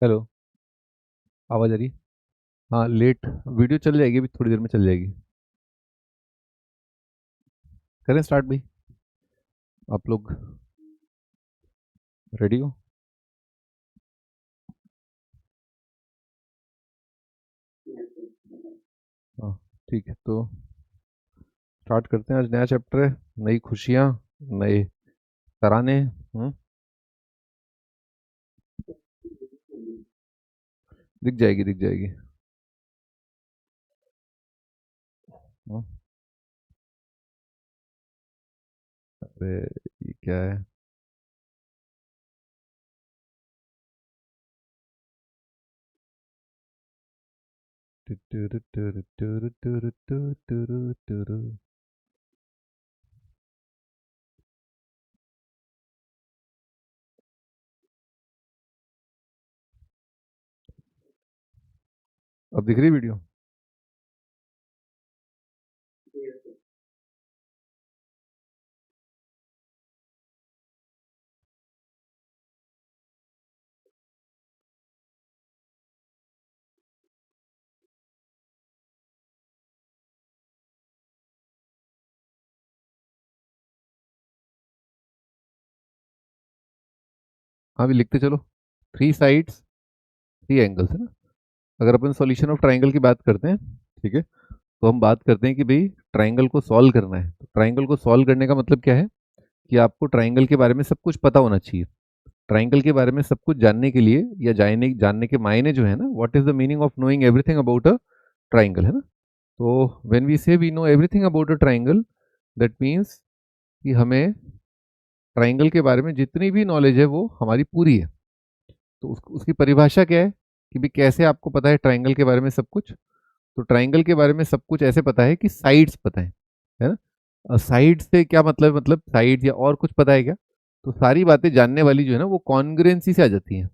Hello. आवाज़ आ रही है? हाँ, लेट वीडियो चल जाएगी, अभी थोड़ी देर में चल जाएगी। करें स्टार्ट भाई? आप लोग रेडी हो? हाँ, ठीक है, तो स्टार्ट करते हैं। आज नया चैप्टर है, नई खुशियाँ, नए तराने। दिख जाएगी, दिख जाएगी। हम्म, अरे ये क्या है? टुटुरु टुरु टुरु टुरु टुरु टुरु टुरु। अब दिख रही वीडियो? हाँ, भी लिखते चलो। थ्री साइड्स, थ्री एंगल्स, है ना? अगर अपन सॉल्यूशन ऑफ ट्राइंगल की बात करते हैं, ठीक है, तो हम बात करते हैं कि भाई ट्राइंगल को सॉल्व करना है। तो ट्राइंगल को सॉल्व करने का मतलब क्या है कि आपको ट्राइंगल के बारे में सब कुछ पता होना चाहिए। ट्राइंगल के बारे में सब कुछ जानने के लिए या जानने जानने के मायने जो है ना, what is the meaning of knowing everything about a triangle, है ना? तो when we say we know everything about a triangle, that means कि हमें ट्राइंगल के बारे में जितनी भी नॉलेज है वो हमारी पूरी है। तो उसकी परिभाषा क्या है कि भी कैसे आपको पता है ट्राइंगल के बारे में सब कुछ? तो ट्राइंगल के बारे में सब कुछ ऐसे पता है कि साइड्स पता है ना? साइड से क्या मतलब साइड या और कुछ पता है क्या? तो सारी बातें जानने वाली जो है ना, वो कॉन्ग्रुएंसी से आ जाती है।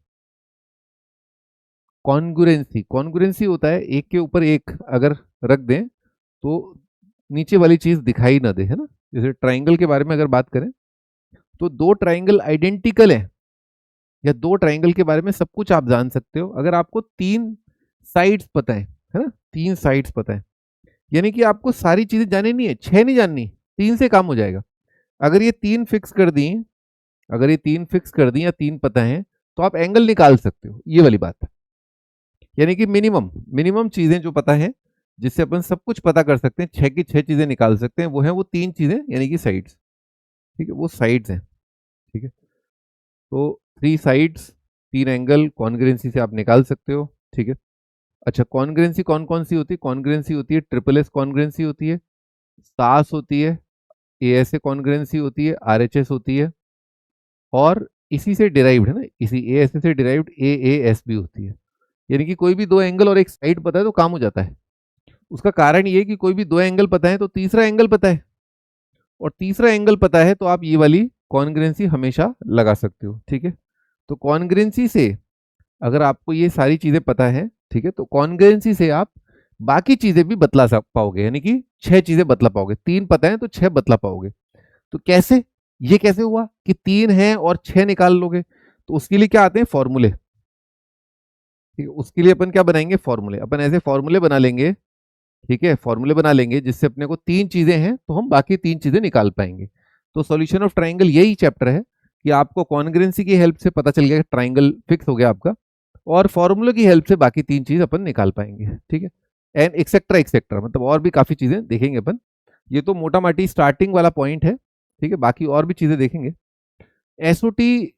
कॉन्ग्रुएंसी, कॉन्ग्रुएंसी होता है एक के ऊपर एक अगर रख दें तो नीचे वाली चीज दिखाई ना दे, है ना? जैसे ट्राइंगल के बारे में अगर बात करें, तो दो ट्राइंगल आइडेंटिकल है या दो ट्राइंगल के बारे में सब कुछ आप जान सकते हो अगर आपको तीन साइड्स पता है ना? तीन साइड्स पता है, यानी कि आपको सारी चीजें जाननी नहीं है, छह नहीं जाननी, तीन से काम हो जाएगा। अगर ये तीन फिक्स कर दी, अगर ये तीन फिक्स कर दी या तीन पता है, तो आप एंगल निकाल सकते हो, ये वाली बात है। यानी कि मिनिमम मिनिमम चीजें जो पता है, जिससे अपन सब कुछ पता कर सकते हैं, छह की छह चीजें निकाल सकते हैं, वो है वो तीन चीजें, यानी कि साइड्स। ठीक है, वो साइड्स हैं। ठीक है, तो थ्री साइड्स, तीन एंगल कॉन्ग्रुएंसी से आप निकाल सकते हो। ठीक है, अच्छा, कॉन्ग्रुएंसी कौन कौन सी होती है? कॉन्ग्रुएंसी होती है ट्रिपल एस कॉन्ग्रुएंसी होती है, सास होती है, ए एस ए कॉन्ग्रुएंसी होती है, आर एच एस होती है, और इसी से डिराइव्ड है ना, इसी ए एस ए से डिराइव्ड ए ए एस भी होती है। यानी कि कोई भी दो एंगल और एक साइड पता है तो काम हो जाता है। उसका कारण ये है कि कोई भी दो एंगल पता है तो तीसरा एंगल पता है, और तीसरा एंगल पता है तो आप ये वाली कॉन्ग्रुएंसी हमेशा लगा सकते हो। ठीक है, तो कॉन्ग्रुएंसी से अगर आपको ये सारी चीजें पता है, ठीक है, तो कॉन्ग्रुएंसी से आप बाकी चीजें भी बतला पाओगे, यानी कि छह चीजें बतला पाओगे। तीन पता है तो छह बतला पाओगे। तो कैसे? ये कैसे हुआ कि तीन है और छह निकाल लोगे? तो उसके लिए क्या आते हैं? फॉर्मूले। ठीक है, उसके लिए अपन क्या बनाएंगे? फॉर्मूले। अपन ऐसे फॉर्मूले बना लेंगे, ठीक है, फॉर्मूले बना लेंगे जिससे अपने को तीन चीजें हैं तो हम बाकी तीन चीजें निकाल पाएंगे। तो सॉल्यूशन ऑफ ट्राइंगल यही चैप्टर है कि आपको कॉन्ग्रुएंसी की हेल्प से पता चल गया कि ट्राइंगल फिक्स हो गया आपका, और फॉर्मूले की हेल्प से बाकी तीन चीज अपन निकाल पाएंगे। ठीक है, एंड एक्सेट्रा एक्सेट्रा, मतलब और भी काफी चीजें देखेंगे अपन। ये तो मोटा माटी स्टार्टिंग वाला पॉइंट है। ठीक है, बाकी और भी चीजें देखेंगे। एसओटी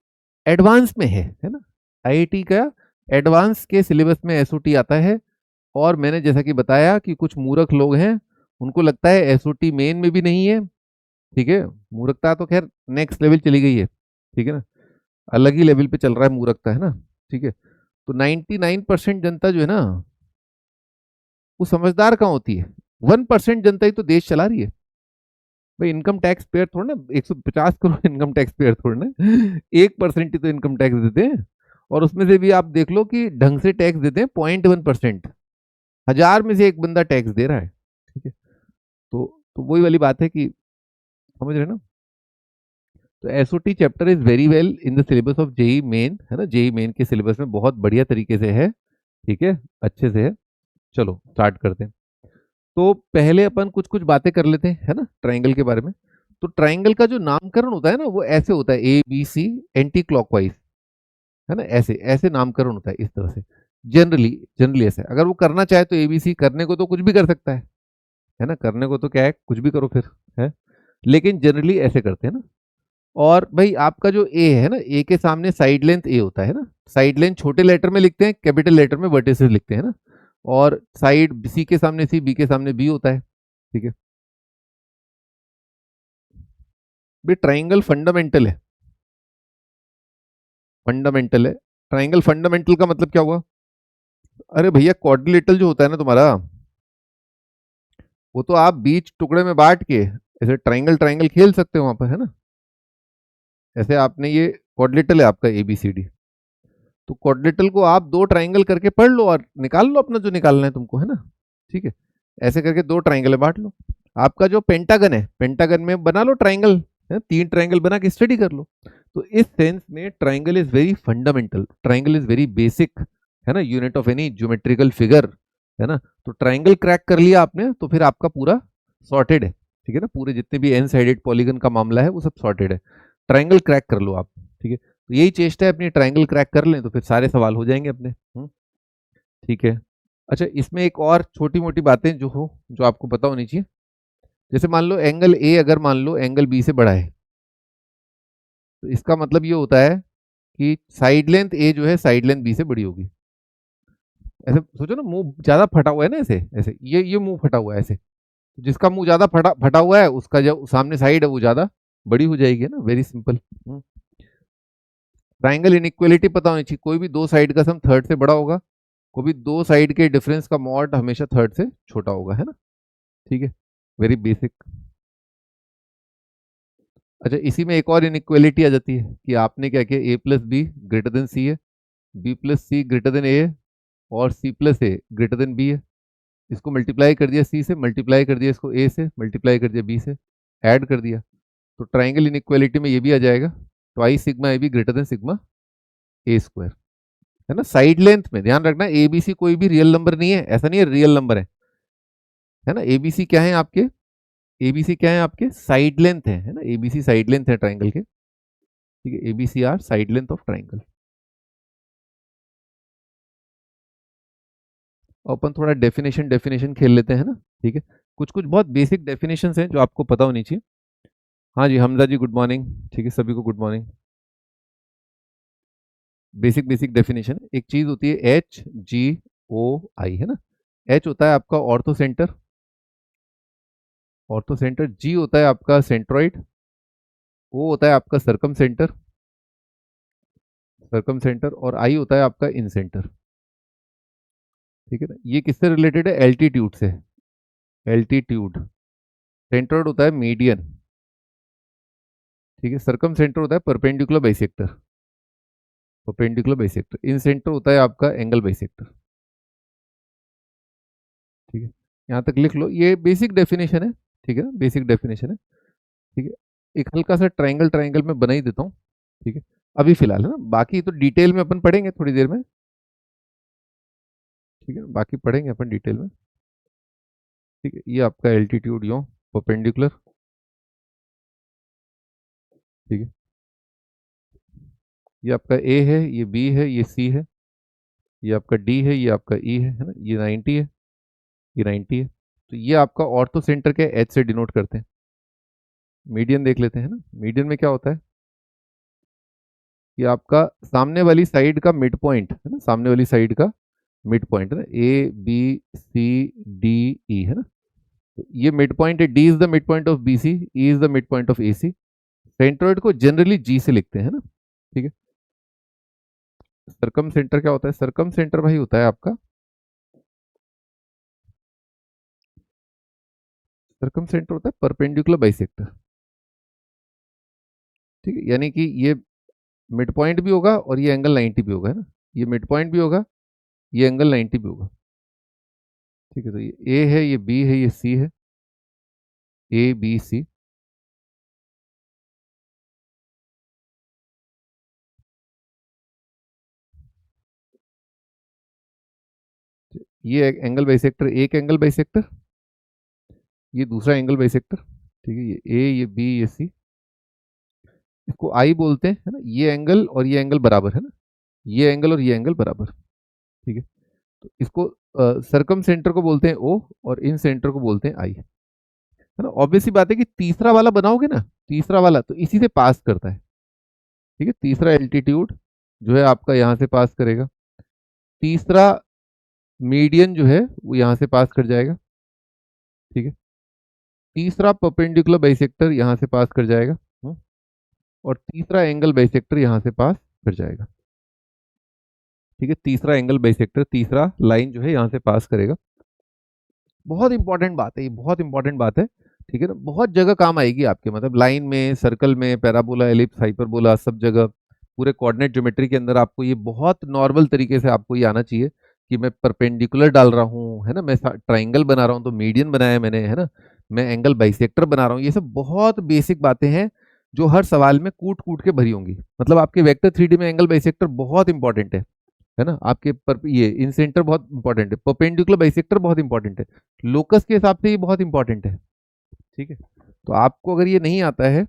एडवांस में है ना? आईआईटी का एडवांस के सिलेबस में एसओटी आता है। और मैंने जैसा कि बताया कि कुछ मूर्ख लोग हैं, उनको लगता है एसओटी मेन में भी नहीं है। ठीक है, मूर्खता तो खैर नेक्स्ट लेवल चली गई है, ठीक है ना, अलग ही लेवल पे चल रहा है मूर्खता, है ना? ठीक है, तो 99% जनता जो है ना, वो समझदार कहाँ होती है? 1% जनता ही तो देश चला रही है। भाई इनकम टैक्स पेयर थोड़ा ना 150 करोड़ इनकम टैक्स पेयर थोड़ा ना 1% ही तो इनकम टैक्स देते हैं, और उसमें से भी आप देख लो कि ढंग से टैक्स देते हैं 0.1%। हजार में से एक बंदा टैक्स दे रहा है। ठीक है, तो वही वाली बात है कि समझ रहे हैं ना? तो SOT chapter is very well in the syllabus of JEE Main, है ना, जेई मेन के सिलेबस में बहुत बढ़िया तरीके से है, ठीक है, अच्छे से है। चलो स्टार्ट करते हैं। तो पहले अपन कुछ कुछ बातें कर लेते हैं, है ना, ट्राइंगल के बारे में। तो ट्राइंगल का जो नामकरण होता है ना, वो ऐसे होता है, A B C anticlockwise, है ना, ऐसे ऐसे नामकरण होता है इस तरह से। जनरली जनरली ऐसे, अगर वो करना चाहे तो एबीसी, करने को तो कुछ भी कर सकता है ना, करने को तो क्या है, कुछ भी करो फिर, है, लेकिन जनरली ऐसे करते हैं ना। और भाई आपका जो ए है ना, ए के सामने साइड लेंथ ए होता है ना, साइड लेंथ छोटे लेटर में लिखते हैं, कैपिटल लेटर में वर्टिसेस लिखते हैं ना। और साइड सी के सामने सी, बी के सामने बी होता है, ठीक है। भी ट्राइंगल फंडामेंटल है, फंडामेंटल है। ट्राइंगल फंडामेंटल का मतलब क्या हुआ? अरे भैया क्वाड्रिलेटरल जो होता है ना तुम्हारा, वो तो आप बीच टुकड़े में बांट के ऐसे ट्राइंगल ट्राइंगल खेल सकते हो वहां पर, है ना। ऐसे आपने ये क्वाड्रिलेटरल है आपका एबीसीडी, तो क्वाड्रिलेटरल को आप दो ट्राइंगल करके पढ़ लो और निकाल लो अपना जो निकालना है तुमको, है ना, ठीक है। ऐसे करके दो ट्राइंगल बांट लो। आपका जो पेंटागन है, पेंटागन में बना लो ट्राइंगल, है, तीन ट्राइंगल बना के स्टडी कर लो। तो इस सेंस में triangle is very fundamental, triangle is very basic, है ना, unit of any geometrical figure, है ना। तो ट्राइंगल क्रैक कर लिया आपने तो फिर आपका पूरा सॉर्टेड है, ठीक है ना, पूरे जितने भी एन साइडेड पॉलीगन का मामला है वो सब सॉर्टेड है। ट्राइंगल क्रैक कर लो आप, ठीक है। तो यही चेष्टा है अपनी, ट्राइंगल क्रैक कर लें तो फिर सारे सवाल हो जाएंगे अपने, ठीक है। अच्छा, इसमें एक और छोटी मोटी बातें जो हो, जो आपको पता होनी चाहिए। जैसे मान लो एंगल ए, अगर मान लो एंगल बी से बड़ा है, तो इसका मतलब ये होता है कि साइड लेंथ ए जो है साइड लेंथ बी से बड़ी होगी। ऐसे सोचो ना, मुंह ज्यादा फटा हुआ है ना, ऐसे ऐसे ये मुंह फटा हुआ है ऐसे, तो जिसका मुंह ज्यादा फटा फटा हुआ है उसका जो सामने साइड है वो ज्यादा बड़ी हो जाएगी, है ना, वेरी सिंपल। ट्राइंगल इनइक्वालिटी पता होनी चाहिए, कोई भी दो साइड का सम थर्ड से बड़ा होगा, कोई भी दो साइड के डिफरेंस का मॉड हमेशा थर्ड से छोटा होगा, है ना, ठीक है, वेरी बेसिक। अच्छा, इसी में एक और इनइक्वालिटी आ जाती है कि आपने क्या किया, ए प्लस बी ग्रेटर देन सी है, बी प्लस सी ग्रेटर देन ए है, और सी प्लस ए ग्रेटर देन बी है। इसको मल्टीप्लाई कर दिया सी से, मल्टीप्लाई कर दिया इसको ए से, मल्टीप्लाई कर दिया बी से, ऐड कर दिया। तो ट्राइंगल इनइक्वालिटी में ये भी आ जाएगा, twice sigma A B greater then sigma A square, है ना। साइड लेंथ में ध्यान रखना, ए बी सी कोई भी रियल नंबर नहीं है, ऐसा नहीं है रियल नंबर है ना। एबीसी क्या है आपके, एबीसी क्या है आपके, साइड लेंथ है ना, एबीसी साइड लेंथ है ट्राइंगल के, ठीक है, ABC are side length of triangle. अपन थोड़ा डेफिनेशन डेफिनेशन खेल लेते हैं ना, ठीक है। कुछ कुछ बहुत बेसिक डेफिनेशंस हैं जो आपको पता होनी चाहिए। हाँ जी, हमजा जी गुड मॉर्निंग, ठीक है, सभी को good morning. Basic basic definition, एक चीज होती है एच जी ओ आई, है ना। एच होता है आपका ऑर्थो सेंटर, ऑर्थो सेंटर, जी होता है आपका सेंट्रॉइड, ओ होता है आपका सर्कम सेंटर, सर्कम सेंटर, और आई होता है आपका इन सेंटर, ठीक है ना। ये किससे रिलेटेड है, एल्टीट्यूड से, एल्टीट्यूड। सेंट्रोइड होता है मीडियन, ठीक है, सर्कम सेंटर होता है परपेंडिकुलर बाइसेक्टर, परपेंडिकुलर बाइसेक्टर, इन सेंटर होता है आपका एंगल बाइसेक्टर, ठीक है। यहाँ तक लिख लो, ये बेसिक डेफिनेशन है, ठीक है ना, बेसिक डेफिनेशन है, ठीक है। एक हल्का सा ट्राइंगल ट्राइंगल में बना ही देता हूँ, ठीक है, अभी फिलहाल, है ना, बाकी तो डिटेल में अपन पढ़ेंगे थोड़ी देर में, ठीक है, बाकी पढ़ेंगे अपन डिटेल में, ठीक है। ये आपका एल्टीट्यूड यो परपेंडिकुलर, ठीक है, ये आपका ए है, ये बी है, ये सी है, ये आपका डी है, ये आपका ई है ना, ये 90 है, ये 90 है। तो ये आपका ऑर्थो सेंटर के एच से डिनोट करते हैं। मीडियन देख लेते हैं ना, मीडियन में क्या होता है कि आपका सामने वाली साइड का मिड पॉइंट, है ना, सामने वाली साइड का मिड पॉइंट है ना, A B C D E, है ना। तो ये मिड पॉइंट है, D is the midpoint of B C, E is the midpoint of A C. Centroid को जनरली जी से लिखते हैं, है ना, ठीक है। सर्कम सेंटर क्या होता है, सर्कम सेंटर भाई होता है आपका, सर्कम सेंटर होता है परपेंडिकुलर बाइसेक्टर, ठीक है, यानी कि ये मिड पॉइंट भी होगा और ये एंगल 90 भी होगा, है ना, ये मिड पॉइंट भी होगा, ये एंगल 90 भी होगा, ठीक है। तो ये ए है, ये बी है, ये सी है, ए बी सी, ये एंगल बाइसेक्टर, एक एंगल बाइसेक्टर, ये दूसरा एंगल बाइसेक्टर, ठीक है, ये ए, ये बी, ये सी, इसको आई बोलते हैं, है ना। ये एंगल और ये एंगल बराबर है ना, ये एंगल और ये एंगल बराबर, ठीक है। तो इसको सरकम सेंटर को बोलते हैं ओ, और इन सेंटर को बोलते हैं आई, है ना। ऑब्वियस सी बात है कि तीसरा वाला बनाओगे ना, तीसरा वाला तो इसी से पास करता है, ठीक है। तीसरा एल्टीट्यूड जो है आपका यहाँ से पास करेगा, तीसरा मीडियन जो है वो यहाँ से पास कर जाएगा, ठीक है। तीसरा परपेंडिकुलर बाइसेक्टर यहाँ से पास कर जाएगा, और तीसरा एंगल बाइसेक्टर यहाँ से पास कर जाएगा, ठीक है। तीसरा एंगल बाइसेक्टर, तीसरा लाइन जो है यहाँ से पास करेगा। बहुत इंपॉर्टेंट बात है, ये बहुत इंपॉर्टेंट बात है, ठीक है ना। बहुत जगह काम आएगी आपके, मतलब लाइन में, सर्कल में, पैराबोला, एलिप्स, हाइपरबोला, सब जगह पूरे कोऑर्डिनेट ज्योमेट्री के अंदर आपको ये बहुत नॉर्मल तरीके से आपको ये आना चाहिए कि मैं परपेंडिकुलर डाल रहा हूँ, है ना, मैं ट्राइंगल बना रहा हूँ तो मीडियन बनाया मैंने, है ना, मैं एंगल बाइसेक्टर बना रहा हूँ। ये सब बहुत बेसिक बातें हैं जो हर सवाल में कूट कूट के भरी होंगी। मतलब आपके वेक्टर 3D में एंगल बाइसेक्टर बहुत इंपॉर्टेंट है ना। आपके पर ये इन सेंटर बहुत इंपॉर्टेंट है, परपेंडिकुलर बाइसेक्टर बहुत इंपॉर्टेंट है, लोकस के हिसाब से ये बहुत इंपॉर्टेंट है, ठीक है। तो आपको अगर ये नहीं आता है,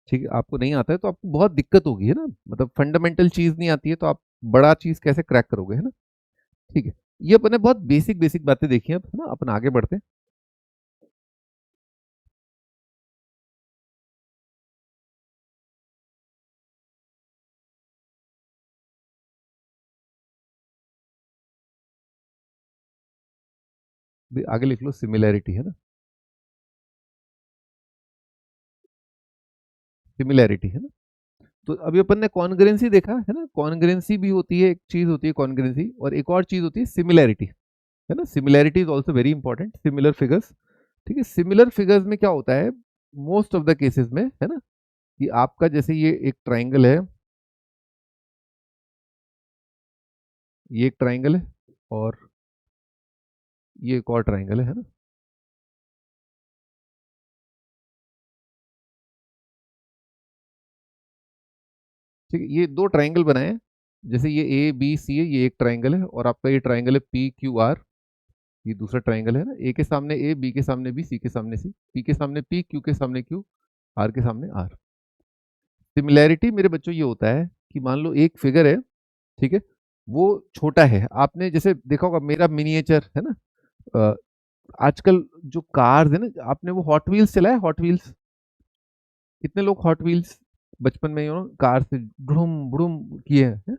ठीक है, आपको नहीं आता है तो आपको बहुत दिक्कत होगी, है ना। मतलब फंडामेंटल चीज नहीं आती है तो आप बड़ा चीज कैसे क्रैक करोगे, है ना। ठीक है, ये अपने बहुत बेसिक बेसिक बातें देखी अब, है ना। अपन आगे बढ़ते हैं। आगे लिख लो सिमिलैरिटी, है ना, सिमिलैरिटी, है ना। तो अभी अपन ने कॉन्ग्रेंसी देखा है ना, कॉन्ग्रेंसी भी होती है, एक चीज होती है कॉन्ग्रेंसी, और एक और चीज होती है सिमिलैरिटी, है ना। Similarity is also very important, similar figures, ठीक है। सिमिलर फिगर्स में क्या होता है, मोस्ट ऑफ द केसेस में, है ना, कि आपका जैसे ये एक ट्राइंगल है, ये एक ट्राइंगल है, और ये एक और ट्राइंगल है ना। ठीक है, ये दो ट्राइंगल बनाए हैं, जैसे ये ए बी सी है, ये एक ट्राइंगल है, और आपका ये ट्राइंगल है पी क्यू आर, ये दूसरा ट्राइंगल है ना। ए के सामने ए, बी के सामने बी, सी के सामने सी, पी के सामने पी, क्यू के सामने क्यू, आर के सामने आर। सिमिलैरिटी मेरे बच्चों ये होता है कि मान लो एक फिगर है, ठीक है, वो छोटा है, आपने जैसे देखा होगा मेरा मिनिएचर, है ना। अ, आजकल जो कार्स है ना, आपने वो हॉट व्हील्स चलाया, हॉट व्हील्स, कितने लोग हॉट व्हील्स बचपन में कार से भ्रूम भ्रूम किए हैं।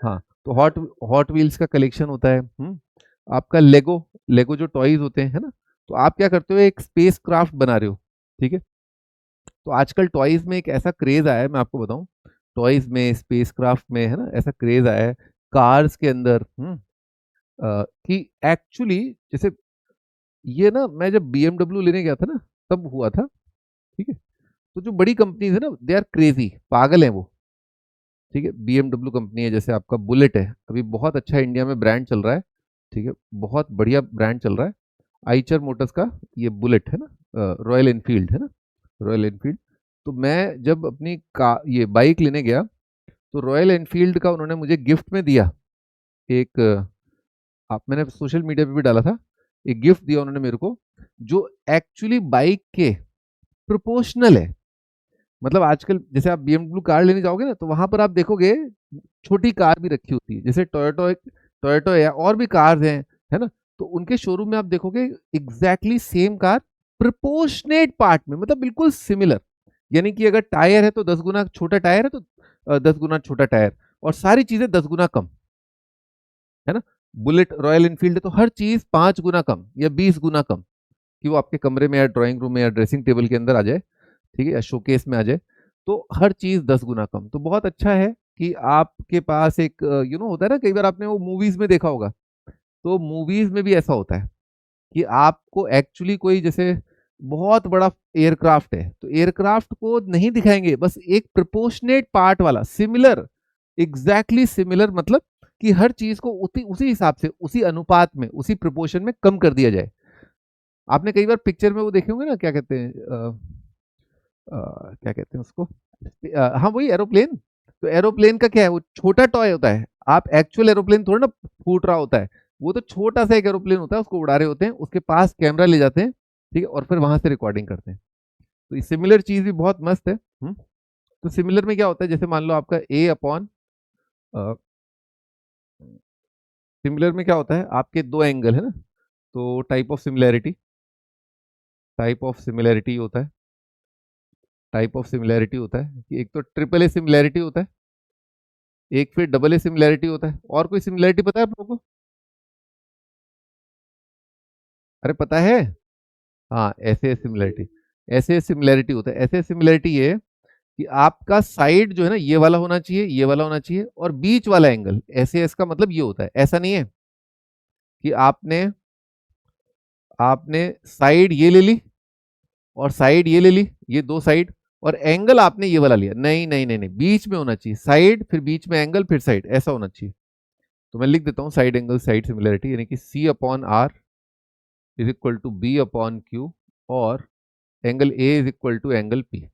हाँ, तो हॉट हॉट व्हील्स का कलेक्शन होता है। आपका लेगो, लेगो जो टॉयज होते हैं, है ना। तो आप क्या करते हो, एक स्पेस क्राफ्ट बना रहे हो, ठीक है। तो आजकल टॉयज में एक ऐसा क्रेज आया है, मैं आपको बताऊं, टॉयज में, स्पेस क्राफ्ट में, है ना, ऐसा क्रेज आया है कार्स के अंदर, कि एक्चुअली जैसे ये ना, मैं जब BMW लेने गया था ना, तब हुआ था, ठीक है। तो जो बड़ी कंपनीज है ना, दे आर क्रेजी, पागल हैं वो, ठीक है। BMW कंपनी है, जैसे आपका बुलेट है, अभी बहुत अच्छा इंडिया में ब्रांड चल रहा है, ठीक है, बहुत बढ़िया ब्रांड चल रहा है। आइचर मोटर्स का ये बुलेट है ना, रॉयल एनफील्ड, है ना, रॉयल एनफील्ड। तो मैं जब अपनी ये बाइक लेने गया, तो रॉयल एनफील्ड का उन्होंने मुझे गिफ्ट में दिया एक, आप मैंने सोशल मीडिया पे भी डाला था, एक गिफ्ट दिया उन्होंने मेरे को, जो एक्चुअली बाइक के प्रोपोर्शनल है। मतलब आजकल जैसे आप BMW कार लेने जाओगे ना, तो वहां पर आप देखोगे छोटी कार भी रखी होती है, जैसे टोयोटो, टोयोटो या और भी कार्स हैं, है ना। तो उनके शोरूम में आप देखोगे exactly same car proportionate part में, मतलब बिल्कुल सिमिलर। यानी कि अगर टायर है तो 10 गुना छोटा टायर है, तो 10 गुना छोटा टायर, और सारी चीजें 10 गुना कम, है ना। बुलेट रॉयल इनफील्ड है तो हर चीज 5 गुना कम या 20 गुना कम, कि वो आपके कमरे में या ड्राइंग रूम में या ड्रेसिंग टेबल के अंदर आ जाए, ठीक है, या शोकेस में आ जाए। तो हर चीज 10 गुना कम, तो बहुत अच्छा है कि आपके पास एक होता है ना, कई बार आपने वो मूवीज में देखा होगा, तो मूवीज में भी ऐसा होता है कि आपको एक्चुअली कोई जैसे बहुत बड़ा एयरक्राफ्ट है, तो एयरक्राफ्ट को नहीं दिखाएंगे, बस एक प्रोपोर्शनेट पार्ट वाला सिमिलर एग्जैक्टली सिमिलर मतलब कि हर चीज को उसी हिसाब से, उसी अनुपात में, उसी प्रोपोर्शन में कम कर दिया जाए। आपने कई बार पिक्चर में वो देखे होंगे ना, क्या कहते हैं क्या कहते हैं उसको, हाँ वही एरोप्लेन। तो एरोप्लेन का क्या है, वो छोटा टॉय होता है। आप एक्चुअल एरोप्लेन थोड़ा ना फूट रहा होता है, वो तो छोटा सा एक एरोप्लेन होता है, उसको उड़ा रहे होते हैं, उसके पास कैमरा ले जाते हैं, ठीक है, और फिर वहां से रिकॉर्डिंग करते हैं। तो सिमिलर चीज भी बहुत मस्त है। तो सिमिलर में क्या होता है, जैसे मान लो आपका ए अपॉन, सिमिलर में क्या होता है, आपके दो एंगल है ना, तो टाइप ऑफ सिमिलैरिटी होता है, टाइप ऑफ सिमिलैरिटी होता है कि एक तो ट्रिपल ए सिमिलैरिटी होता है, एक फिर डबल ए सिमिलैरिटी होता है। और कोई सिमिलैरिटी पता है आप लोगों को? अरे पता है, हाँ ऐसे सिमिलैरिटी, ऐसे सिमिलैरिटी होता है। ऐसे सिमिलैरिटी ये कि आपका साइड जो है ना, ये वाला होना चाहिए, ये वाला होना चाहिए, और बीच वाला एंगल ऐसे, इसका मतलब ये होता है। ऐसा नहीं है कि आपने आपने साइड ये ले ली और साइड ये ले ली, ये दो साइड, और एंगल आपने ये वाला लिया। नहीं नहीं नहीं नहीं, बीच में होना चाहिए साइड, फिर बीच में एंगल, फिर साइड, ऐसा होना चाहिए। तो मैं लिख देता हूं साइड एंगल साइड सिमिलरिटी, यानी कि C upon R is equal to B upon Q, और angle A is equal to angle P.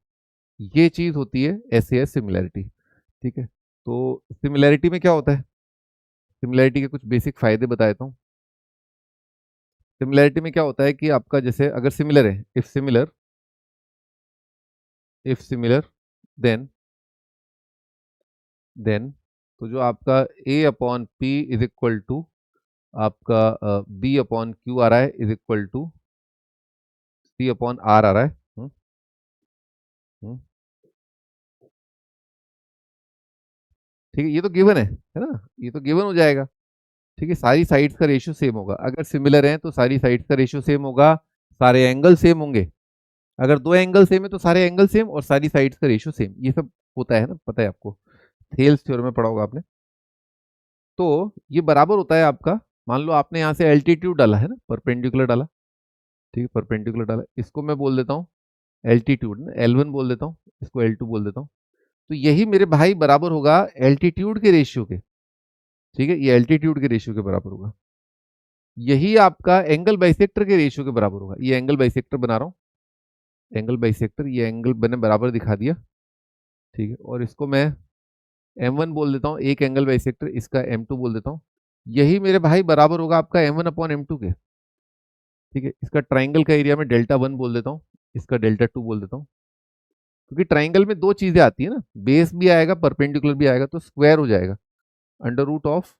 ये चीज होती है एस ए एस सिमिलैरिटी। ठीक है, तो सिमिलैरिटी में क्या होता है, सिमिलैरिटी के कुछ बेसिक फायदे बता देता हूँ। सिमिलैरिटी में क्या होता है कि आपका जैसे अगर सिमिलर है, इफ सिमिलर देन देन तो जो आपका A upon P is equal to आपका बी अपॉन क्यू आ रहा है, is equal to C upon R आ रहा है। हम्म, ठीक है, ये तो गिवन है ना, ये तो गिवन हो जाएगा। ठीक है, सारी साइड्स का रेशियो सेम होगा, अगर सिमिलर है तो सारी साइड्स का रेशियो सेम होगा, सारे एंगल सेम होंगे। अगर दो एंगल सेम है तो सारे एंगल सेम और सारी साइड्स का रेशियो सेम, ये सब होता है ना, पता है आपको, थेल्स थ्योरम में पढ़ा होगा आपने। तो ये बराबर होता है आपका, मान लो आपने यहाँ से एल्टीट्यूड डाला है ना, परपेंडिकुलर डाला, ठीक है, परपेंडिकुलर डाला, इसको मैं बोल देता हूँ एल्टीट्यूड ना, L1 बोल देता हूँ, इसको L2 बोल देता हूँ। तो यही मेरे भाई बराबर होगा एल्टीट्यूड के रेशियो के। ठीक है, ये एल्टीट्यूड के रेशियो के बराबर होगा। यही आपका एंगल बाइसेक्टर के रेशियो के बराबर होगा। ये एंगल बाइसेक्टर बना रहा हूँ, एंगल बाइसेक्टर, ये एंगल मैंने बराबर दिखा दिया। ठीक है, और इसको मैं M1 बोल देता हूँ, एक एंगल बाइसेक्टर, इसका M2 बोल देता हूँ। यही मेरे भाई बराबर होगा आपका M1 अपॉन M2 के। ठीक है, इसका ट्राइंगल का एरिया में डेल्टा 1 बोल देता हूँ, इसका डेल्टा 2 बोल देता हूँ। क्योंकि ट्राइंगल में दो चीजें आती है ना, बेस भी आएगा परपेंडिकुलर भी आएगा, तो स्क्वायर हो जाएगा, under root of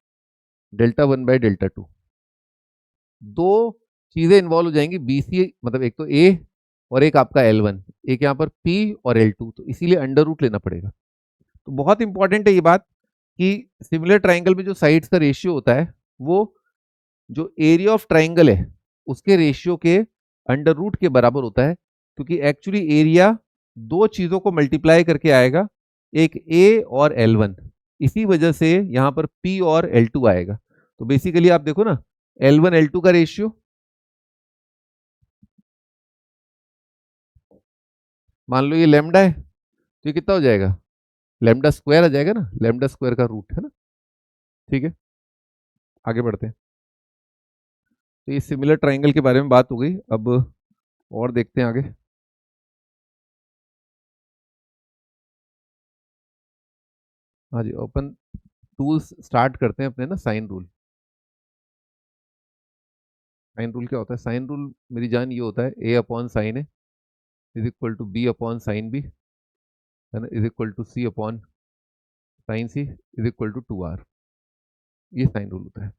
delta 1 by delta 2। दो चीजें इन्वॉल्व हो जाएंगी, बी सी मतलब एक तो ए और एक आपका L1, एक यहाँ पर P और L2, तो इसीलिए अंडर रूट लेना पड़ेगा। तो बहुत इंपॉर्टेंट है ये बात कि सिमिलर ट्राइंगल में जो साइड्स का रेशियो होता है, वो जो एरिया ऑफ ट्राइंगल है उसके रेशियो के अंडर रूट के बराबर होता है। क्योंकि एक्चुअली एरिया दो चीजों को मल्टीप्लाई करके आएगा, एक ए और L1, इसी वजह से यहां पर P और L2 आएगा। तो बेसिकली आप देखो ना, L1 L2 का रेशियो, मान लो ये लेमडा है, तो ये कितना हो जाएगा, लेमडा स्क्वायर आ जाएगा ना, लेमडा स्क्वायर का रूट है ना। ठीक है, आगे बढ़ते हैं। तो ये सिमिलर ट्राइंगल के बारे में बात हो गई, अब और देखते हैं आगे। हाँ जी, ओपन टूल्स स्टार्ट करते हैं अपने ना, साइन रूल। साइन रूल क्या होता है, साइन रूल मेरी जान ये होता है, A upon sine A is equal to B upon sine B, है ना, is equal to C upon sine C is equal to 2R। ये साइन रूल होता है।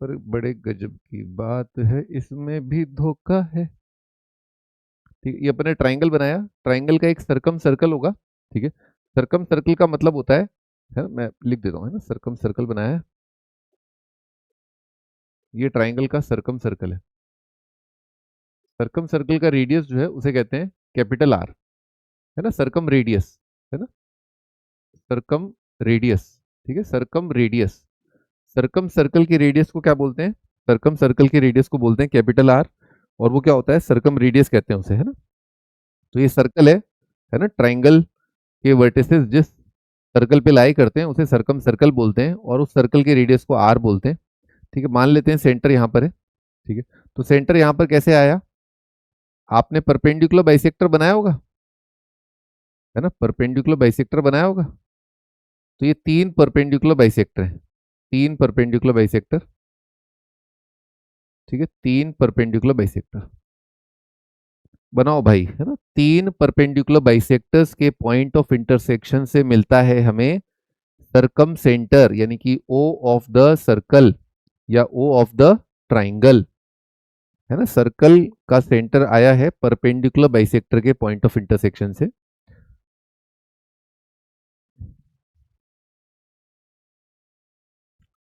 पर बड़े गजब की बात है, इसमें भी धोखा है। ठीक है, ये अपने ट्राइंगल बनाया, ट्राइंगल का एक सरकम सर्कल होगा। ठीक है, सरकम सर्कल का मतलब होता है ना, मैं लिख देता हूँ, है ना, सरकम सर्कल बनाया है, ये ट्राइंगल का सरकम सर्कल है। सरकम सर्कल का रेडियस जो है उसे कहते हैं कैपिटल आर, है ना, सरकम रेडियस, है ना, सरकम रेडियस, ठीक है, सरकम रेडियस। सरकम सर्कल की रेडियस को क्या बोलते हैं? सरकम सर्कल की रेडियस को बोलते हैं कैपिटल आर, और वो क्या होता है? सरकम रेडियस कहते हैं उसे, है ना। तो ये सर्कल है ना, ट्राइंगल के वर्टिसेस जिस सर्कल पे लाई करते हैं उसे सरकम सर्कल बोलते हैं, और उस सर्कल के रेडियस को आर बोलते हैं। ठीक है, मान लेते हैं सेंटर यहाँ पर है। ठीक है, तो सेंटर यहाँ पर कैसे आया? आपने परपेंडिकुलर बाइसेक्टर बनाया होगा, है ना, परपेंडिकुलर बाइसेक्टर बनाया होगा। तो ये तीन परपेंडिकुलर बाइसेक्टर हैं, तीन परपेंडिकुलर बाइसेक्टर। ठीक है, तीन परपेंडिकुलर बाइसेक्टर बनाओ भाई, है ना। तीन परपेंडिकुलर बाइसेक्टर्स के पॉइंट ऑफ इंटरसेक्शन से मिलता है हमें सरकम सेंटर, यानी कि ओ ऑफ द सर्कल या ओ ऑफ द ट्राइंगल, है ना। सर्कल का सेंटर आया है परपेंडिकुलर बाइसेक्टर के पॉइंट ऑफ इंटरसेक्शन से।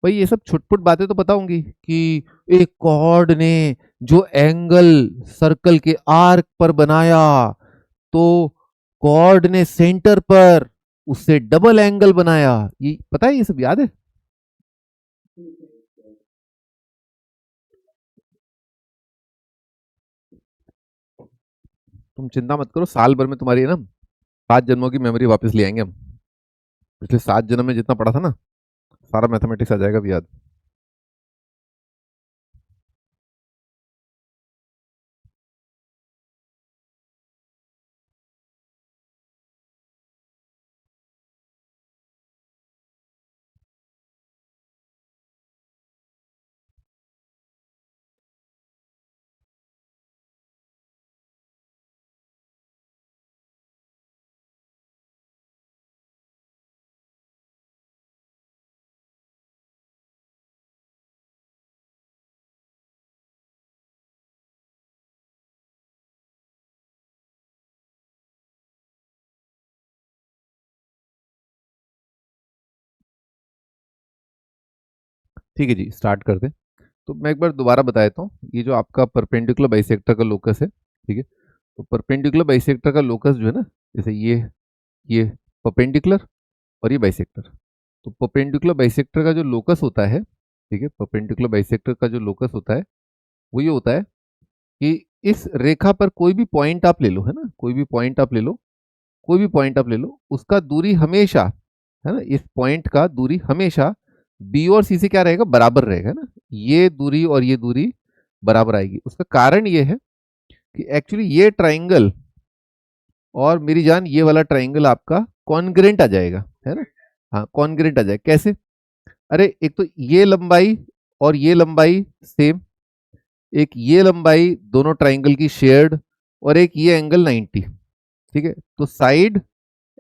भाई ये सब छुटपुट बातें तो पता होंगी कि एक कॉर्ड ने जो एंगल सर्कल के आर्क पर बनाया, तो कॉर्ड ने सेंटर पर उससे डबल एंगल बनाया, ये पता है, ये सब याद है। तुम चिंता मत करो, साल भर में तुम्हारी ना 7 जन्मों की मेमोरी वापस ले आएंगे हम। पिछले 7 जन्म में जितना पढ़ा था ना, सारा मैथमेटिक्स आ जाएगा भी याद। ठीक है जी, स्टार्ट करते हैं। तो मैं एक बार दोबारा बता देता हूँ, ये जो आपका परपेंडिकुलर बाइसेक्टर का लोकस है, ठीक है, तो परपेंडिकुलर बाइसेक्टर का लोकस जो है ना, जैसे ये परपेंडिकुलर और ये बाइसेक्टर। तो परपेंडिकुलर बाइसेक्टर का जो लोकस होता है, ठीक है, परपेंडिकुलर बाइसेक्टर का जो लोकस होता है वो ये होता है कि इस रेखा पर कोई भी पॉइंट आप ले लो, है ना, कोई भी पॉइंट आप ले लो, कोई भी पॉइंट आप ले लो, उसका दूरी हमेशा, है ना, इस पॉइंट का दूरी हमेशा बी और सी से क्या रहेगा? बराबर रहेगा ना। ये दूरी और ये दूरी बराबर आएगी। उसका कारण ये है कि एक्चुअली ये ट्राइंगल और मेरी जान ये वाला ट्राइंगल आपका कॉन्ग्रेंट आ जाएगा, है ना। हाँ, कॉन्ग्रेंट आ जाएगा कैसे? अरे एक तो ये लंबाई और ये लंबाई सेम, एक ये लंबाई दोनों ट्राइंगल की शेयर्ड, और एक ये एंगल 90। ठीक है, तो साइड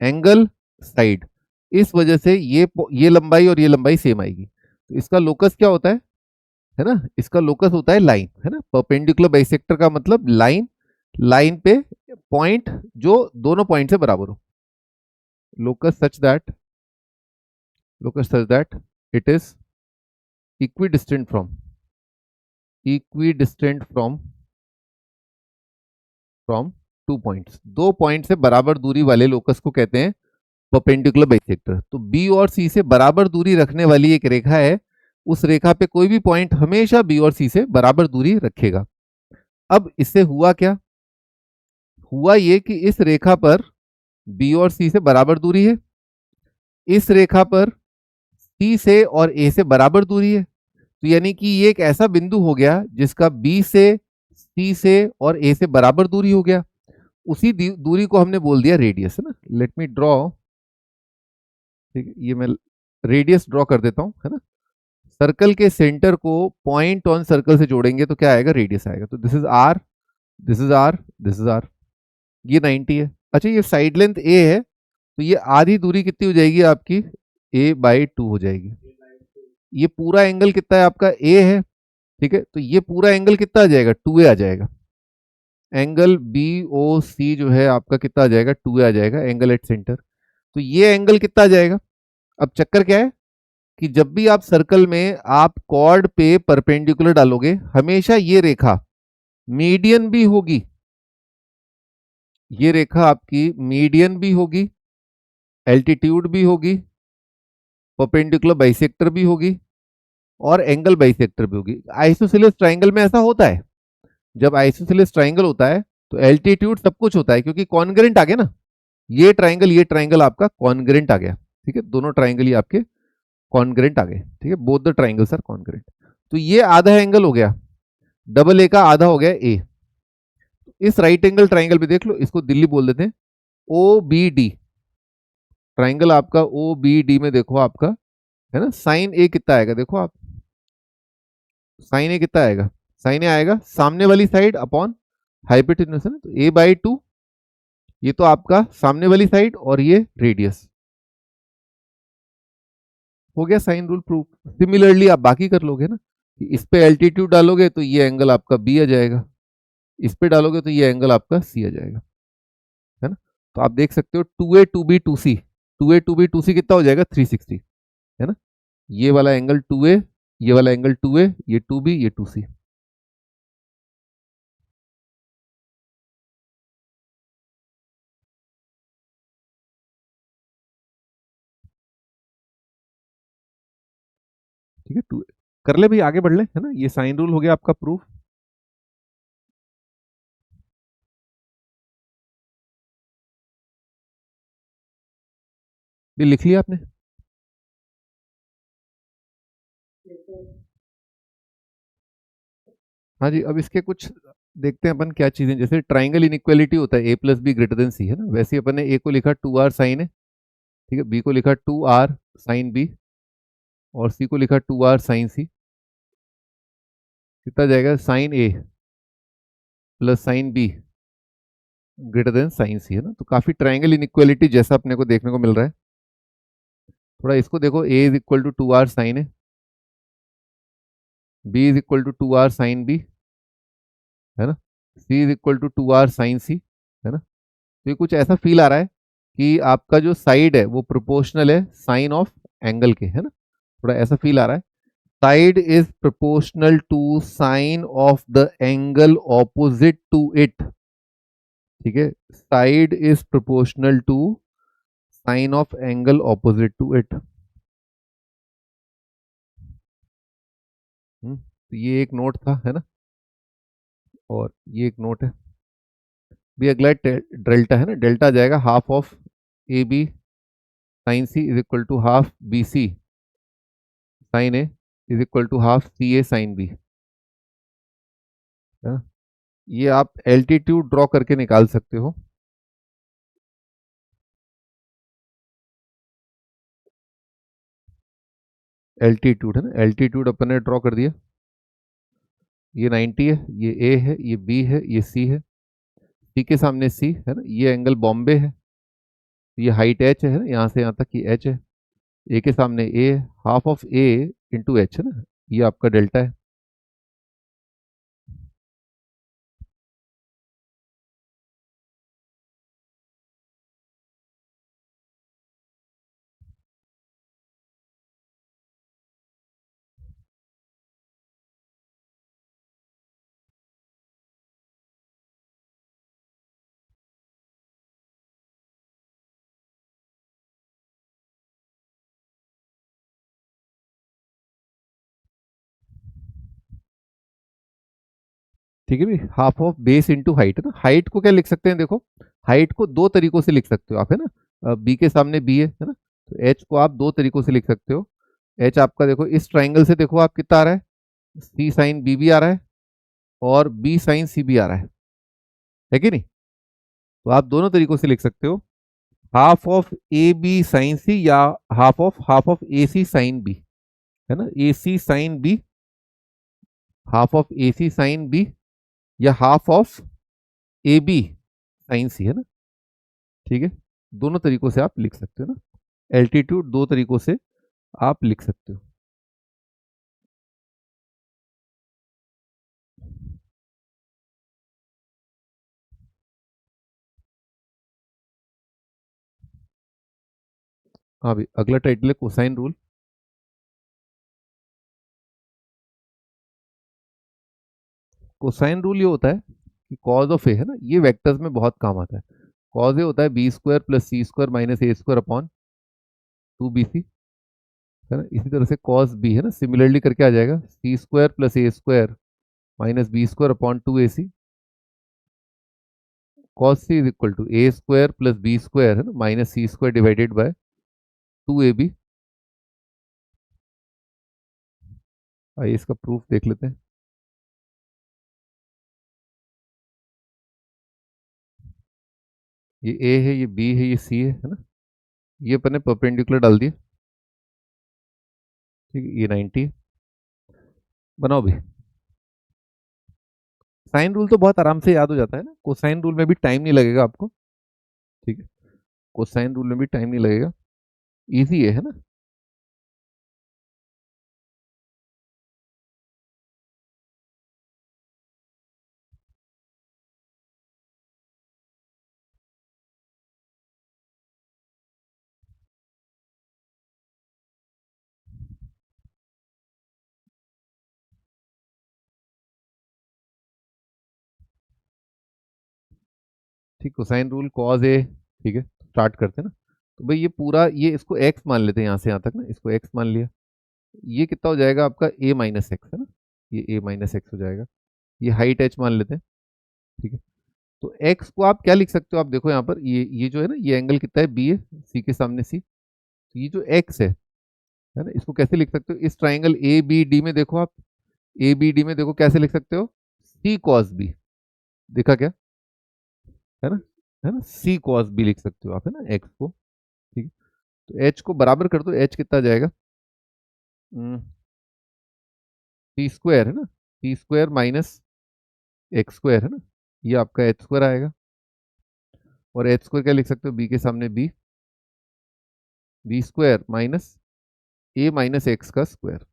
एंगल साइड, इस वजह से ये लंबाई और ये लंबाई सेम आएगी। तो इसका लोकस क्या होता है ना, इसका लोकस होता है लाइन, है ना। परपेंडिकुलर बाइसेक्टर का मतलब लाइन, लाइन पे पॉइंट जो दोनों पॉइंट से बराबर हो। Locus such that, locus such that it is equidistant from, equidistant from from two points, दो पॉइंट से बराबर दूरी वाले लोकस को कहते हैं परपेंडिकुलर बाइसेक्टर। तो बी और सी से बराबर दूरी रखने वाली एक रेखा है, उस रेखा पे कोई भी पॉइंट हमेशा बी और सी से बराबर दूरी रखेगा। अब इससे हुआ क्या? हुआ ये कि इस रेखा पर बी और सी से बराबर दूरी है, इस रेखा पर सी से और ए से बराबर दूरी है। तो यानी कि ये एक ऐसा बिंदु हो गया जिसका बी से, सी से और ए से बराबर दूरी हो गया। उसी दूरी को हमने बोल दिया रेडियस, है ना। लेट मी ड्रॉ, ठीक है, ये मैं रेडियस ड्रॉ कर देता हूं, है ना। सर्कल के सेंटर को पॉइंट ऑन सर्कल से जोड़ेंगे तो क्या आएगा? रेडियस आएगा। तो this is R, this is R, this is R, ये 90 है। अच्छा, ये साइड लेंथ ए है, तो ये आधी दूरी कितनी हो जाएगी आपकी? a/2 हो जाएगी। ये पूरा एंगल कितना है आपका? ए है, ठीक है, तो ये पूरा एंगल कितना आ जाएगा? 2a आ जाएगा। एंगल बी ओ सी जो है आपका कितना आ जाएगा? 2a आ जाएगा, एंगल एट सेंटर। तो ये एंगल कितना आ जाएगा? अब चक्कर क्या है कि जब भी आप सर्कल में आप कॉर्ड पे परपेंडिकुलर डालोगे, हमेशा ये रेखा मीडियन भी होगी, ये रेखा आपकी मीडियन भी होगी, एल्टीट्यूड भी होगी, परपेंडिकुलर बाइसेक्टर भी होगी और एंगल बाइसेक्टर भी होगी। आइसोसेलेस ट्राइंगल में ऐसा होता है, जब आइसोसेलेस ट्राइंगल होता है तो एल्टीट्यूड सब कुछ होता है, क्योंकि कॉन्ग्रेंट आ गया ना, ये ट्राइंगल आपका कॉन्ग्रेंट आ गया। ठीक है, दोनों ट्राइंगल ही आपके कॉन्ग्रेंट आ गए। ठीक है, both the triangles are congruent. तो ये आधा एंगल हो गया, डबल ए का आधा हो गया ए। इस राइट एंगल ट्राइंगल पे देख लो, इसको दिल्ली बोल देते हैं, ओ बी डी ट्राइंगल आपका ओ बी डी में देखो आपका है ना, साइन ए कितना आएगा, देखो आप साइन ए कितना आएगा, साइन ए आएगा सामने वाली साइड अपॉन हाइपोटेन्यूज है ना, तो ए बाई टू, ये तो आपका सामने वाली साइड और ये रेडियस हो गया, साइन रूल प्रूफ। सिमिलरली आप बाकी कर लोगे ना, कि इस पे एल्टीट्यूड डालोगे तो ये एंगल आपका बी आ जाएगा, इस पे डालोगे तो ये एंगल आपका सी आ जाएगा, है ना। तो आप देख सकते हो 2A 2B 2C, 2A 2B 2C कितना हो जाएगा 360, है ना। ये वाला एंगल 2A, ये वाला एंगल 2A, ये 2B, ये 2C। ठीक है, 2 कर ले भाई, आगे बढ़ ले, है ना। ये साइन रूल हो गया आपका प्रूफ। ये लिख लिया आपने। हाँ जी, अब इसके कुछ देखते हैं अपन क्या चीजें, जैसे ट्राइंगल इनइक्वालिटी होता है ए प्लस बी ग्रेटर देन सी, है ना। वैसे ही अपन ने ए को लिखा 2R साइन है, ठीक है, बी को लिखा 2R साइन बी और सी को लिखा 2R साइन सी। कितना जाएगा, sine A plus sine B greater than sine C, है ना। तो काफी ट्राइंगल इनइक्वालिटी जैसा अपने को देखने को मिल रहा है। थोड़ा इसको देखो, A is equal to 2R sine है, B is equal to 2R sine B, है ना, C is equal to 2R sine C, है ना। तो ये कुछ ऐसा फील आ रहा है कि आपका जो साइड है वो प्रोपोर्शनल है साइन ऑफ एंगल के, है ना। थोड़ा ऐसा फील आ रहा है, side is proportional to sine of the angle opposite to it. ठीक है, side is proportional to sine of angle opposite to it. तो ये एक नोट था, है ना, और ये एक नोट है भी। अगला डेल्टा, है ना, डेल्टा आ जाएगा half of A B sine C is equal to half B C sine A is equal to half C A sine B, है ना। ये आप एल्टीट्यूड ड्रॉ करके निकाल सकते हो। एल्टीट्यूड, है ना, एल्टीट्यूड अपन ने ड्रॉ कर दिया, ये 90 है, ये ए है, ये बी है, ये सी है, सी के सामने सी, है ना, ये एंगल बॉम्बे है, ये हाइट एच है ना, यहाँ से यहाँ तक की एच है, ए के सामने A, half of A into H, है ना, ये आपका डेल्टा है। ठीक है भी, half of base into height, है ना। हाइट को क्या लिख सकते हैं, देखो हाइट को दो तरीकों से लिख सकते हो आप, है ना। बी के सामने बी है ना, तो एच को आप दो तरीकों से लिख सकते हो। एच आपका देखो इस ट्राइंगल से देखो आप कितना आ रहा है, सी साइन बी भी आ रहा है और बी साइन सी भी आ रहा है कि नहीं। तो आप दोनों तरीकों से लिख सकते हो, half of A B sine C या half of A C sine B, है ना, A C sine B, half of A C sine B या half of A B sine C, है ना। ठीक है, दोनों तरीकों से आप लिख सकते हो ना, एल्टीट्यूड दो तरीकों से आप लिख सकते हो। हाँ भाई, अगला टाइटल है कोसाइन रूल। कोसाइन रूल ये होता है कि कॉज ऑफ ए, है ना, ये वेक्टर्स में बहुत काम आता है। कॉज ए होता है B square plus C square minus A square upon 2BC, है ना। इसी तरह से कॉस बी है ना, सिमिलरली करके आ जाएगा C² plus A² minus B² upon 2AC। Cos C is equal to A² plus B² है ना, minus C² divided by 2AB। आइए इसका प्रूफ देख लेते हैं। ये A है, ये B है, ये C है ना। ये अपन ने परपेंडिकुलर डाल दिया, ठीक है। ये 90 है। बनाओ भी। साइन रूल तो बहुत आराम से याद हो जाता है ना, कोसाइन रूल में भी टाइम नहीं लगेगा आपको, ठीक है। कोसाइन रूल में भी टाइम नहीं लगेगा, इजी है ना। ठीक, कोसाइन रूल कॉज ए, ठीक है। स्टार्ट करते हैं ना। तो भाई ये पूरा, ये इसको एक्स मान लेते हैं, यहाँ से यहाँ तक ना इसको एक्स मान लिया। ये कितना हो जाएगा आपका a माइनस एक्स, है ना। ये a माइनस एक्स हो जाएगा। ये हाइट h मान लेते हैं, ठीक है। तो x को आप क्या लिख सकते हो, आप देखो यहाँ पर ये जो है ना, ये एंगल कितना है, b है, c के सामने c। तो ये जो x है ना, इसको कैसे लिख सकते हो, इस ट्राइंगल ए बी डी में देखो आप, ए बी डी में देखो कैसे लिख सकते हो, c cos b। देखा क्या, है ना, है ना, c cos b लिख सकते हो आप, है ना, x को, ठीक है। तो h को बराबर कर दो, h कितना जाएगा, C² है ना, C² माइनस x² है ना, ये आपका h² आएगा। और h² क्या लिख सकते हो, b के सामने b, B² minus a minus x का स्क्वायर,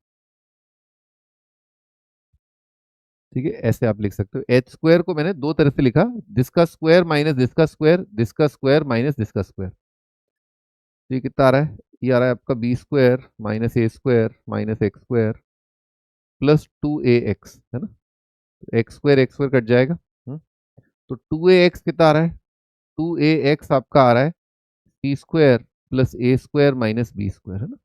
ठीक है। ऐसे आप लिख सकते हो। h² को मैंने दो तरह से लिखा, दिसका स्क्वायर माइनस दिसका स्क्वायर, दिसका स्क्वायर माइनस दिसका स्क्वायर। तो ये कितना आ रहा है, ये आ रहा है आपका B² minus A² minus x² plus 2ax, है ना। तो x² कट जाएगा। तो 2ax कितना आ रहा है, 2ax आपका आ रहा है C² plus A² minus B², है ना।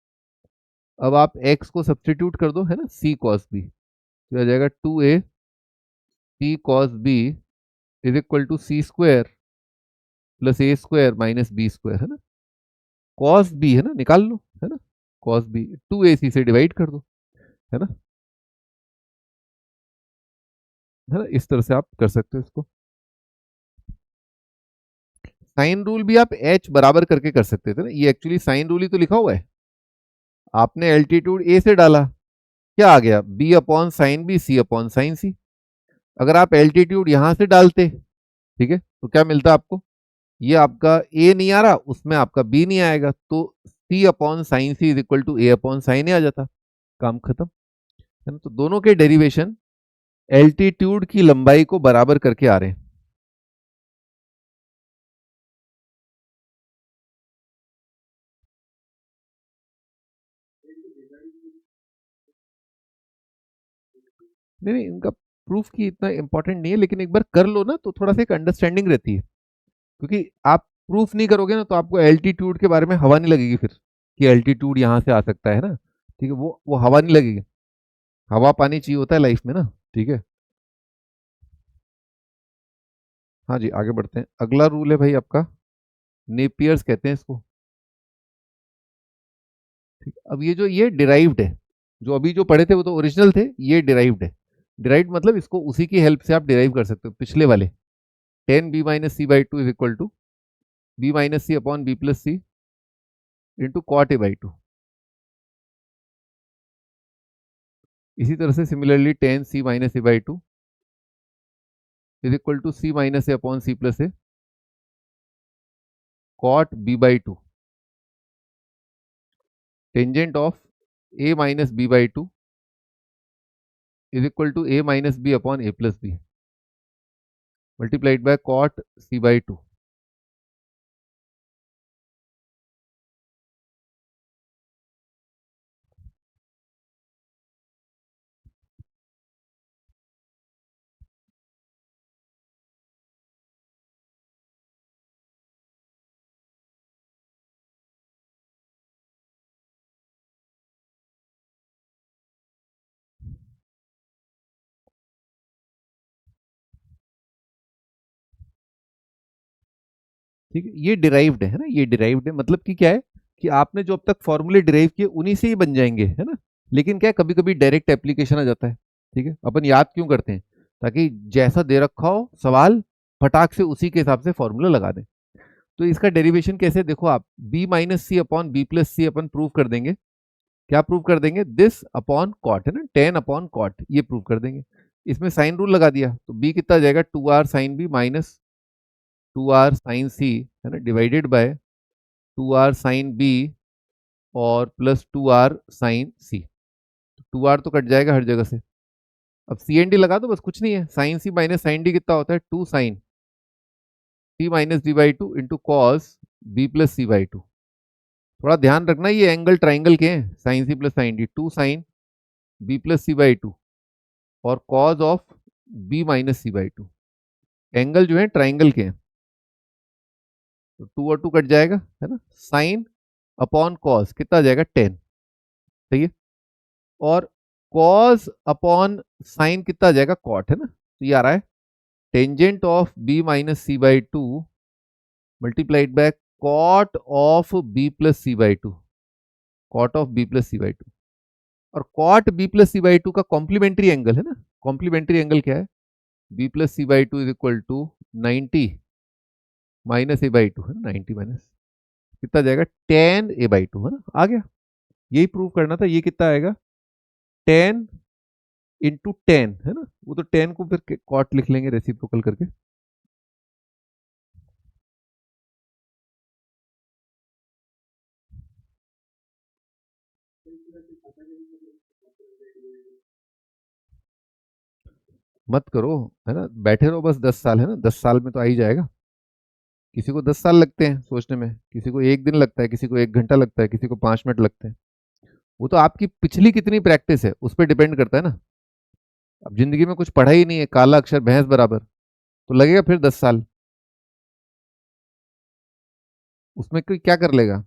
अब आप x को सब्सटीट्यूट कर दो, है ना, c cos b, तो आ जाएगा 2a c cos b is equal to C² plus A² minus B² है ना। cos b है ना, निकाल लो, है ना। cos b 2ac से डिवाइड कर दो, है ना, है ना। इस तरह से आप कर सकते हो इसको। साइन रूल भी आप h बराबर करके कर सकते थे ना, ये एक्चुअली साइन रूल ही तो लिखा हुआ है। आपने एल्टीट्यूड a से डाला, क्या आ गया, b upon sine B, c upon sine C. अगर आप एल्टीट्यूड यहां से डालते, ठीक है, तो क्या मिलता आपको, ये आपका a नहीं आ रहा, उसमें आपका b नहीं आएगा, तो c upon sine C is equal to a upon sine A आ जाता, काम खत्म, है ना। तो दोनों के डेरिवेशन एल्टीट्यूड की लंबाई को बराबर करके आ रहे हैं। नहीं नहीं, इनका प्रूफ की इतना इंपॉर्टेंट नहीं है, लेकिन एक बार कर लो ना तो थोड़ा सा एक अंडरस्टैंडिंग रहती है। क्योंकि आप प्रूफ नहीं करोगे ना, तो आपको एल्टीट्यूड के बारे में हवा नहीं लगेगी फिर, कि एल्टीट्यूड यहाँ से आ सकता है ना, ठीक है। वो हवा नहीं लगेगी, हवा पानी चाहिए होता है लाइफ में ना, ठीक है। हाँ जी, आगे बढ़ते हैं। अगला रूल है भाई आपका, नेपियर्स कहते हैं इसको, ठीक है। अब ये डिराइव्ड है, जो अभी जो पढ़े थे वो तो ओरिजिनल थे, ये डिराइव्ड है। डिराइव्ड मतलब इसको उसी की हेल्प से आप डिराइव कर सकते हो, पिछले वाले 10b-c/2 is equal to b-c upon b+c into cot a/2। इसी तरह से similarly 10c-a/2 is equal to c-a upon c+a cot b/2। Tangent of a-b/2 is equal to a-b upon a+b multiplied by cot c/2। ठीक है, ये derived है ना, ये derived है, मतलब कि क्या है कि आपने जो अब तक फॉर्मूले डिराइव किए उन्हीं से ही बन जाएंगे, है ना। लेकिन क्या है, कभी कभी डायरेक्ट एप्लीकेशन आ जाता है। ठीक है, अपन याद क्यों करते हैं, ताकि जैसा दे रखा हो सवाल फटाक से उसी के हिसाब से फॉर्मूला लगा दें। तो इसका डेरिवेशन कैसे, देखो आप b माइनस सी अपॉन बी प्लस सी अपन प्रूव कर देंगे। क्या प्रूव कर देंगे, दिस अपॉन कॉट, है ना, 10 अपॉन कॉट, ये प्रूव कर देंगे। इसमें साइन रूल लगा दिया तो b कितना आ जाएगा, 2r sine B minus 2r sine C, है ना, divided by 2r sine B और plus 2r sine C. 2r तो कट जाएगा हर जगह से। अब सी एन डी लगा दो, बस कुछ नहीं है, sine C minus sine D कितना होता है, 2 sine C minus D by two into cos B plus C by two. थोड़ा ध्यान रखना ये एंगल ट्राइंगल के हैं, sine C plus sine D, 2 sine B plus C by two और cos of B minus C by two. Angle जो है triangle के हैं, तो 2 और 2 कट जाएगा, है ना, साइन अपॉन कॉस कितना आ जाएगा, 10। सही है, और कॉस अपॉन साइन कितना आ जाएगा, कॉट, है ना, तो ये आ रहा है tangent of B minus C by two multiplied by cot of B plus C by two, cot of B plus C by two. और cot B plus C by two का कॉम्प्लीमेंट्री एंगल है ना, complementary angle क्या है, B plus C by two is equal to 90 minus A by two, है ना, 90 minus कितना जाएगा, 10 ए बाई टू, है ना, आ गया। यही प्रूव करना था, ये कितना आएगा, 10 इंटू 10, है ना, वो तो 10 को फिर कॉट लिख लेंगे रेसिप्रोकल करके। मत करो, है ना, बैठे रहो बस 10 साल, है ना, 10 साल में तो आ ही जाएगा। किसी को 10 साल लगते हैं सोचने में, किसी को एक दिन लगता है, किसी को 1 घंटा लगता है, किसी को 5 मिनट लगते हैं। वो तो आपकी पिछली कितनी प्रैक्टिस है उस पर डिपेंड करता है ना। अब जिंदगी में कुछ पढ़ा ही नहीं है, काला अक्षर भैंस बराबर, तो लगेगा फिर 10 साल, उसमें कोई क्या कर लेगा,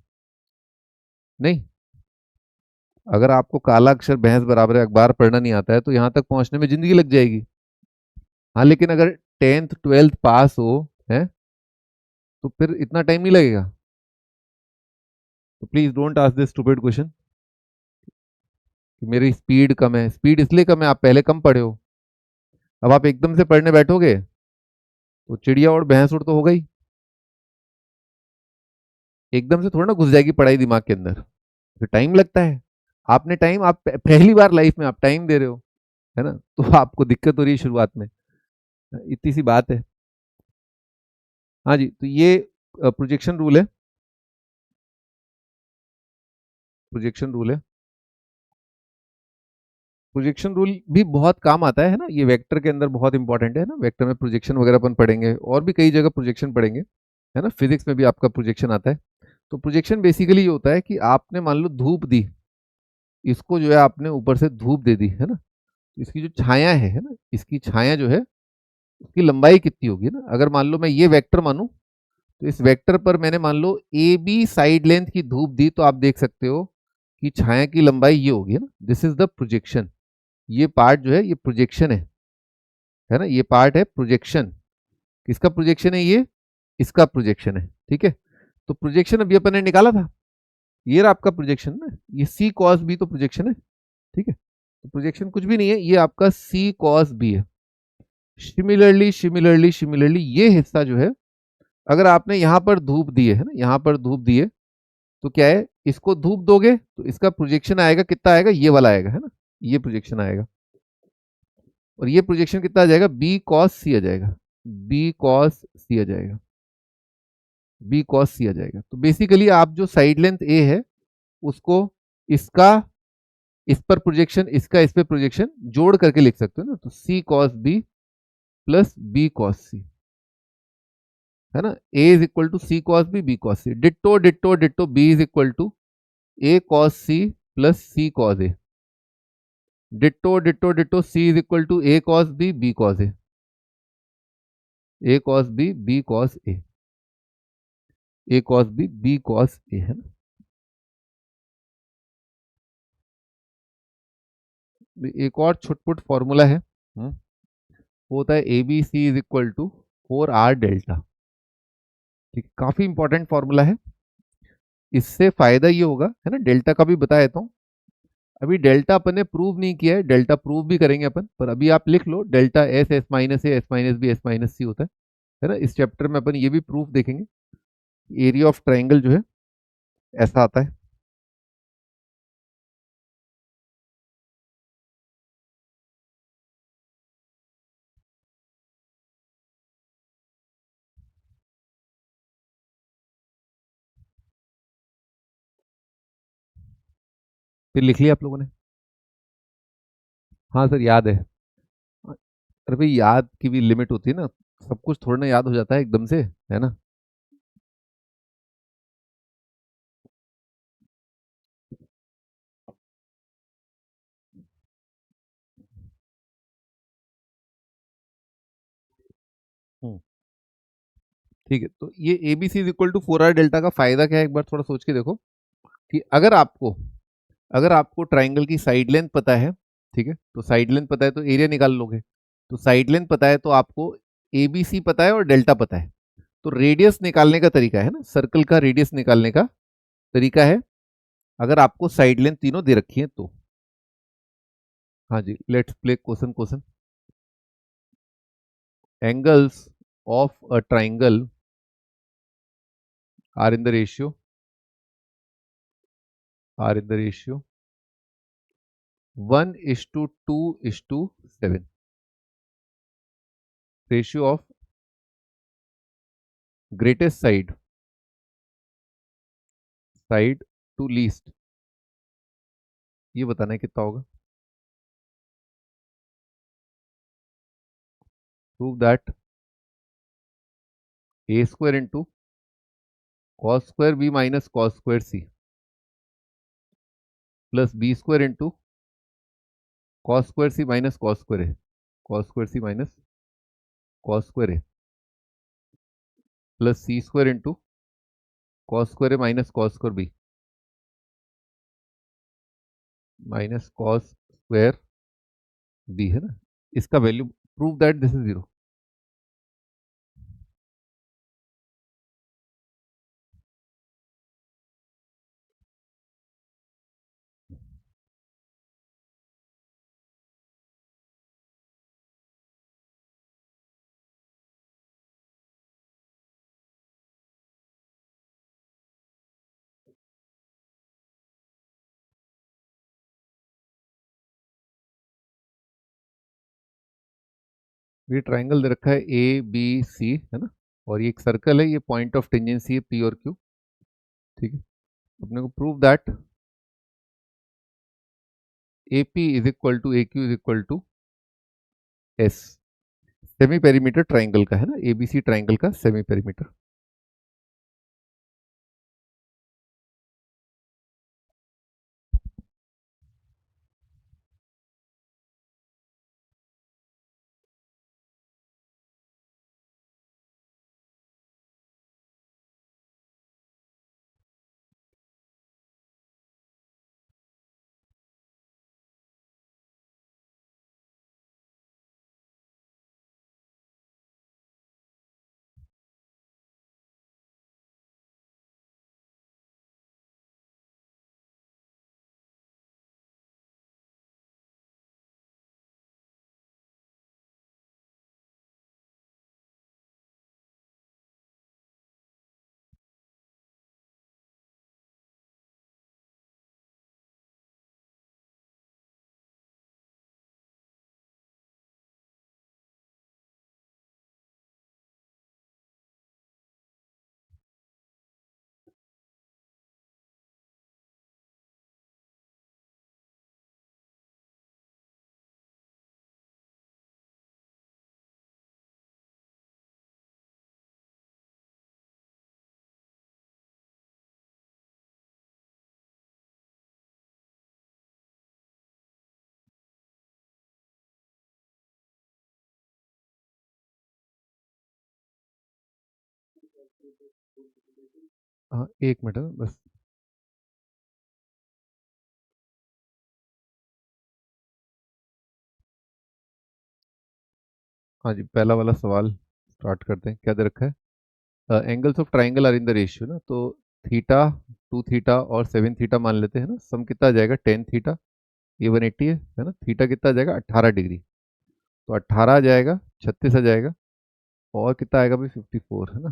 नहीं। अगर आपको काला अक्षर भैंस बराबर है, अखबार पढ़ना नहीं आता है, तो यहाँ तक पहुंचने में जिंदगी लग जाएगी। हाँ, लेकिन अगर 10th 12th पास हो, है, तो फिर इतना टाइम नहीं लगेगा। तो please don't ask this stupid question कि मेरी स्पीड कम है। स्पीड इसलिए कम है, आप पहले कम पढ़े हो। अब आप एकदम से पढ़ने बैठोगे तो चिड़िया और भैंस उड़ तो हो गई, एकदम से थोड़ा ना घुस जाएगी पढ़ाई दिमाग के अंदर, फिर टाइम लगता है। आपने टाइम, आप पहली बार लाइफ में आप टाइम दे रहे हो, है ना, तो आपको दिक्कत हो रही है शुरुआत में, इतनी सी बात है। हाँ जी, तो ये प्रोजेक्शन रूल है, प्रोजेक्शन रूल है। प्रोजेक्शन रूल भी बहुत काम आता है ना, ये वेक्टर के अंदर बहुत इंपॉर्टेंट है ना, वेक्टर में प्रोजेक्शन वगैरह अपन पढ़ेंगे, और भी कई जगह प्रोजेक्शन पढ़ेंगे, है ना, फिजिक्स में भी आपका प्रोजेक्शन आता है। तो प्रोजेक्शन बेसिकली ये होता है कि आपने मान लो धूप दी, इसको जो है आपने ऊपर से धूप दे दी, है ना, तो इसकी जो छाया है ना, इसकी छाया जो है उसकी लंबाई कितनी होगी ना। अगर मान लो मैं ये वेक्टर मानूं, तो इस वेक्टर पर मैंने मान लो ए बी साइड लेंथ की धूप दी, तो आप देख सकते हो कि छाया की लंबाई ये होगी, है ना, दिस इज द प्रोजेक्शन। ये पार्ट जो है ये प्रोजेक्शन है ना, ये पार्ट है प्रोजेक्शन। किसका प्रोजेक्शन है ये, इसका प्रोजेक्शन है, ठीक है। तो प्रोजेक्शन अभी अपन ने निकाला था, ये रहा आपका प्रोजेक्शन ना, ये सी कॉस बी तो प्रोजेक्शन है, ठीक है। तो प्रोजेक्शन कुछ भी नहीं है, ये आपका सी कॉस बी है। सिमिलरली सिमिलरली सिमिलरली ये हिस्सा जो है, अगर आपने यहां पर धूप दी है ना, यहां पर धूप दी है, तो क्या है, इसको धूप दोगे तो इसका प्रोजेक्शन आएगा, कितना आएगा, ये वाला आएगा, है ना, ये प्रोजेक्शन आएगा। और ये प्रोजेक्शन कितना आ जाएगा, बी कॉस सी आ जाएगा, बी कॉस सी आ जाएगा, बी कॉस सी आ जाएगा। तो बेसिकली आप जो साइड लेंथ ए है उसको इसका इस पर प्रोजेक्शन, इसका इस पे प्रोजेक्शन जोड़ करके लिख सकते हो ना, तो C cos B plus B cos C, है ना, A is equal to C cos B B cos C, ditto ditto ditto B is equal to A cos C plus C cos A, ditto ditto ditto C is equal to A cos B B cos A cos B B cos A cos B B cos A, है ना। एक और छुटपुट formula है, वो होता है A B C is equal to 4R delta. ठीक है, काफी इंपॉर्टेंट फॉर्मूला है। इससे फायदा ये होगा, है ना, डेल्टा का भी बता देता हूँ। अभी डेल्टा अपन ने प्रूव नहीं किया है, डेल्टा प्रूव भी करेंगे अपन, पर अभी आप लिख लो delta S, S minus A, S minus B, S minus C होता है ना। इस चैप्टर में अपन ये भी प्रूफ देखेंगे। एरिया ऑफ ट्राइंगल जो है ऐसा आता है। फिर लिख लिया आप लोगों ने? हाँ सर, याद है। अरे भाई, याद की भी लिमिट होती है ना, सब कुछ थोड़ा ना याद हो जाता है एकदम से, है ना। हम्म, ठीक है, तो ये A B C is equal to 4R delta का फायदा क्या है, एक बार थोड़ा सोच के देखो। कि अगर आपको ट्राइंगल की साइड लेंथ पता है, ठीक है, तो साइड लेंथ पता है तो एरिया निकाल लोगे। तो साइड लेंथ पता है तो आपको ए बी सी पता है और डेल्टा पता है। तो रेडियस निकालने का तरीका है ना, सर्कल का रेडियस निकालने का तरीका है, अगर आपको साइड लेंथ तीनों दे रखी है तो। हाँ जी, let's play question question. Angles of a triangle are in the ratio, are in the ratio 1:2:7। Ratio of greatest side to least, ये बताना है कितना होगा। Prove that A square into cos square B minus cos square C plus B square into cos square C minus cos square A, cos square C minus cos square A plus C square into cos square A minus cos square B minus cos square B, है ना। इसका value, prove that this is zero. ये triangle दे रखा है A B सी, है ना, और ये एक सर्कल है, ये पॉइंट ऑफ टेंजेंसी है पी और क्यू। ठीक है, अपने को prove that A P is equal to A Q is equal to S, semi perimeter triangle का, है ना, एबीसी ट्राइंगल का सेमी पेरीमीटर। हाँ, एक मिनट बस। हाँ जी, पहला वाला सवाल स्टार्ट करते हैं, क्या दे रखा है। Angles of triangle are in the ratio ना, तो थीटा 2 थीटा और 7 थीटा मान लेते हैं ना, सम कितना आ जाएगा 10 थीटा, ये 180 है ना, थीटा कितना आ जाएगा 18 डिग्री, तो 18 आ जाएगा, 36 आ जाएगा, और कितना आएगा भाई 54 है ना,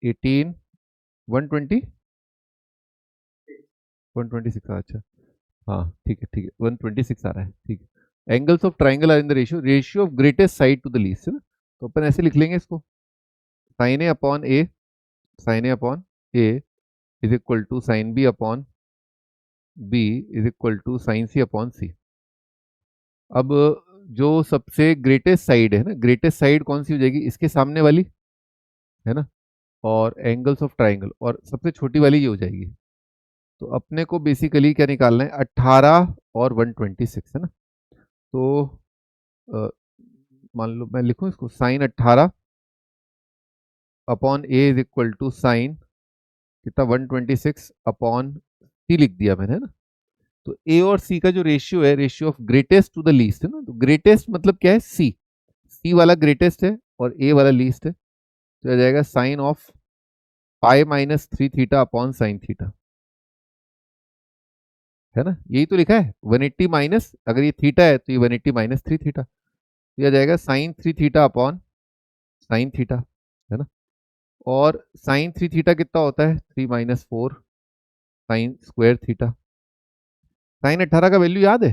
18 120 126 अच्छा, हाँ ठीक है 126 आ रहा है, ठीक है। Angles of triangle are in the ratio, ratio of greatest side to the least है ना, तो अपन ऐसे लिख लेंगे इसको, sine A upon A, sine A upon A is equal to sine B upon B is equal to sine C upon C. अब जो सबसे ग्रेटेस्ट साइड है ना, ग्रेटेस्ट साइड कौन सी हो जाएगी, इसके सामने वाली है ना, और एंगल्स ऑफ ट्राइंगल, और सबसे छोटी वाली ये हो जाएगी। तो अपने को बेसिकली क्या निकालना है, 18 और 126 है ना, तो अ, मान लो मैं लिखूं इसको, sine 18 upon A is equal to sine कितना 126 अपॉन सी लिख दिया मैंने, है ना। तो ए और सी का जो रेशियो है, ratio of greatest to the least है ना, तो ग्रेटेस्ट मतलब क्या है, सी, सी वाला ग्रेटेस्ट है और ए वाला लीस्ट है, तो आ जाएगा sine of pi minus 3 theta upon sine theta, है ना, यही तो लिखा है 180 माइनस, अगर ये थीटा है तो ये 180 माइनस 3 थीटा, तो ये आ जाएगा sine 3 theta upon sine theta, है ना। और साइन 3 थीटा कितना होता है, 3 - 4 साइन स्क्वायर थीटा। साइन 18 का वैल्यू याद है,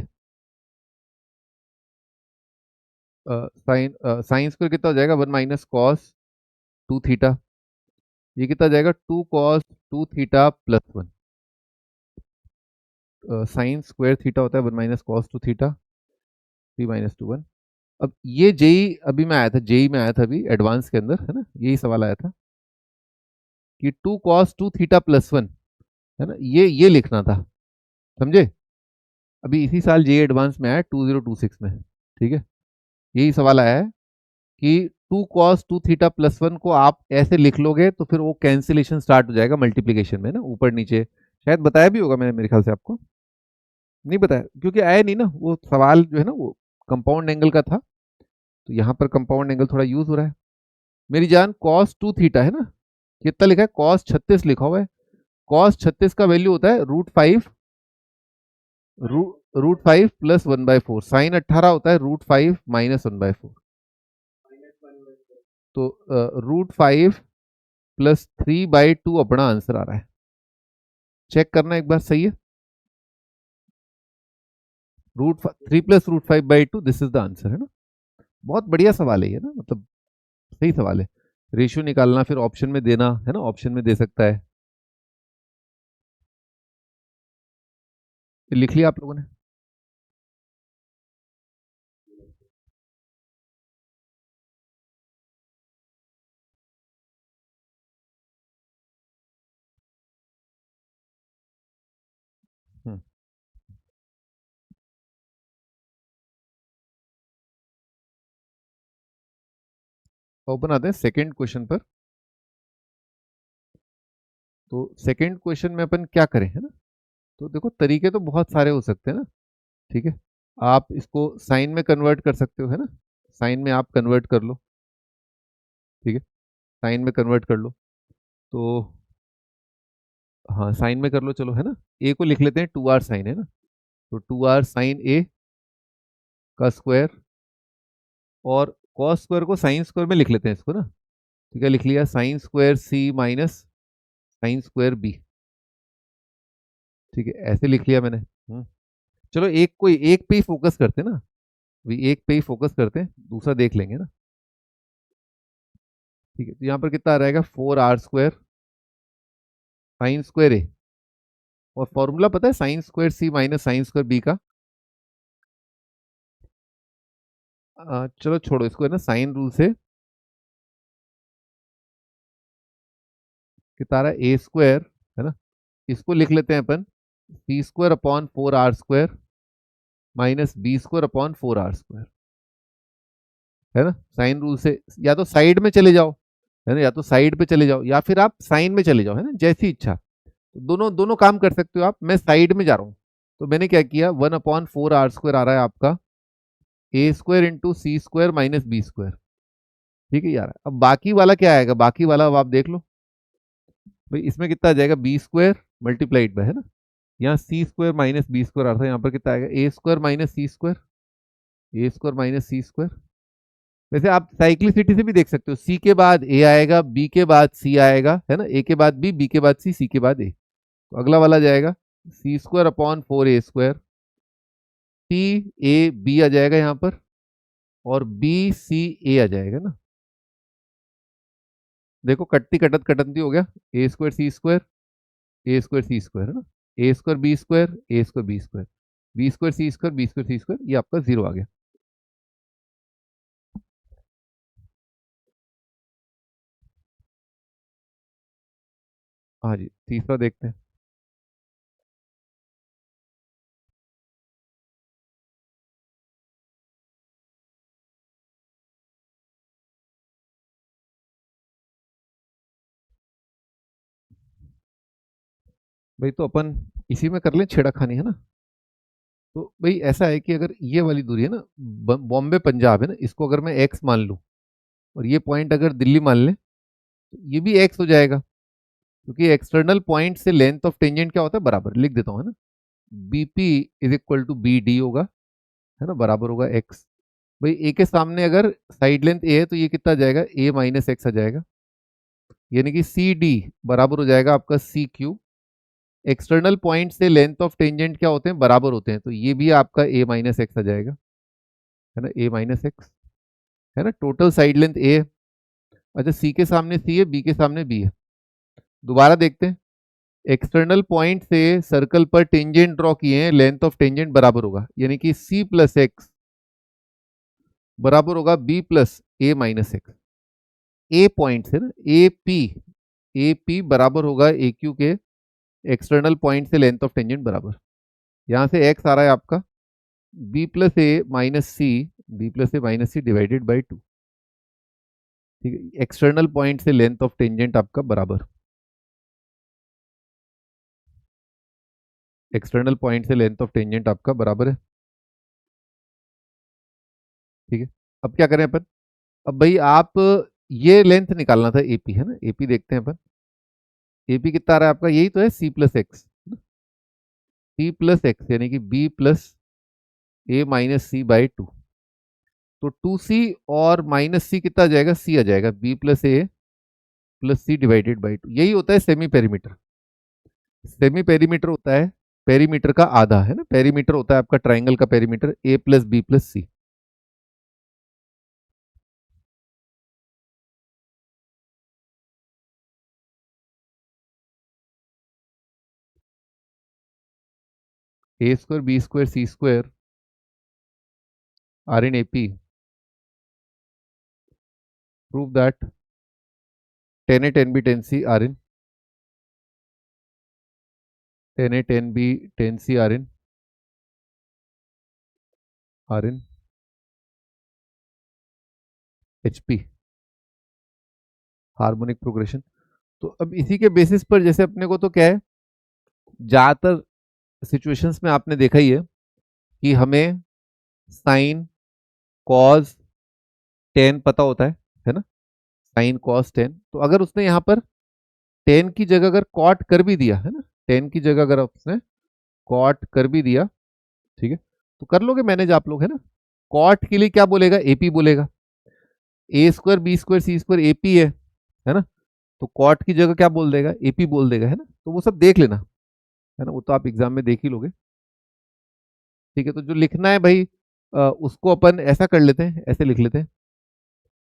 साइन साइन स्क्वायर कितना हो जाएगा, 1 - cos 2 थीटा, ये कितना आ जाएगा 2 cos 2 theta +1, sign square theta होता है 1 - cos 2 थीटा, 3 - 2 1। अब ये जेई अभी में आया था, जेई में आया था अभी एडवांस के अंदर, है ना, यही सवाल आया था कि 2 cos 2 थीटा +1, है ना, ये लिखना था, समझे। अभी इसी साल जेई एडवांस में आया 2026 में, ठीक है, यही सवाल आया है कि 2 cos 2 थीटा +1 को आप ऐसे लिख लोगे तो फिर वो कैंसिलेशन स्टार्ट हो जाएगा मल्टीप्लीकेशन में ना, ऊपर नीचे, शायद बताया भी होगा मैंने, मेरे ख्याल से आपको नहीं बताया, क्योंकि आया नहीं ना वो सवाल, जो है ना वो कंपाउंड एंगल का था, तो यहाँ पर कंपाउंड एंगल थोड़ा यूज हो रहा है। मेरी जान cos 2 थीटा है ना, कितना लिखा है, cos 36 लिखा हुआ है, cos 36 का वैल्यू होता है √5, √5 +1/4, साइन 18 होता है √5 -1/4, तो √5 +3/2 अपना आंसर आ रहा है, चेक करना एक बार, सही है, √3 + √5/2, दिस इज द आंसर, है ना। बहुत बढ़िया सवाल है ये ना, मतलब सही सवाल है। रेशियो निकालना फिर ऑप्शन में देना, है ना, ऑप्शन में दे सकता है, लिख लिया आप लोगों ने। हम्म, तो अपन आते हैं सेकेंड क्वेश्चन पर। तो सेकेंड क्वेश्चन में अपन क्या करें, है ना, तो देखो तरीके तो बहुत सारे हो सकते हैं ना, ठीक है, आप इसको साइन में कन्वर्ट कर सकते हो, है ना, साइन में आप कन्वर्ट कर लो, ठीक है, साइन में कन्वर्ट कर लो, तो हाँ साइन में कर लो, चलो, है ना, ए को लिख लेते हैं 2r साइन, है ना, तो 2r साइन ए का स्क्वायर, और कॉस स्क्वायर को साइन स्क्वायर में लिख लेते हैं इसको ना, ठीक है, लिख लिया sign square C minus sine square B, ठीक है, ऐसे लिख लिया मैंने। चलो एक पे ही फोकस करते हैं ना, अभी एक पे ही फोकस करते हैं, दूसरा देख लेंगे ना, ठीक है, तो यहाँ पर कितना आ रहेगा 4r² साइन स्क्वायर ए, और फॉर्मूला पता है sine square C minus sine square B का, चलो छोड़ो इसको, है ना, साइन रूल से कितना आ रहा है a² है ना, इसको लिख लेते हैं अपन c² upon 4r² minus b² upon 4r², है ना, साइन रूल से, या तो साइड में चले जाओ, है ना, या तो साइड पे चले जाओ, या फिर आप साइन में चले जाओ, है ना, जैसी इच्छा, तो दोनों दोनों काम कर सकते हो आप, मैं साइड में जा रहा हूँ, तो मैंने क्या किया 1/4r² आ रहा है आपका a² into c² minus b², ठीक है यार, अब बाकी वाला क्या आएगा, बाकी वाला अब आप देख लो भाई, इसमें कितना आ जाएगा, बी स्क्वायर मल्टीप्लाइड बाय, है ना, यहाँ सी स्क्वायर माइनस बी स्क्वायर, अर्थात यहाँ पर कितना आएगा, ए square minus C square, A square minus C square. वैसे आप साइक्लिसिटी से भी देख सकते हो, सी के बाद ए आएगा, बी के बाद सी आएगा, है ना, ए के बाद बी, बी के बाद सी, सी के बाद ए, तो अगला वाला जाएगा C square upon four A square, C A B आ जाएगा यहाँ पर, और बी सी ए आ जाएगा ना। देखो कटती कटत कटंती हो गया, A square C square, A square C square, है ना, A square B square, A square B square, B square C square, B square C square, ये आपका जीरो आ गया। हाँ जी, तीसरा देखते हैं। भाई तो अपन इसी में कर लें, छेड़ा खानी, है ना। तो भाई ऐसा है कि अगर ये वाली दूरी है ना, बॉम्बे पंजाब है ना, इसको अगर मैं एक्स मान लूँ, और ये पॉइंट अगर दिल्ली मान लें, तो ये भी एक्स हो जाएगा, क्योंकि एक्सटर्नल पॉइंट से लेंथ ऑफ टेंजेंट क्या होता है, बराबर लिख देता हूँ, है ना, B P is equal to B D होगा, है ना, बराबर होगा एक्स। भाई ए के सामने अगर साइड लेंथ ए है, तो ये कितना आ जाएगा, ए माइनस एक्स आ जाएगा, यानी कि सी डी बराबर हो जाएगा आपका सी क्यू। एक्सटर्नल पॉइंट से लेंथ ऑफ टेंजेंट क्या होते हैं, बराबर होते हैं, तो ये भी आपका ए माइनस एक्स आ जाएगा, है ना, ए माइनस एक्स, है ना, टोटल साइड लेंथ ए है। अच्छा, सी के सामने सी है, बी के सामने बी है। दोबारा देखते हैं, एक्सटर्नल पॉइंट से सर्कल पर टेंजेंट ड्रॉ किए हैं, लेंथ ऑफ टेंजेंट बराबर होगा, यानी कि सी प्लस एक्स बराबर होगा B plus A minus X. A point से ना, ए पी बराबर होगा ए क्यू के एक्सटर्नल पॉइंट से लेंथ ऑफ टेंजेंट बराबर, यहाँ से एक्स आ रहा है आपका B plus A minus C, B plus A minus C divided by two. ठीक है, एक्सटर्नल पॉइंट से लेंथ ऑफ टेंजेंट आपका बराबर, एक्सटर्नल पॉइंट से लेंथ ऑफ टेंजेंट आपका बराबर है। ठीक है, अब क्या करें अपन, अब भाई आप ये लेंथ निकालना था एपी, है ना, एपी देखते हैं अपन, एपी कितना आ रहा है आपका, यही तो है C plus X, C plus X यानी कि B plus A minus C by two, तो टू सी और माइनस सी कितना आ जाएगा, सी आ जाएगा, B plus A plus C divided by two, यही होता है सेमी पेरीमीटर। सेमी पेरीमीटर होता है पेरीमीटर का आधा, है ना, पेरीमीटर होता है आपका ट्राइंगल का perimeter A plus B plus C. A square B square C square are in AP, prove that tan A tan B tan C are in, tan A tan B tan C are in H P, harmonic progression. तो अब इसी के basis पर जैसे अपने को तो क्या है, ज्यादातर सिचुएशंस में आपने देखा ही है कि हमें साइन कॉज टेन पता होता है ना, साइन कॉस टेन, तो अगर उसने यहाँ पर टेन की जगह अगर कॉट कर भी दिया, है ना, टेन की जगह अगर उसने कॉट कर भी दिया, ठीक है, तो कर लोगे मैनेज आप लोग, है ना। कॉट के लिए क्या बोलेगा, एपी बोलेगा, ए square B square C square AP है ना, तो कॉट की जगह क्या बोल देगा, एपी बोल देगा, है ना, तो वो सब देख लेना, है ना, वो तो आप एग्जाम में देख ही लोगे। ठीक है, तो जो लिखना है भाई, उसको अपन ऐसा कर लेते हैं, ऐसे लिख लेते हैं,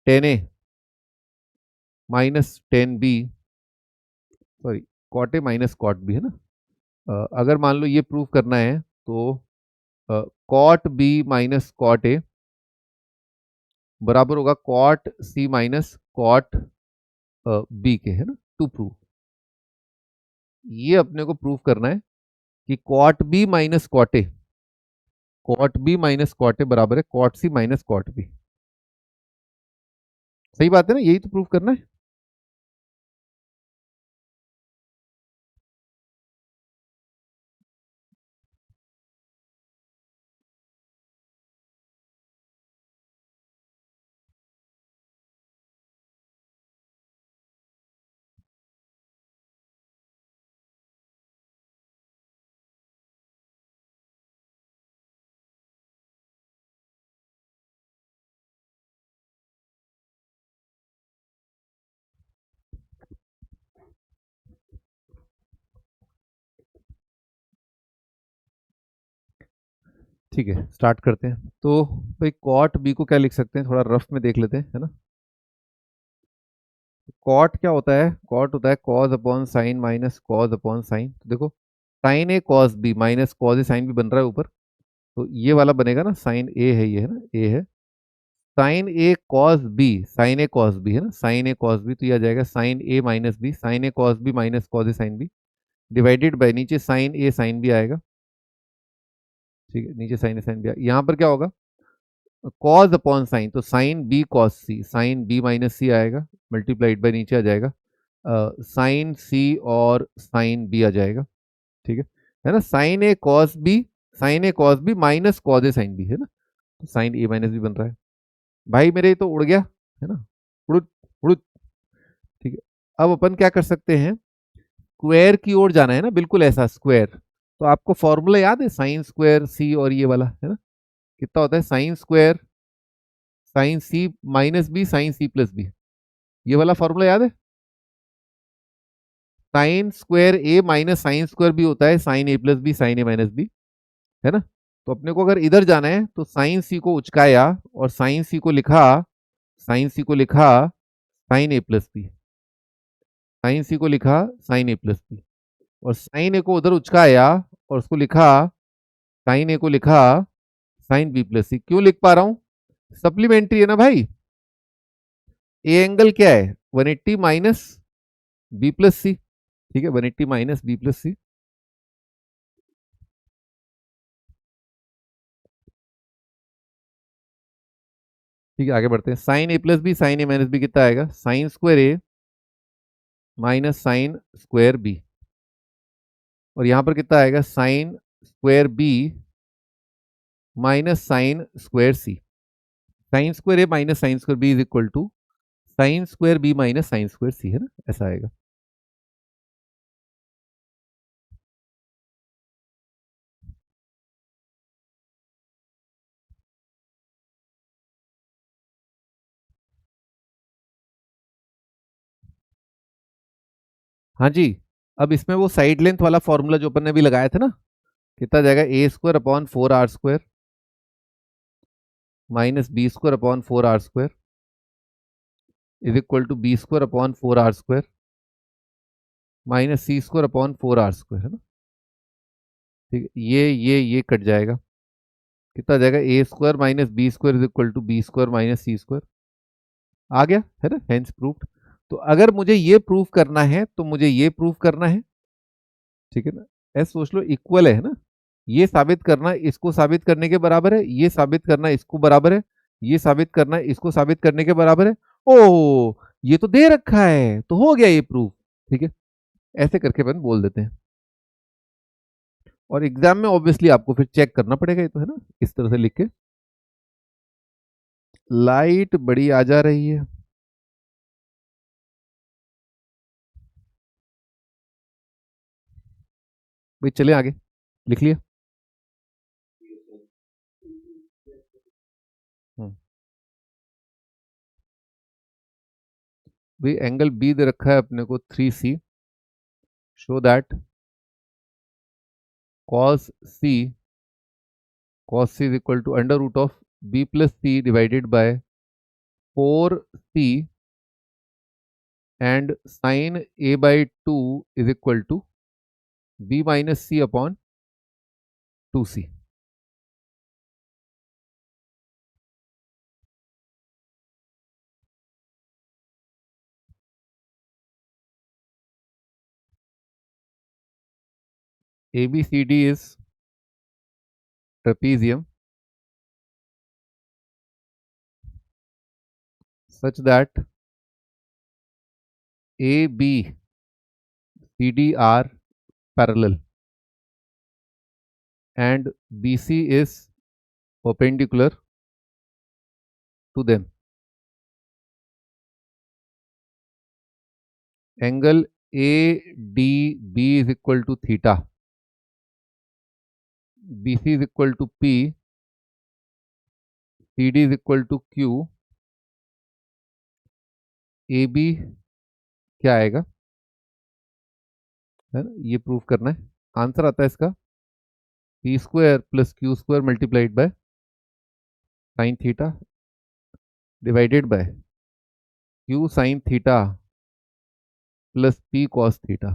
tan A minus tan B, sorry, cot A minus cot B, है ना। अगर मान लो ये प्रूव करना है, तो cot B minus cot A बराबर होगा cot C minus cot B के, है ना, टू प्रूव, ये अपने को प्रूव करना है कि cot B minus cot A, cot B minus cot A बराबर है cot C minus cot B. सही बात है ना, यही तो प्रूव करना है। ठीक है, स्टार्ट करते हैं। तो भाई कॉट बी को क्या लिख सकते हैं, थोड़ा रफ में देख लेते हैं, है ना। कॉट क्या होता है, कॉट होता है cause upon sine minus cos upon sine. तो देखो sign A cos B minus cos A sine B बन रहा है ऊपर, तो ये वाला बनेगा ना, साइन ए है, ये है ना, ए है। Sine A cos B, sine A cos B है ना, साइन ए कॉस बी, तो ये आ जाएगा sine A minus B, sine A cos B minus cos A sine B, divided by नीचे साइन ए साइन बी आएगा। ठीक है, नीचे साइन ए साइन बी आएगा। यहाँ पर क्या होगा, कॉज अपॉन साइन, तो साइन बी कॉस सी, साइन बी माइनस सी आएगा, मल्टीप्लाइड बाय नीचे आ जाएगा साइन सी और साइन बी आ जाएगा। ठीक है ना, sine A cos B, sine A cos B minus cos A sine B, है ना, तो साइन ए माइनस बी बन रहा है। भाई मेरे तो उड़ गया, है ना, उड़ उड़। ठीक है, अब अपन क्या कर सकते हैं, स्क्वायर की ओर जाना है ना, बिल्कुल ऐसा स्क्वायर। तो आपको फॉर्मूला याद है, साइन स्क्वायर सी और ये वाला, है ना, कितना होता है, sine square sine C minus B sine C plus B, ये वाला फॉर्मूला याद है। Sine square A minus sine square B होता है sine A plus B sine A minus B, है ना। तो अपने को अगर इधर जाना है तो साइन सी को उचकाया और साइन सी को लिखा, साइन सी को लिखा sign A plus B, sine सी को लिखा साइन ए प्लस बी, और साइन ए को उधर उचकाया और उसको लिखा, साइन ए को लिखा साइन बी प्लस सी। क्यों लिख पा रहा हूं, सप्लीमेंट्री है ना भाई। ए एंगल क्या है, 180 माइनस बी प्लस सी। ठीक है, 180 माइनस बी प्लस सी। ठीक है, आगे बढ़ते हैं। Sine A plus B sine A minus B कितना आएगा, sine square A minus sine square B, और यहां पर कितना आएगा, sine square B minus sine square C. Sine square A minus sine square B is equal to sine square B minus sine square C, है ना, ऐसा आएगा। हाँ जी, अब इसमें वो साइड लेंथ वाला फॉर्मूला जो अपन ने भी लगाया था ना, कितना जाएगा, A square upon 4r² minus B square upon 4r² is equal to B square upon 4r² minus C square upon 4r², है ना। ठीक है, ये कट जाएगा, कितना जाएगा, A square minus B square is equal to B square minus C square. आ गया, है ना, हेंस प्रूव्ड। तो अगर मुझे ये प्रूव करना है तो मुझे ये प्रूव करना है। ठीक है ना, ऐसे सोच लो, इक्वल है ना, ये साबित करना इसको साबित करने के बराबर है, ये साबित करना इसको बराबर है, ये साबित करना इसको साबित करने के बराबर है। ओ, ये तो दे रखा है तो हो गया ये प्रूफ। ठीक है, ऐसे करके अपन बोल देते हैं, और एग्जाम में ऑब्वियसली आपको फिर चेक करना पड़ेगा, ये तो है ना, इस तरह से लिख के। लाइट बड़ी आ जा रही है। भाई चले आगे, लिख लिया। हम्म, भाई एंगल बी दे रखा है अपने को 3C, show that cos C, cos C is equal to under root of b plus c divided by 4C and sin a by 2 is equal to b minus c upon 2C. ABCD is trapezium such that ABCD are parallel and BC is perpendicular to them. Angle ADB is equal to theta, BC is equal to P, CD is equal to Q, AB क्या आएगा, है ना, ये proof करना है। Answer आता है इसका P square plus Q square multiplied by sine theta divided bye Q sine theta plus P cos theta.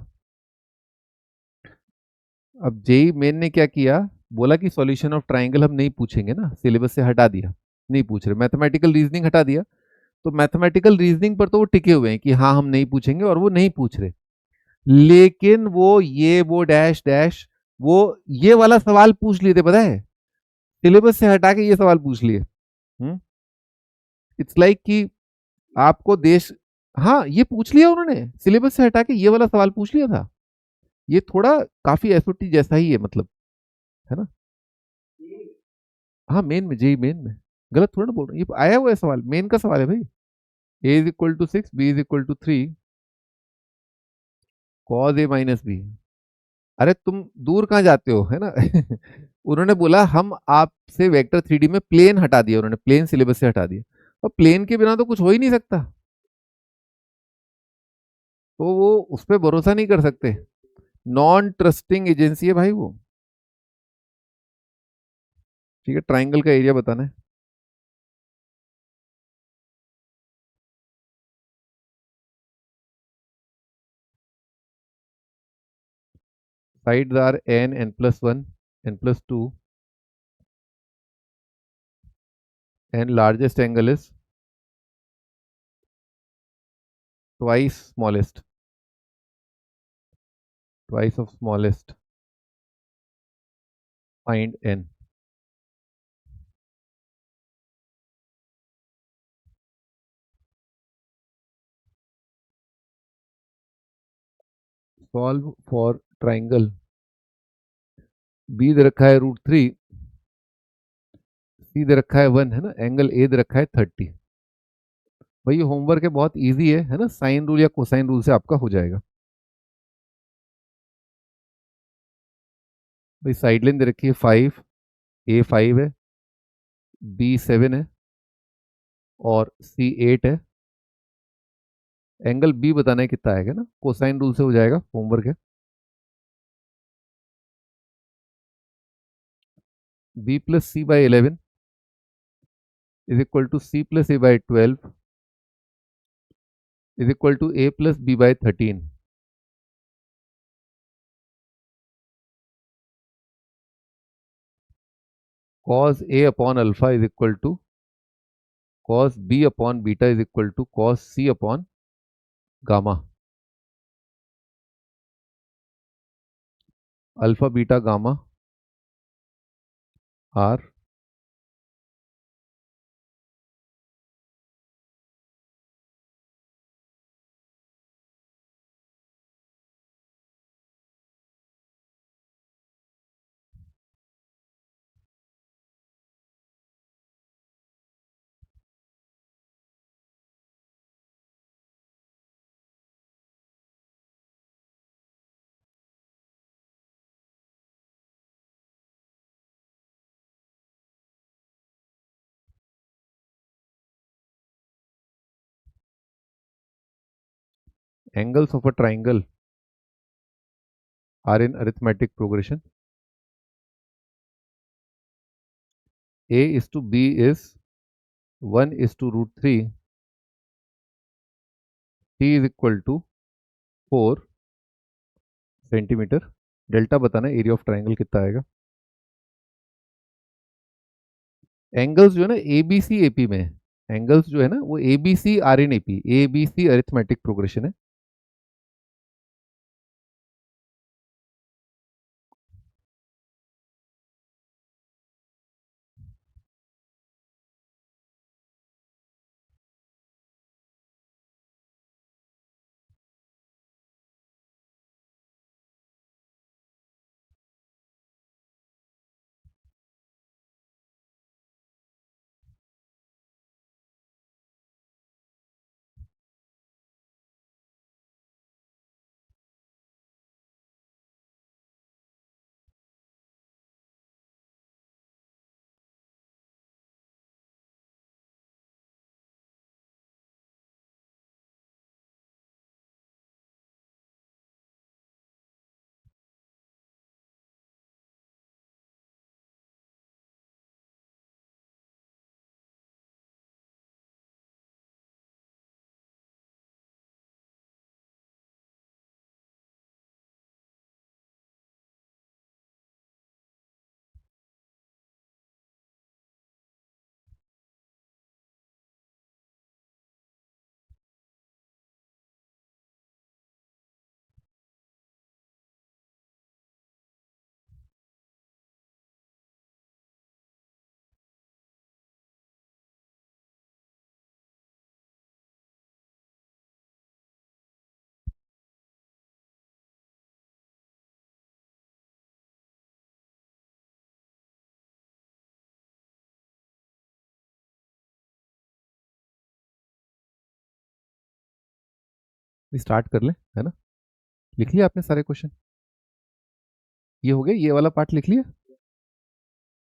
अब जेई मेन ने क्या किया, बोला कि सॉल्यूशन ऑफ ट्राइंगल हम नहीं पूछेंगे ना, सिलेबस से हटा दिया, नहीं पूछ रहे, मैथमेटिकल रीजनिंग हटा दिया। तो मैथमेटिकल रीजनिंग पर तो वो टिके हुए हैं कि हाँ हम नहीं पूछेंगे, और वो नहीं पूछ रहे। लेकिन वो ये वो डैश डैश वो ये वाला सवाल पूछ लिए थे, पता है, सिलेबस से हटा के ये सवाल पूछ लिए। इट्स लाइक कि आपको देश, हाँ ये पूछ लिया उन्होंने, सिलेबस से हटा के ये वाला सवाल पूछ लिया था। ये थोड़ा काफी एसओटी जैसा ही है मतलब, है ना। हाँ मेन में, जेई मेन में, गलत थोड़ा ना बोल रहे हैं, ये आया हुआ है सवाल, मेन का सवाल है भाई। A is equal to 6, B is equal to 3, cos A minus B. अरे तुम दूर कहाँ जाते हो, है ना। उन्होंने बोला हम आपसे वेक्टर 3D में प्लेन हटा दिया, उन्होंने प्लेन सिलेबस से हटा दिया, और प्लेन के बिना तो कुछ हो ही नहीं सकता, तो वो उस पर भरोसा नहीं कर सकते। नॉन ट्रस्टिंग एजेंसी है भाई वो। ठीक है, ट्राइंगल का एरिया बताना है। Sides are N, N plus one, N plus two, and largest angle is twice smallest, twice of smallest, find N. Solve for triangle, B दे रखा है √3, सी दे रखा है 1, है ना, एंगल ए दे रखा है 30। भाई ये होमवर्क है, बहुत इजी है ना, साइन रूल या कोसाइन रूल से आपका हो जाएगा। भाई साइड लाइन दे रखी है 5, ए 5 है, बी 7 है, और सी 8 है। एंगल बी बताना है कितना आएगा ना, कोसाइन रूल से हो जाएगा, होमवर्क है। B plus C by 11 is equal to C plus A by 12 is equal to A plus B by 13। Cos A upon alpha is equal to cos B upon beta is equal to cos C upon gamma. Alpha beta gamma are angles of a triangle are in arithmetic progression. A is to B is 1 is to √3, T is equal to 4 centimetre. Delta बताना area of triangle कितना आएगा। Angles जो है ना A B C A P में, angles जो है ना वो A B C are in A P, A B C arithmetic progression है। स्टार्ट कर ले, है ना। लिख लिया आपने सारे क्वेश्चन? ये हो गए, ये वाला पार्ट लिख लिया?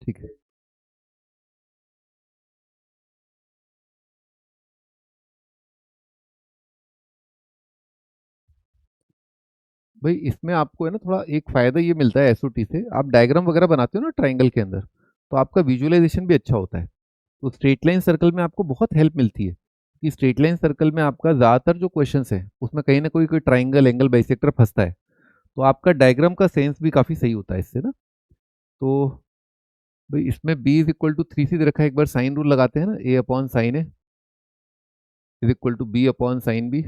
ठीक है। भाई इसमें आपको है ना थोड़ा एक फायदा ये मिलता है एसओटी से, आप डायग्राम वगैरह बनाते हो ना ट्राइंगल के अंदर, तो आपका विजुअलाइजेशन भी अच्छा होता है। तो स्ट्रेट लाइन सर्कल में आपको बहुत हेल्प मिलती है कि स्ट्रेट लाइन सर्कल में आपका ज़्यादातर जो क्वेश्चंस है उसमें कहीं ना कोई ट्राइंगल एंगल बाइसेक्टर फंसता है, तो आपका डायग्राम का सेंस भी काफ़ी सही होता है इससे ना। तो भाई इसमें b is equal to 3c दे रखा है, एक बार साइन रूल लगाते हैं ना, a upon sine A is equal to b upon sine B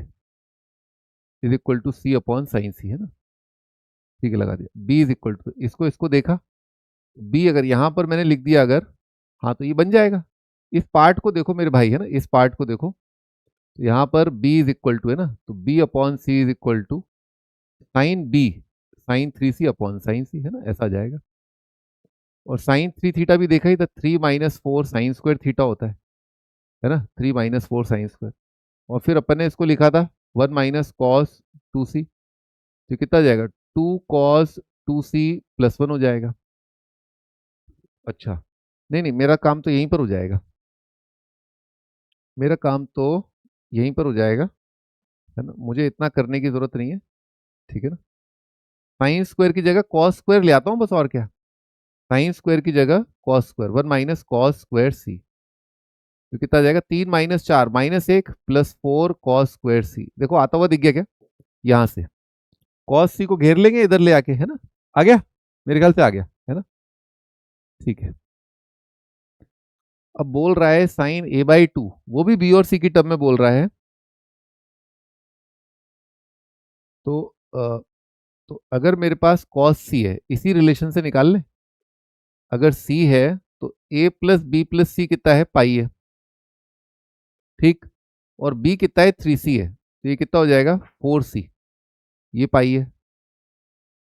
is equal to c upon sine C, है ना। ठीक है, लगा दिया। b इज इक्वल टू, इसको इसको देखा, b अगर यहाँ पर मैंने लिख दिया अगर, हाँ तो ये बन जाएगा। इस पार्ट को देखो मेरे भाई, है ना, इस पार्ट को देखो, तो यहाँ पर b इज इक्वल टू है ना, तो b upon C is equal to sine b sine 3c upon sine C, है ना, ऐसा आ जाएगा। और साइन 3 थीटा भी देखा ही था, 3 माइनस 4 साइन स्क्वायर थीटा होता है ना, 3 माइनस 4 साइन स्क्वायर। और फिर अपन ने इसको लिखा था 1 माइनस कॉस 2c, तो कितना आ जाएगा, 2 कॉस 2c प्लस 1 हो जाएगा। अच्छा, नहीं नहीं, मेरा काम तो यहीं पर हो जाएगा, मेरा काम तो यहीं पर हो जाएगा, है ना, मुझे इतना करने की जरूरत नहीं है। ठीक है ना, साइन स्क्वायर की जगह कॉस स्क्वायर ले आता हूँ बस, और क्या। साइन स्क्वायर की जगह cos square, 1 minus cos square C, तो कितना आ जाएगा, 3 minus 4 minus 1 plus 4 cos square C. देखो आता हुआ दिख गया क्या, यहाँ से कॉस सी को घेर लेंगे इधर ले आके, है ना। आ गया, मेरे ख्याल से आ गया, है ना। ठीक है, अब बोल रहा है साइन a बाई 2, वो भी b और c की टर्म में बोल रहा है। तो तो अगर मेरे पास cos c है, इसी रिलेशन से निकाल ले। अगर c है तो a प्लस बी प्लस सी कितना है, पाई है, ठीक। और b कितना है, 3c है, तो ये कितना हो जाएगा, 4c, ये पाई है।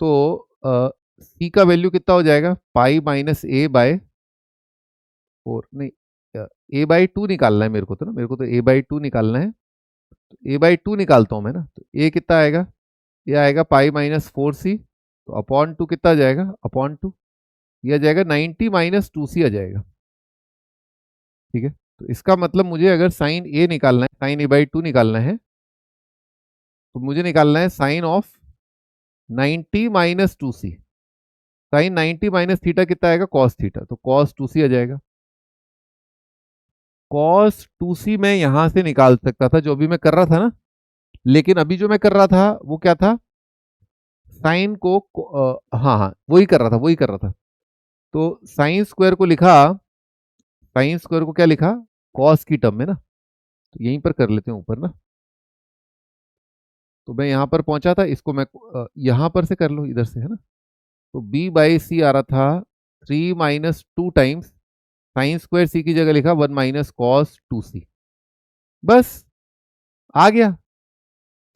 तो c का वैल्यू कितना हो जाएगा, पाई माइनस a बाय 4, नहीं, a बाई 2 निकालना है मेरे को, तो ना मेरे को तो a बाई 2 निकालना है, तो a बाई 2 निकालता हूँ मैं ना, तो a कितना आएगा, ये आएगा पाई माइनस 4c, तो अपॉन 2 कितना आ जाएगा, अपॉन 2, ये आ जाएगा 90 माइनस 2c आ जाएगा। ठीक है, तो इसका मतलब मुझे अगर साइन ए निकालना है, साइन ए बाई 2 निकालना है, तो मुझे निकालना है sine of 90 minus 2c। Sine 90 minus theta कितना आएगा, कॉस थीटा, तो कॉस 2c आ जाएगा। कॉस 2c मैं यहां से निकाल सकता था, जो अभी मैं कर रहा था ना, लेकिन अभी जो मैं कर रहा था वो क्या था, साइन को हाँ हाँ वही कर रहा था, वही कर रहा था। तो साइन स्क्वायर को लिखा, साइन स्क्वायर को क्या लिखा, कॉस की टर्म में ना, तो यहीं पर कर लेते हैं ऊपर ना। तो मैं यहाँ पर पहुंचा था, इसको मैं यहाँ पर से कर लो, इधर से, है ना। तो b बाई सी आ रहा था 3 माइनस 2 टाइम्स साइन स्क्वायर सी की जगह लिखा 1 माइनस कॉस 2c, बस आ गया।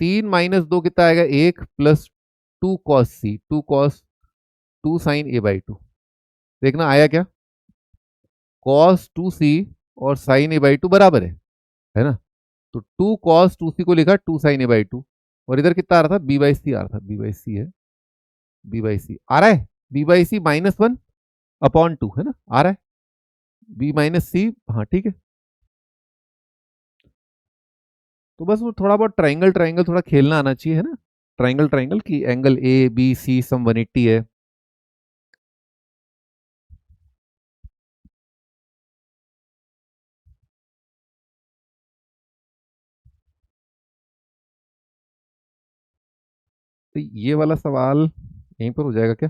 3 माइनस 2 कितना आएगा, 1 plus 2 cos C, 2 cos 2 sine A by 2, देखना आया क्या, कॉस 2c और साइन ए बाई 2 बराबर है ना। तो 2 कॉस 2c को लिखा 2 साइन ए बाई 2, और इधर कितना आ रहा था, b बाई सी आ रहा था, b बाई सी है, b बाई सी आ रहा है, b by C minus 1 upon 2, है ना, आ रहा है b माइनस सी, हाँ ठीक है। तो बस वो थोड़ा बहुत ट्राइंगल ट्राइंगल थोड़ा खेलना आना चाहिए, है ना। ट्राइंगल ट्राइंगल की एंगल ए बी सी सम 180 है। तो ये वाला सवाल यहीं पर हो जाएगा क्या,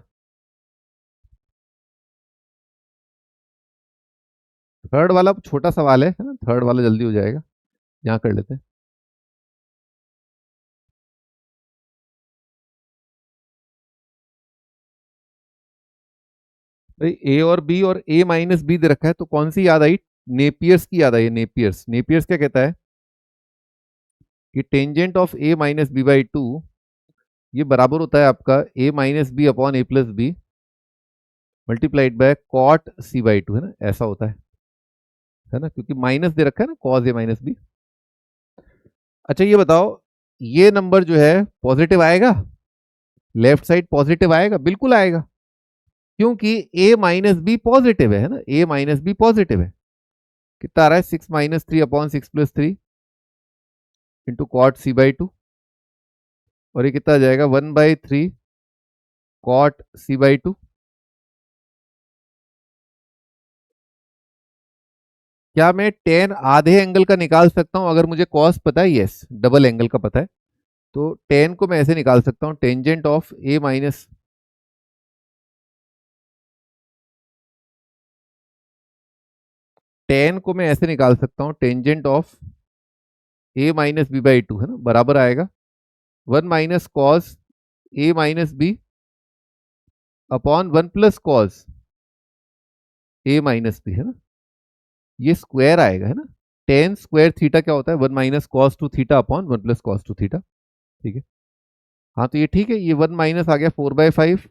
थर्ड वाला छोटा सवाल है ना, थर्ड वाला जल्दी हो जाएगा, यहाँ कर लेते हैं। भाई ए और बी और ए माइनस बी दे रखा है, तो कौन सी याद आई, नेपियर्स की याद आई है। नेपियर्स, नेपियर्स क्या कहता है कि tangent of A minus B by 2 ये बराबर होता है आपका A minus B upon A plus B multiplied by cot C by 2, है ना, ऐसा होता है ना, क्योंकि माइनस दे रखा है ना, कॉस ए माइनस बी। अच्छा ये बताओ, ये नंबर जो है पॉजिटिव आएगा, लेफ्ट साइड पॉजिटिव आएगा, बिल्कुल आएगा, क्योंकि a माइनस बी पॉजिटिव है ना, a माइनस बी पॉजिटिव है। कितना आ रहा है, 6 - 3/6 + 3 इंटू कॉट c/2, और ये कितना आ जाएगा 1/3 कॉट c/2। क्या मैं टेन आधे एंगल का निकाल सकता हूं अगर मुझे कॉस पता है? यस, डबल एंगल का पता है। तो टेन को मैं ऐसे निकाल सकता हूं, tangent of a minus, ten को मैं ऐसे निकाल सकता हूं, tangent of a minus b/2 है ना, बराबर आएगा 1 - cos a minus B upon 1 + cos a minus B है ना, ये स्क्वायर आएगा है ना। टेन स्क्वायर थीटा क्या होता है, 1 - cos2 theta upon 1 + cos2 theta. ठीक है, हाँ तो ये ठीक है, ये 1 माइनस आ गया 4/5,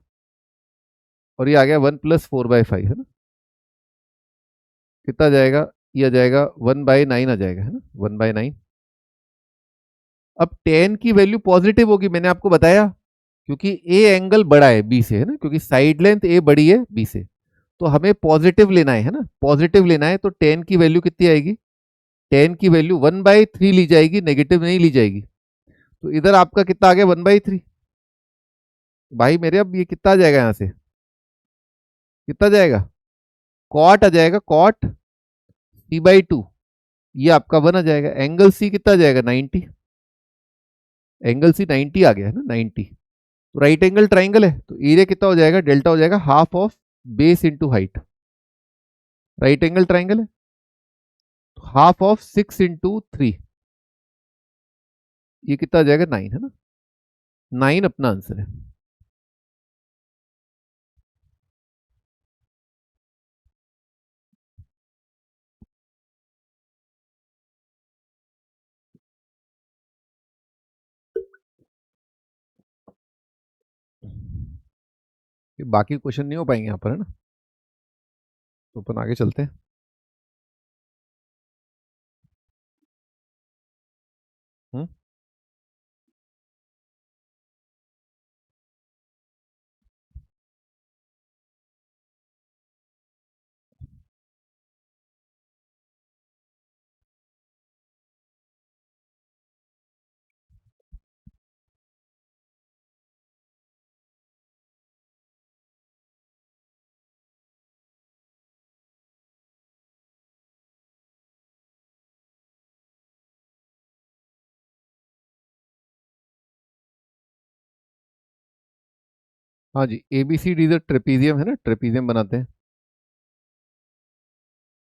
और ये आ गया 1 + 4/5 है ना। कितना आ जाएगा, ये आ जाएगा 1/9 आ जाएगा है ना, 1/9। अब टेन की वैल्यू पॉजिटिव होगी, मैंने आपको बताया, क्योंकि ए एंगल बड़ा है बी से है ना, क्योंकि साइड लेंथ ए बड़ी है बी से, तो हमें पॉजिटिव लेना है ना, पॉजिटिव लेना है, तो टेन की वैल्यू कितनी आएगी, टेन की वैल्यू 1/3 ली जाएगी, नेगेटिव नहीं ली जाएगी। तो इधर आपका कितना आ गया 1/3, भाई मेरे, अब ये कितना आ जाएगा यहां से, कितना जाएगा, कॉट आ जाएगा, कॉट c/2, ये आपका 1 आ जाएगा। एंगल सी कितना आ जाएगा 90, एंगल सी 90 आ गया है ना, 90। तो राइट एंगल ट्राइंगल है, तो एरिया कितना हो जाएगा, डेल्टा हो जाएगा half of base into height. Right angle triangle है, तो हाफ ऑफ 6 × 3, ये कितना आ जाएगा 9 है ना, 9 अपना आंसर है। ये बाकी क्वेश्चन नहीं हो पाएंगे यहाँ पर है ना, तो अपन आगे चलते हैं। हम्म? हाँ जी, ABCD इधर ट्रेपीजियम है ना, ट्रेपीजियम बनाते हैं,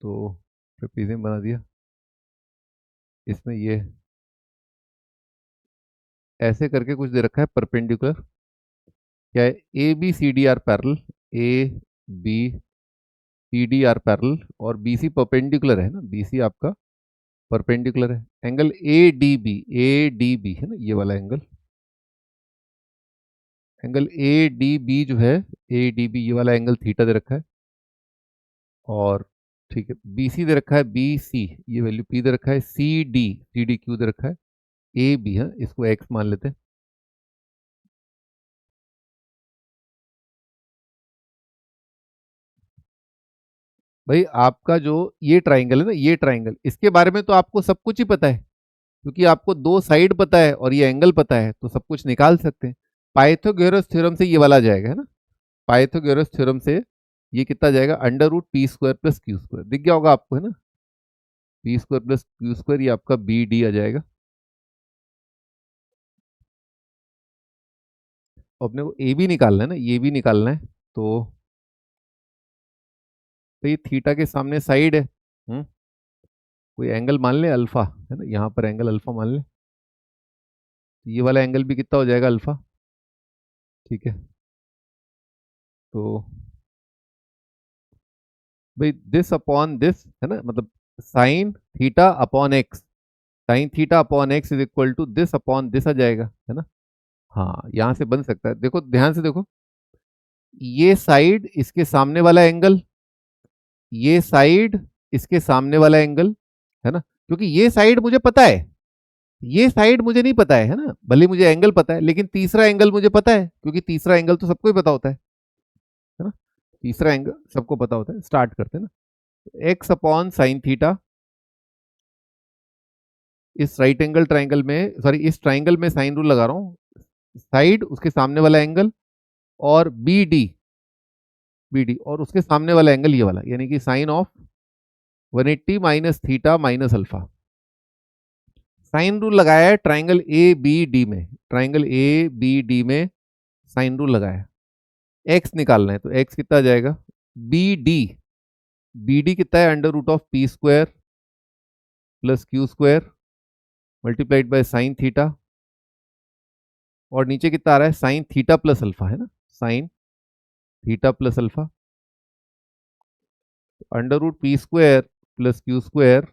तो ट्रेपीजियम बना दिया। इसमें ये ऐसे करके कुछ दे रखा है, परपेंडिकुलर, क्या है, ABCD are parallel, ABCD are parallel, और BC परपेंडिकुलर है ना, BC आपका परपेंडिकुलर है। एंगल ADB है ना, ये वाला एंगल, एंगल ADB जो है, ADB ये वाला एंगल थीटा दे रखा है, और ठीक है, BC दे रखा है, BC ये वैल्यू P दे रखा है, CD Q दे रखा है, AB है, इसको X मान लेते हैं। भाई आपका जो ये ट्राइंगल है ना, ये ट्राइंगल, इसके बारे में तो आपको सब कुछ ही पता है, क्योंकि आपको दो साइड पता है और ये एंगल पता है, तो सब कुछ निकाल सकते हैं। पाइथागोरस थ्योरम से ये वाला जाएगा है ना, पाइथागोरस थ्योरम से ये कितना जाएगा, √P² + Q², दिख गया होगा आपको है ना, P² + Q², ये आपका BD आ जाएगा। अपने को ए भी निकालना है ना, ये भी निकालना है, तो ये थीटा के सामने साइड है। कोई एंगल मान ले अल्फा है ना, यहाँ पर एंगल अल्फा मान ले, ये वाला एंगल भी कितना हो जाएगा, अल्फा। ठीक है, तो भाई दिस अपॉन दिस है ना, मतलब sine theta upon X, sine theta upon X is equal to this upon this आ जाएगा है ना। हाँ, यहाँ से बन सकता है, देखो ध्यान से देखो, ये साइड इसके सामने वाला एंगल, ये साइड इसके सामने वाला एंगल है ना, क्योंकि ये साइड मुझे पता है, ये साइड मुझे नहीं पता है ना, भले मुझे एंगल पता है, लेकिन तीसरा एंगल मुझे पता है, क्योंकि तीसरा एंगल तो सबको ही पता होता है ना। तीसरा एंगल सबको पता होता है। स्टार्ट करते हैं ना। एक्स अपॉन साइन थीटा, इस राइट एंगल ट्राइंगल में, सॉरी इस ट्राइंगल में साइन रूल लगा रहा हूं। साइड उसके सामने वाला एंगल, और बी डी और उसके सामने वाला एंगल ये वाला, यानी कि sine of 180 minus theta minus alpha. Sine rule लगाया है ट्राइंगल ए बी डी में, ट्राइंगल ए बी डी में साइन रूल लगाया है। एक्स निकालना है, तो एक्स कितना आ जाएगा, बी डी, बी डी कितना है, under root of P square plus Q square multiplied by sine theta, और नीचे कितना आ रहा है, साइन थीटा प्लस अल्फा है ना, sine theta plus alpha, under root P square plus Q square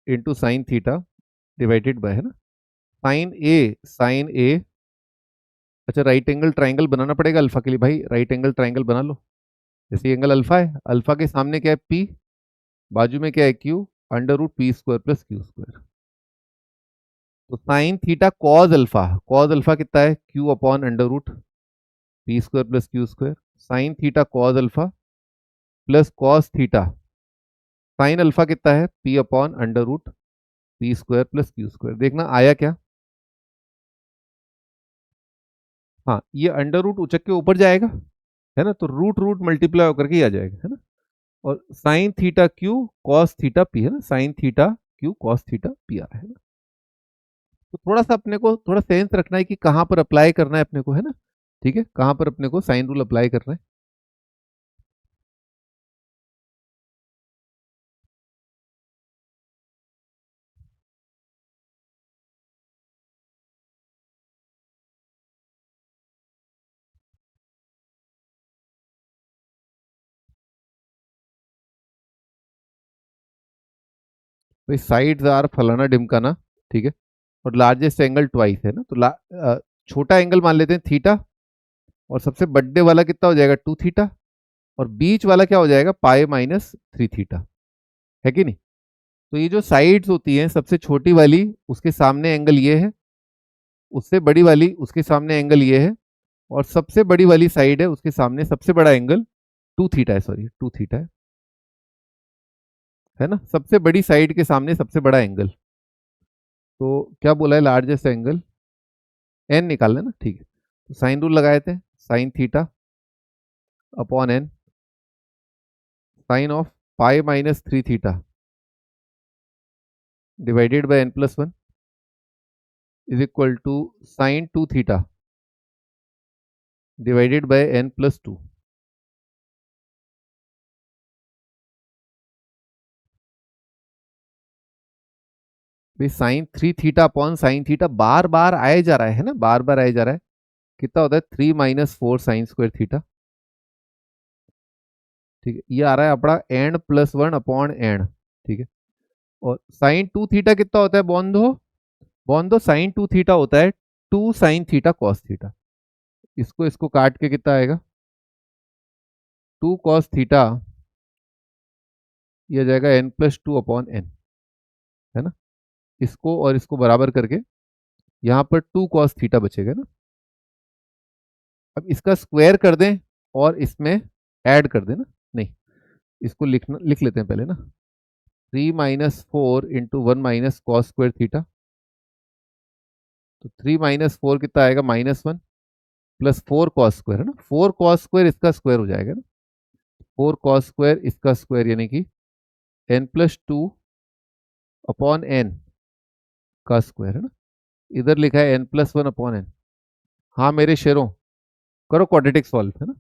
into sine theta divided by, है ना, sine ए। अच्छा, राइट एंगल ट्राइंगल बनाना पड़ेगा अल्फा के लिए भाई, राइट एंगल ट्राइंगल बना लो। जैसे एंगल अल्फा है, अल्फा के सामने क्या है पी, बाजू में क्या है Q, under root P square plus Q square. तो साइन थीटा कॉज अल्फा कितना है, Q upon under root P square plus Q square, sine theta cos alpha plus cos theta sine alpha कितना है, P upon under root P square plus Q square. देखना आया क्या, हाँ ये under root उचक के ऊपर जाएगा, है ना, तो रूट रूट मल्टीप्लाई होकर के ही आ जाएगा, है ना। और sine theta Q cos theta P, है ना, sine theta Q cos theta P आ रहा है ना। तो थोड़ा सा अपने को थोड़ा सेंस रखना है कि कहाँ पर अप्लाई करना है अपने को, है ना। ठीक है, कहाँ पर अपने को साइन रूल अप्लाई करना है। भाई साइड्स आर फलाना डिमकाना, ठीक है, और लार्जेस्ट एंगल ट्वाइस है ना, तो छोटा एंगल मान लेते हैं थीटा, और सबसे बड़े वाला कितना हो जाएगा, टू थीटा, और बीच वाला क्या हो जाएगा, पाई माइनस थ्री थीटा, है कि नहीं। तो ये जो साइड्स होती हैं, सबसे छोटी वाली उसके सामने एंगल ये है, उससे बड़ी वाली उसके सामने एंगल ये है, और सबसे बड़ी वाली साइड है उसके सामने सबसे बड़ा एंगल टू थीटा है, सॉरी टू थीटा है ना, सबसे बड़ी साइड के सामने सबसे बड़ा एंगल। तो क्या बोला है, लार्जेस्ट एंगल एन निकालना है ना, ठीक है, तो साइन रूल लगाए थे, sine theta upon N, sine of pi minus three theta divided by N plus one is equal to sine two theta divided by N plus two. भाई sine three theta upon sine theta बार बार आए जा रहा है ना, बार बार आए जा रहा है, कितना होता है, three minus four sine square theta, ठीक है, ये आ रहा है अपना N plus one upon N, ठीक है। और साइन टू थीटा कितना होता है, बॉन्धो साइन टू थीटा होता है two sine theta cos theta, इसको इसको काट के कितना आएगा, टू कॉस थीटा, ये आ जाएगा N plus two upon N, है ना। इसको और इसको बराबर करके यहाँ पर टू कॉस थीटा बचेगा ना। अब इसका स्क्वायर कर दें और इसमें ऐड कर दें ना, नहीं, इसको लिख लेते हैं पहले ना, three minus four into one minus cos square theta, तो थ्री माइनस फोर कितना आएगा, minus one, plus four cos square, है ना, फोर कॉस स्क्वायर इसका स्क्वायर हो जाएगा ना, फोर कॉस स्क्वायर इसका स्क्वायर, यानी कि N plus two upon N का स्क्वायर, है ना। इधर लिखा है N plus one upon N. हाँ मेरे शेरों, करो क्वाड्रेटिक सॉल्व, है ना।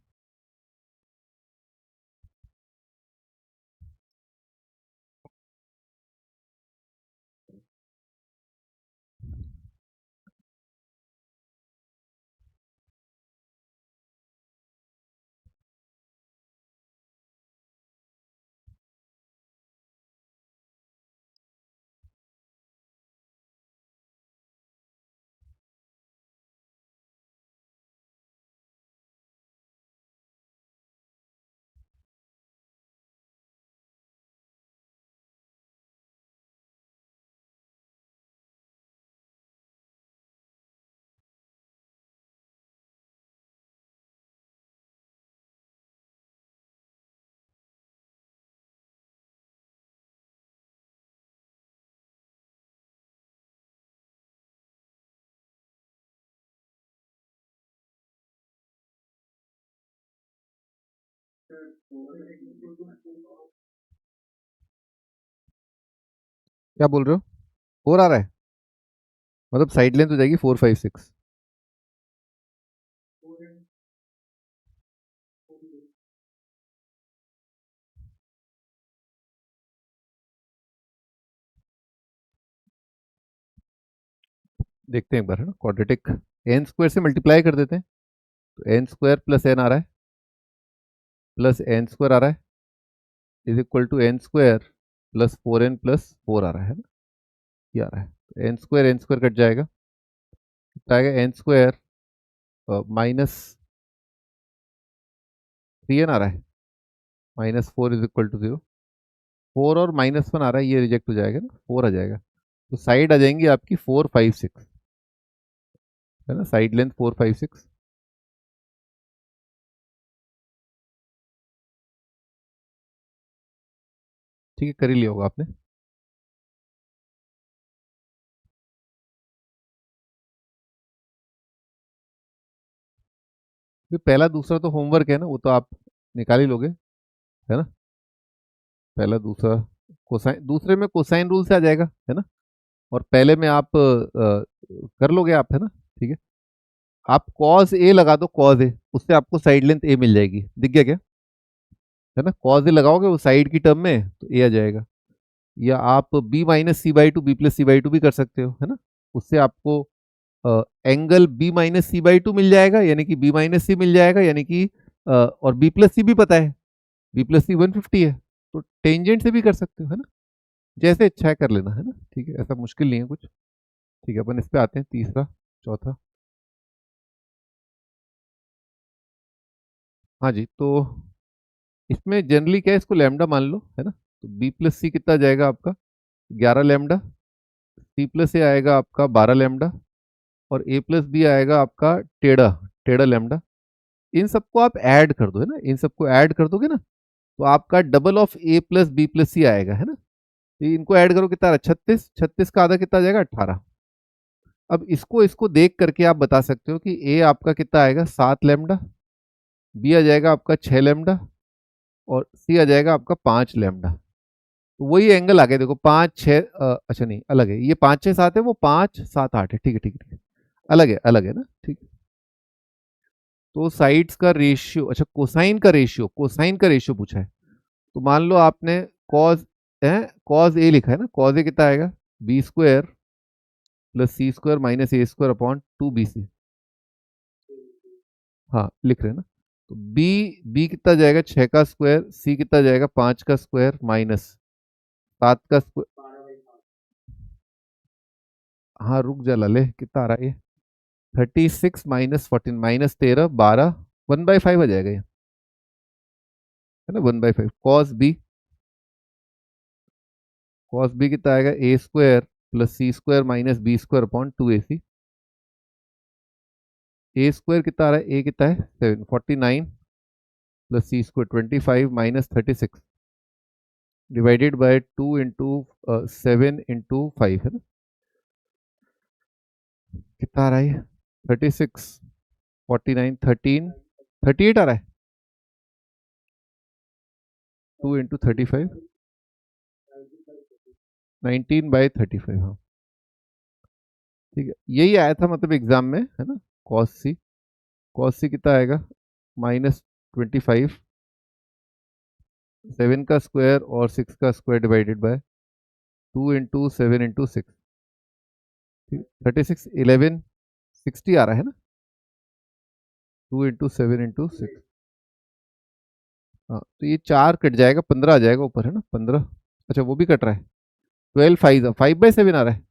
क्या बोल रहे हो? 4 आ रहा है, मतलब साइड लेंथ हो जाएगी 4, 5, 6। देखते हैं एक बार, है ना, क्वाड्रेटिक एन स्क्वायर से मल्टीप्लाई कर देते हैं। तो एन स्क्वायर प्लस एन आ रहा है, प्लस एन स्क्वायर आ रहा है, is equal to N square plus 4n+4 आ रहा है ना, ये आ रहा है। तो एन स्क्वायर कट जाएगा, कितना आएगा? एन स्क्वायर -3n आ रहा है, -4 इज इक्वल टू 0। 4 और -1 आ रहा है, ये रिजेक्ट हो जाएगा ना, 4 आ जाएगा। तो साइड आ जाएंगी आपकी 4, 5, 6, है ना, साइड लेंथ 4, 5, 6। ठीक है, कर ही लिया होगा आपने। फिर पहला दूसरा तो होमवर्क है ना, वो तो आप निकाल ही लोगे, है ना। पहला दूसरा कोसाइन, दूसरे में कोसाइन रूल से आ जाएगा, है ना। और पहले में आप कर लोगे आप, है ना। ठीक है, आप कॉस ए लगा दो, कॉस ए, उससे आपको साइड लेंथ ए मिल जाएगी। दिख गया क्या? है ना, कॉस ए लगाओगे वो साइड की टर्म में तो ए आ जाएगा। या आप b-c/2 b+c/2 भी कर सकते हो, है ना। उससे आपको एंगल b-c/2 मिल जाएगा, यानी कि b-c मिल जाएगा, यानी कि और b+c भी पता है, b+c 150 है, तो टेंजेंट से भी कर सकते हो, है ना। जैसे इच्छा है कर लेना, है ना। ठीक है, ऐसा मुश्किल नहीं है कुछ। ठीक है, अपन इस पे आते हैं, तीसरा चौथा। हाँ जी, तो इसमें जनरली क्या है, इसको लैम्डा मान लो, है ना। तो b+c कितना जाएगा आपका? 11 लैम्डा। c+a आएगा आपका 12 लैम्डा। और a+b आएगा आपका टेढ़ा, टेढ़ा लैम्डा। इन सबको आप ऐड कर दो, है ना, इन सबको ऐड कर दोगे ना, तो आपका डबल ऑफ a+b+c आएगा, है ना। तो इनको ऐड करो, कितना? 36। 36 का आधा कितना आ जाएगा? 18। अब इसको इसको देख करके आप बता सकते हो कि ए आपका कितना आएगा? 7 लैम्डा, बी आ जाएगा आपका 6 लैम्डा, और सी आ जाएगा आपका 5 लैम्डा। तो वही एंगल आ गया, देखो 5, 6, अच्छा नहीं, अलग है, ये 5, 6, 7 है, वो 5, 7, 8 है। ठीक है, ठीक है, ठीक है, अलग है, अलग है ना। ठीक है, तो साइड्स का रेशियो, अच्छा कोसाइन का रेशियो, कोसाइन का रेशियो पूछा है। तो मान लो आपने कॉज है, कॉज ए लिखा है ना, कॉज ए कितना आएगा? b² + c² - a² upon 2bc। हाँ, लिख रहे हैं ना। तो बी कितना जाएगा? 6 का स्क्वायर, सी कितना जाएगा? 5 का स्क्वायर माइनस 7 का स्क्वायर। हाँ, रुक जा लले, कितना आ रहा है ये? 36 - 14 -13 12, 1/5 आ जाएगा ये, है ना, 1/5। कॉस बी कितना आएगा? a² + c² - b² upon 2ac। a² कितना आ रहा है? a कितना है? 7, 49 + c² 25 - 36 डिवाइडेड बाय 2 × 7 × 5, है ना। कितना आ रहा है? 36, 49, 13, 38 आ रहा है। 2 × 35, 19/35। हाँ, ठीक है, यही आया था मतलब एग्जाम में, है ना। कॉस सी कितना आएगा? -25, 7 का स्क्वायर और 6 का स्क्वायर डिवाइडेड बाय 2 × 7 × 6। 36, 11, 60 आ रहा है ना, 2 × 7 × 6। हाँ, तो ये 4 कट जाएगा, 15 आ जाएगा ऊपर, है ना, 15। अच्छा, वो भी कट रहा है। 12 5/7 आ रहा है।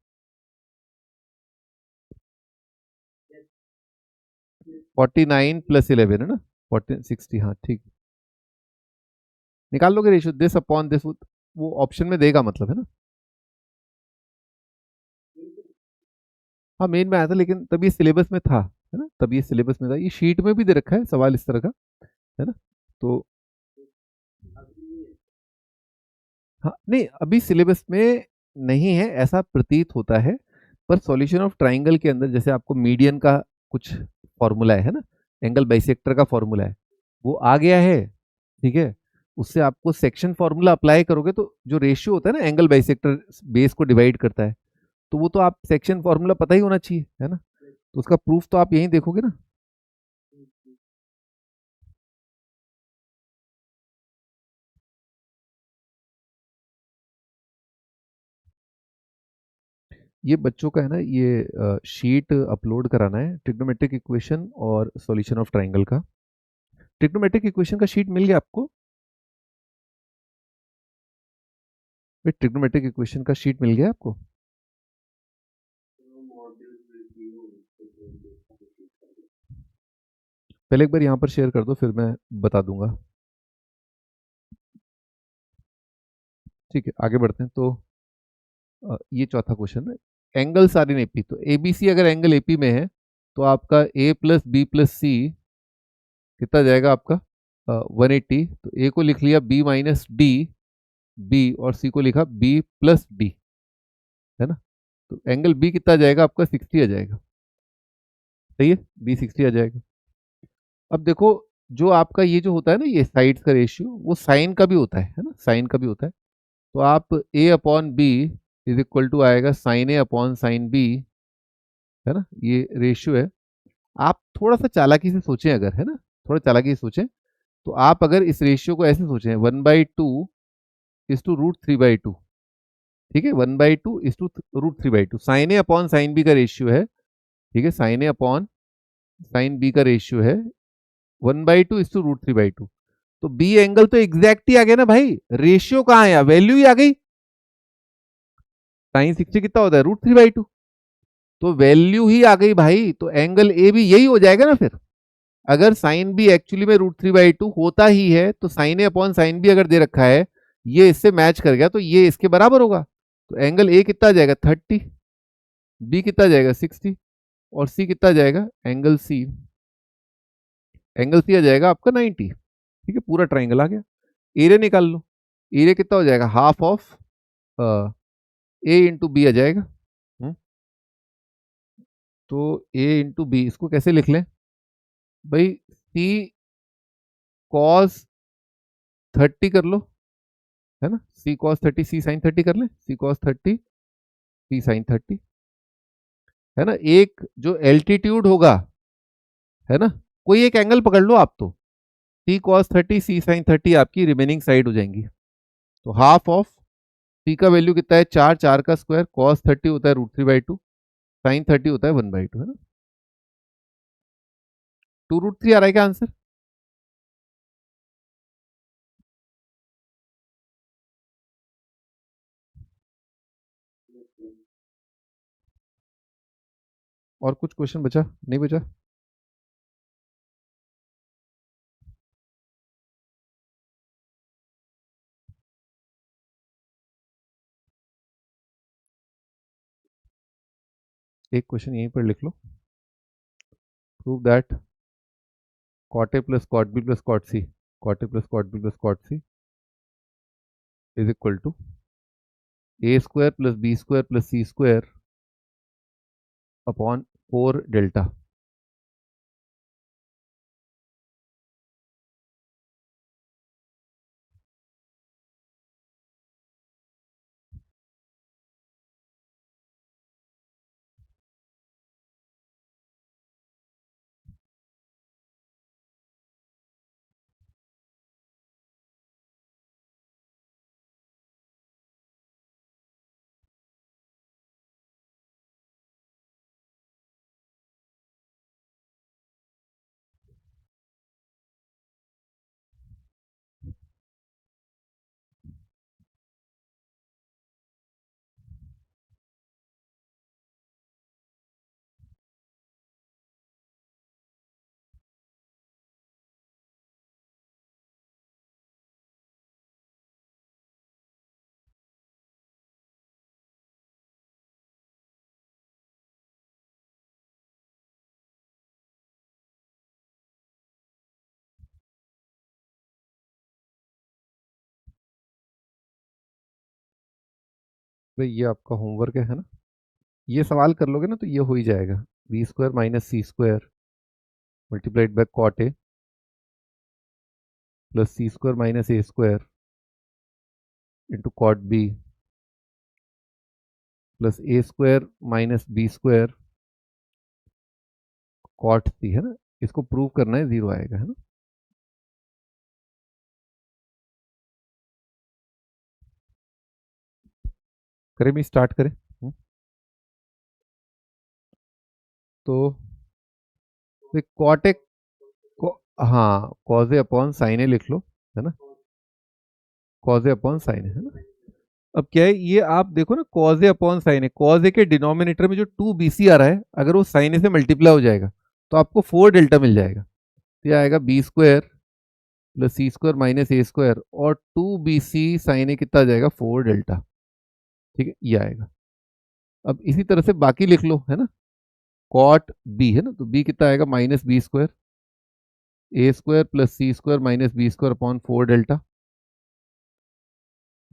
49 + 11, है ना, 40 60। हाँ, ठीक। निकाल लोगे रेशियो, दिस अपॉन दिस, वो ऑप्शन में देगा, मतलब, है ना। हाँ, मेन में आया था, लेकिन तब ये सिलेबस में था, है ना, तब ये सिलेबस में था, ये शीट में भी दे रखा है सवाल इस तरह का, है ना। तो हाँ, नहीं, अभी सिलेबस में नहीं है, ऐसा प्रतीत होता है। पर सॉल्यूशन ऑफ ट्राइंगल के अंदर जैसे आपको मीडियन का कुछ फॉर्मूला है ना, एंगल बाइसेक्टर का फॉर्मूला है, वो आ गया है। ठीक है, उससे आपको सेक्शन फॉर्मूला अप्लाई करोगे तो जो रेशियो होता है ना एंगल बाइसेक्टर बेस को डिवाइड करता है, तो वो तो आप सेक्शन फॉर्मूला पता ही होना चाहिए, है ना। तो उसका प्रूफ तो आप यहीं देखोगे ना। ये बच्चों का है ना, ये शीट अपलोड कराना है, ट्रिग्नोमेट्रिक इक्वेशन और सॉल्यूशन ऑफ ट्राइंगल का। ट्रिग्नोमेट्रिक इक्वेशन का शीट मिल गया आपको? भाई ट्रिग्नोमेट्रिक इक्वेशन का शीट मिल गया आपको? पहले एक बार यहाँ पर शेयर कर दो, फिर मैं बता दूंगा। ठीक है, आगे बढ़ते हैं। तो ये चौथा क्वेश्चन है, एंगल्स आर इन एपी। तो एबीसी अगर एंगल एपी में है तो आपका ए प्लस बी प्लस सी कितना जाएगा आपका 180। तो ए को लिख लिया बी माइनस डी बी, और सी को लिखा बी प्लस डी, है ना। तो एंगल बी कितना जाएगा आपका 60 आ जाएगा। सही है, बी 60 आ जाएगा। अब देखो, जो आपका ये जो होता है ना ये साइड्स का रेशियो, वो साइन का भी होता है ना, साइन का भी होता है। तो आप A upon B is equal to आएगा sine A upon sine B, है ना, ये रेशियो है। आप थोड़ा सा चालाकी से सोचें अगर, है ना, थोड़ा चालाकी से सोचें, तो आप अगर इस रेशियो को ऐसे सोचें 1/2 इज टू √3/2, ठीक है, 1/2 is to √3/2, sine A upon sine B का रेशियो है, ठीक है, sine A upon sine B का रेशियो है 1/2 इज टू √3/2। तो बी एंगल तो एग्जैक्ट ही आ गया ना भाई, रेशियो कहाँ आया, वैल्यू ही आ गई। साइन 60 कितना होता है √3/2, तो वैल्यू ही आ गई भाई, तो एंगल ए भी यही हो जाएगा ना फिर। अगर साइन बी एक्चुअली में √3/2 होता ही है तो sign A upon sine B अगर दे रखा है, ये इससे मैच कर गया तो ये इसके बराबर होगा। तो एंगल ए कितना आ जाएगा 30, बी कितना जाएगा 60, और सी कितना जाएगा, एंगल सी आ जाएगा आपका 90। ठीक है, पूरा ट्राइंगल आ गया। एरिया निकाल लो, एरिया कितना हो जाएगा, half of A into B आ जाएगा। हम्म, तो ए इंटू बी, इसको कैसे लिख लें भाई, सी कॉस 30 कर लो, है ना, सी कॉस 30 सी साइन 30 कर लें, सी कॉस 30 सी साइन 30, है ना। एक जो एल्टीट्यूड होगा, है ना, कोई एक एंगल पकड़ लो आप, तो सी कॉस 30 सी साइन 30 आपकी रिमेनिंग साइड हो जाएंगी। तो हाफ ऑफ सी का वैल्यू कितना है 4, 4 का स्क्वायर, कॉस 30 होता है √3/2, साइन 30 होता है 1/2, है ना। 2√3 आ रहा है क्या आंसर? और कुछ क्वेश्चन बचा, नहीं बचा? एक क्वेश्चन यहीं पर लिख लो, prove that cot a plus cot b plus cot c, cot a plus cot b plus cot c is equal to a square plus b square plus c square upon 4 delta. भाई ये आपका homework है ना, ये सवाल कर लोगे ना तो ये हो ही जाएगा, B square minus C square multiplied by cot A plus C square minus A square into cot B plus A square minus B square cot C, है ना। इसको प्रूव करना है, जीरो आएगा, है ना। करें भी, स्टार्ट करें। तो कॉट ए, हाँ कॉज ए अपॉन साइन ए लिख लो, है ना। कॉज ए अपॉन साइन ए, है ना। अब क्या है, ये आप देखो ना, कॉज ए अपॉन साइन ए, कॉज ए के डिनोमिनेटर में जो 2bc आ रहा है, अगर वो साइन ए से मल्टीप्लाई हो जाएगा तो आपको 4 डेल्टा मिल जाएगा। तो ये आएगा B square plus C square minus A square, और 2bc साइन ए कितना आ जाएगा, 4 डेल्टा। ठीक है, ये आएगा। अब इसी तरह से बाकी लिख लो, है ना। कॉट बी, है ना, तो बी कितना आएगा, minus B square A square plus C square minus B square upon 4 delta,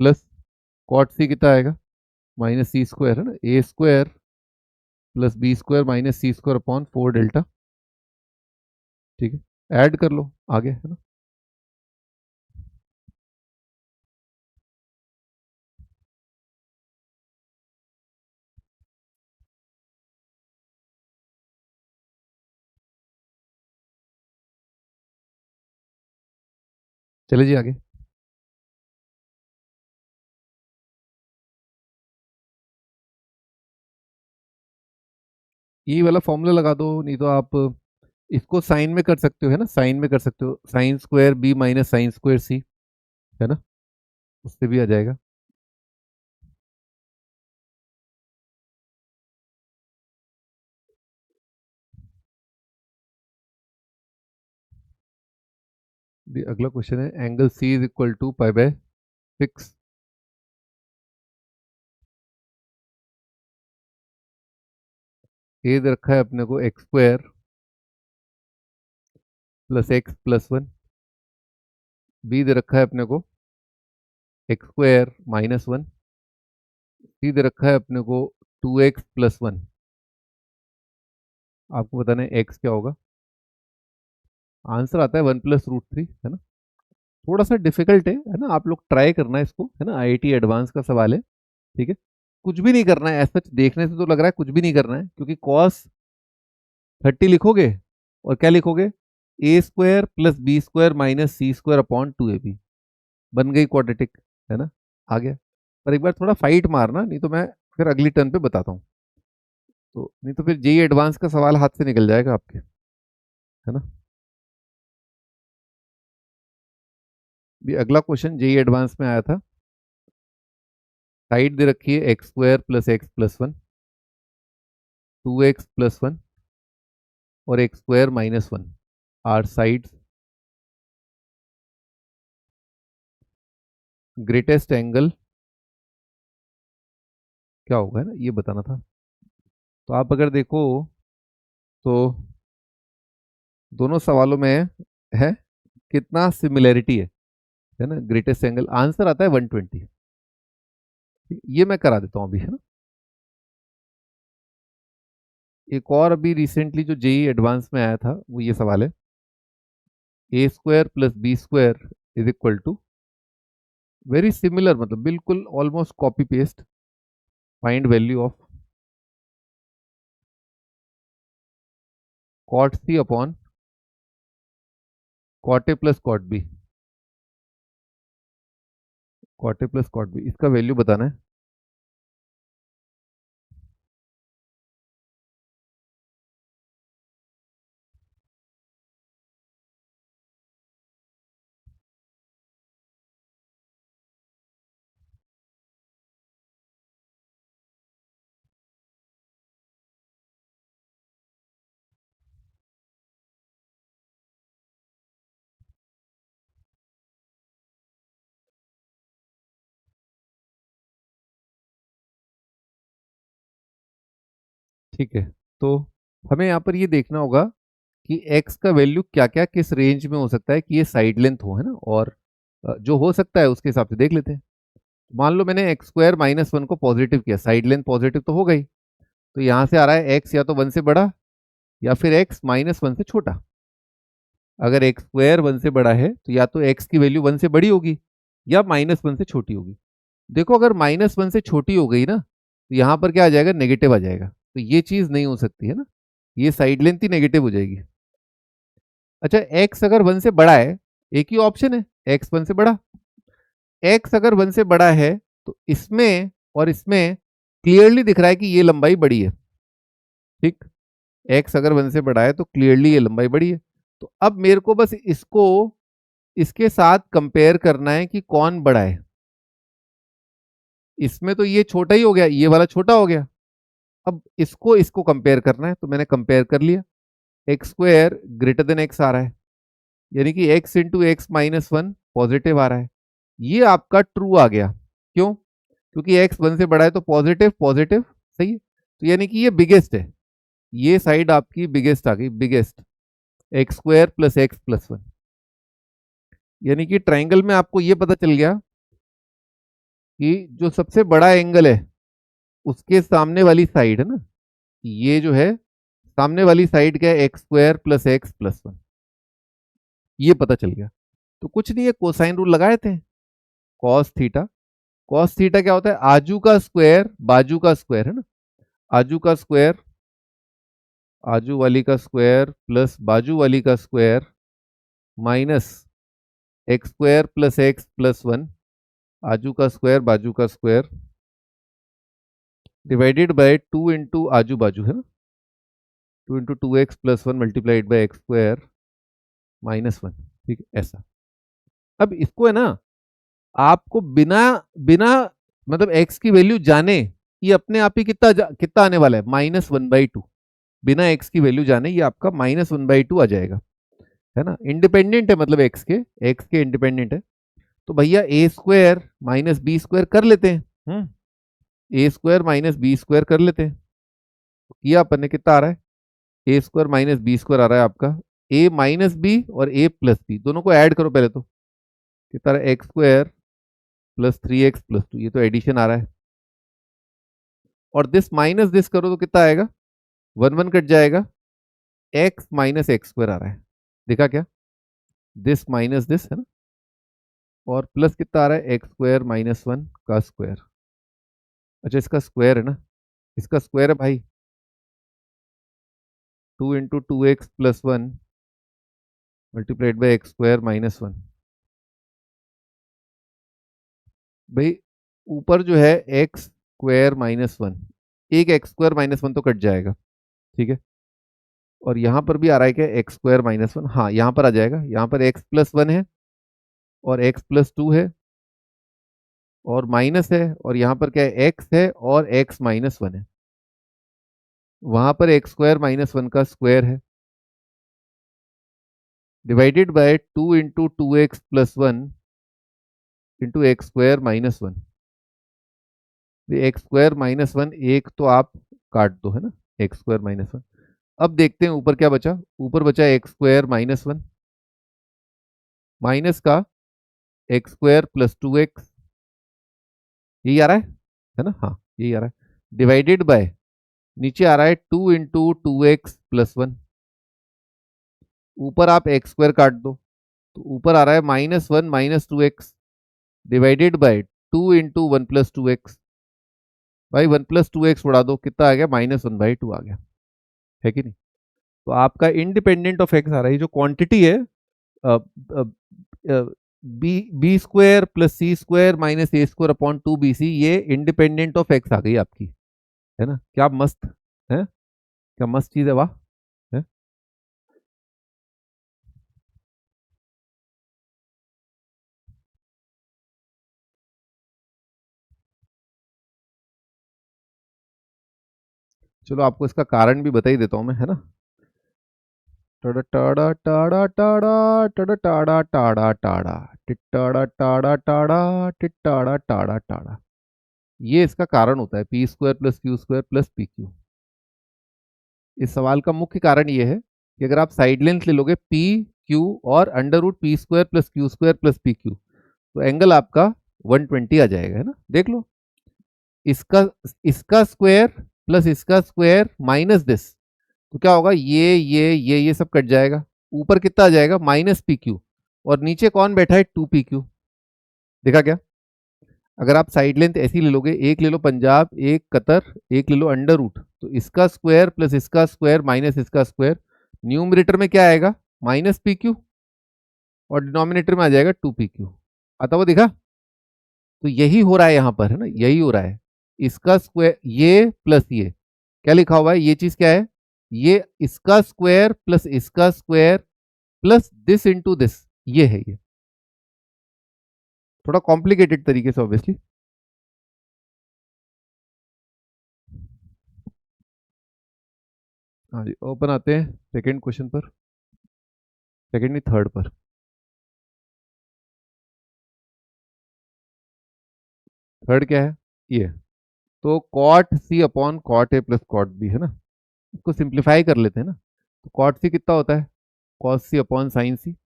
plus cot C कितना आएगा, माइनस सी स्क्वायर, है ना, A square plus B square minus C square upon 4 delta. ठीक है, ऐड कर लो आगे, है ना। चले जी आगे। ये वाला फॉर्मूला लगा दो, नहीं तो आप इसको साइन में कर सकते हो, है ना, साइन में कर सकते हो, sine square B minus sine square C, है ना, उससे भी आ जाएगा। अगला क्वेश्चन है, angle C is equal to pi by 6। A दे रखा है अपने को X square plus X plus 1, B दे रखा है अपने को एक्स स्क्वायर माइनस 1, सी दे रखा है अपने को 2x+1। आपको बताना है एक्स क्या होगा। आंसर आता है 1+√3, है ना। थोड़ा सा डिफिकल्ट है ना, आप लोग ट्राई करना है इसको, है ना, आईआईटी एडवांस का सवाल है। ठीक है, कुछ भी नहीं करना है, ऐसा देखने से तो लग रहा है कुछ भी नहीं करना है, क्योंकि कॉस 30 लिखोगे और क्या लिखोगे, A square plus B square minus C square upon 2ab, बन गई क्वाड्रेटिक, है ना, आ गया। पर एक बार थोड़ा फाइट मारना, नहीं तो मैं फिर अगली टर्न पे बताता हूँ। तो नहीं तो फिर जेई एडवांस का सवाल हाथ से निकल जाएगा आपके, है ना। भी अगला क्वेश्चन जेई एडवांस में आया था। साइड दे रखी है X square plus X plus 1, 2x+1 और X square minus 1 are sides. Greatest angle क्या होगा, है ना, ये बताना था। तो आप अगर देखो तो दोनों सवालों में है कितना सिमिलैरिटी है ना, ग्रेटेस्ट एंगल आंसर आता है 120। ये मैं करा देता हूँ अभी, है ना। एक और अभी रिसेंटली जो जेई एडवांस में आया था वो ये सवाल है, A square plus B square is equal to, very similar, मतलब बिल्कुल almost copy paste, find value of cot C upon cot A plus cot B, cot A plus cot B, इसका वैल्यू बताना है। ठीक है, तो हमें यहाँ पर ये देखना होगा कि x का वैल्यू क्या क्या किस रेंज में हो सकता है कि ये साइड लेंथ हो, है ना, और जो हो सकता है उसके हिसाब से देख लेते हैं। मान लो मैंने एक्स स्क्वायर माइनस 1 को पॉजिटिव किया, साइड लेंथ पॉजिटिव तो हो गई, तो यहाँ से आ रहा है x या तो 1 से बड़ा या फिर x -1 से छोटा। अगर एक्स स्क्वायर 1 से बड़ा है तो या तो एक्स की वैल्यू 1 से बड़ी होगी या -1 से छोटी होगी। देखो अगर -1 से छोटी हो गई ना तो यहाँ पर क्या आ जाएगा, नेगेटिव आ जाएगा, तो ये चीज नहीं हो सकती है ना, ये साइड लेंथ ही नेगेटिव हो जाएगी। अच्छा एक्स अगर 1 से बड़ा है, एक ही ऑप्शन है एक्स 1 से बड़ा, एक्स अगर 1 से बड़ा है तो इसमें और इसमें क्लियरली दिख रहा है कि ये लंबाई बड़ी है। ठीक, एक्स अगर 1 से बड़ा है तो क्लियरली ये लंबाई बड़ी है। तो अब मेरे को बस इसको इसके साथ कंपेयर करना है कि कौन बड़ा है। इसमें तो ये छोटा ही हो गया, ये वाला छोटा हो गया। अब इसको इसको कंपेयर करना है, तो मैंने कंपेयर कर लिया, X square greater than X आ रहा है, यानी कि एक्स इंटू एक्स -1 पॉजिटिव आ रहा है। ये आपका ट्रू आ गया। क्यों? क्योंकि एक्स 1 से बड़ा है तो पॉजिटिव पॉजिटिव, सही है, तो यानी कि ये बिगेस्ट है, ये साइड आपकी बिगेस्ट आ गई, biggest, x square plus X plus 1। यानी कि ट्राइंगल में आपको ये पता चल गया कि जो सबसे बड़ा एंगल है उसके सामने वाली साइड है ना, ये जो है सामने वाली साइड क्या है, X square plus X plus 1, ये पता चल गया। तो कुछ नहीं है, कोसाइन रूल लगाए थे, कॉस थीटा, कॉस थीटा क्या होता है, आजू का स्क्वायर बाजू का स्क्वायर है ना, आजू का स्क्वायर, आजू वाली का स्क्वायर प्लस बाजू वाली का square minus x square plus X plus 1, आजू का स्क्वायर बाजू का स्क्वायर डिवाइडेड बाय 2 इंटू आजू बाजू है ना, 2 into 2x plus 1 multiplied by x square -1। ठीक है, ऐसा। अब इसको है ना, आपको बिना बिना मतलब x की वैल्यू जाने ये अपने आप ही कितना आने वाला है, -1/2, बिना x की वैल्यू जाने ये आपका -1/2 आ जाएगा, है ना, इंडिपेंडेंट है, मतलब x के इंडिपेंडेंट है। तो भैया ए स्क्वायर माइनस बी स्क्वायर कर लेते हैं, ए स्क्वायर माइनस बी स्क्वायर कर लेते हैं। किया अपन ने, कितना आ रहा है, A square minus B square आ रहा है आपका, ए माइनस बी और ए प्लस बी दोनों को ऐड करो पहले, तो कितना रहा है, X square plus 3x plus 2, ये तो एडिशन आ रहा है, और दिस माइनस दिस करो तो कितना आएगा, 1 1 कट जाएगा, x माइनस एक्स स्क्वायर आ रहा है, देखा क्या, दिस माइनस दिस है ना, और प्लस कितना आ रहा है, एक्स स्क्वायर -1 का स्क्वायर। अच्छा इसका स्क्वायर है ना, इसका स्क्वायर है भाई 2 into 2x plus 1 multiplied by x square -1। भाई ऊपर जो है एक्स स्क्वायर -1, एक एक्स स्क्वायर -1 तो कट जाएगा, ठीक है, और यहाँ पर भी आ रहा है क्या, एक्स स्क्वायर -1, हाँ यहाँ पर आ जाएगा, यहाँ पर एक्स प्लस 1 है और एक्स प्लस 2 है और माइनस है, और यहाँ पर क्या है, एक्स है और एक्स -1 है, वहां पर एक्स स्क्वायर -1 का स्क्वायर है, divided by 2 into 2x plus 1 into x square -1। X square -1 एक तो आप काट दो है ना, एक्स स्क्वायर -1। अब देखते हैं ऊपर क्या बचा, ऊपर बचा एक्स स्क्वायर -1 माइनस का एक्स स्क्वायर प्लस 2x, यही आ रहा है ना, हाँ यही आ रहा है, डिवाइडेड बाय नीचे आ रहा है 2 इंटू 2x प्लस 1, ऊपर आप एक्स स्क्वायर काट दो तो ऊपर आ रहा है -1 minus 2x divided by 2 into 1 plus 2x, भाई 1 प्लस 2x उड़ा दो, कितना आ गया, -1/2 आ गया, है कि नहीं। तो आपका इंडिपेंडेंट ऑफ एक्स आ रहा है, ये जो क्वांटिटी है B B square plus C square minus A square upon 2bc, ये इंडिपेंडेंट ऑफ एक्स आ गई आपकी, है ना, क्या मस्त है, क्या मस्त चीज है, वाह है? चलो आपको इसका कारण भी बता ही देता हूं मैं, है ना, टाड़ा टाड़ा टाड़ा टाड़ा टाड़ा टाड़ा टाड़ा टाड़ा टिटाड़ा टाड़ा टाड़ा टिटाड़ा टाड़ा टाड़ा, ये इसका कारण होता है, P square plus Q square plus P Q. इस सवाल का मुख्य कारण ये है कि अगर आप साइड लेंथ ले लोगे पी क्यू और under root P square plus Q square plus P Q, तो एंगल आपका 120 आ जाएगा, है ना, देख लो, इसका इसका स्क्वायर प्लस इसका स्क्वायर माइनस दिस, तो क्या होगा, ये सब कट जाएगा, ऊपर कितना आ जाएगा माइनस पी क्यू, और नीचे कौन बैठा है 2 पी क्यू। देखा क्या? अगर आप साइड लेंथ ऐसी ले लोगे, एक ले लो पंजाब, एक कतर, एक ले लो अंडर रूट, तो इसका स्क्वायर प्लस इसका स्क्वायर माइनस इसका स्क्वायर, न्यूमरेटर में क्या आएगा माइनस पी क्यू, और डिनोमिनेटर में आ जाएगा 2 पी क्यू। आता वो देखा? तो यही हो रहा है यहां पर, है ना, यही हो रहा है। इसका स्क्वायर ये प्लस ये, क्या लिखा हुआ है, ये चीज क्या है, ये इसका स्क्वायर प्लस इसका square plus this into this, ये है ये। थोड़ा कॉम्प्लिकेटेड तरीके से ऑब्वियसली। हाँ जी, ओपन आते हैं सेकंड क्वेश्चन पर, सेकंड नहीं थर्ड पर। थर्ड क्या है, ये। तो cot C upon cot A plus cot B, है ना, इसको सिंप्लीफाई कर लेते हैं ना। तो कॉट सी कितना होता है, कॉस सी अपॉन साइन सी।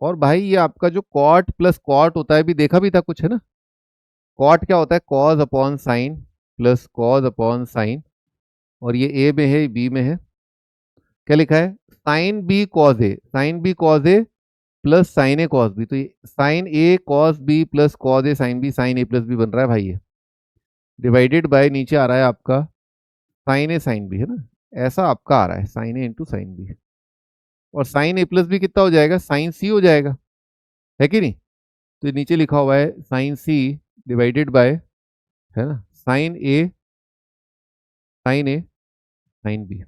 और भाई ये आपका जो कॉट प्लस कॉट होता है भी देखा भी था कुछ, है ना। कॉट क्या होता है, cause upon sine plus cos upon sine, और ये ए में है बी में है, क्या लिखा है, sine be cause A, sine be cause A plus sign A cos B. तो ये sign A cos B plus cos A sine B, sine A plus B बन रहा है भाई ये, डिवाइडेड बाय नीचे आ रहा है आपका साइन ए साइन बी, है ना, ऐसा आपका आ रहा है साइन ए इंटू साइन बी। और साइन ए प्लस बी कितना हो जाएगा, साइन सी हो जाएगा, है कि नहीं। तो ये नीचे लिखा हुआ है साइन सी डिवाइडेड बाय, है ना, साइन ए साइन बी।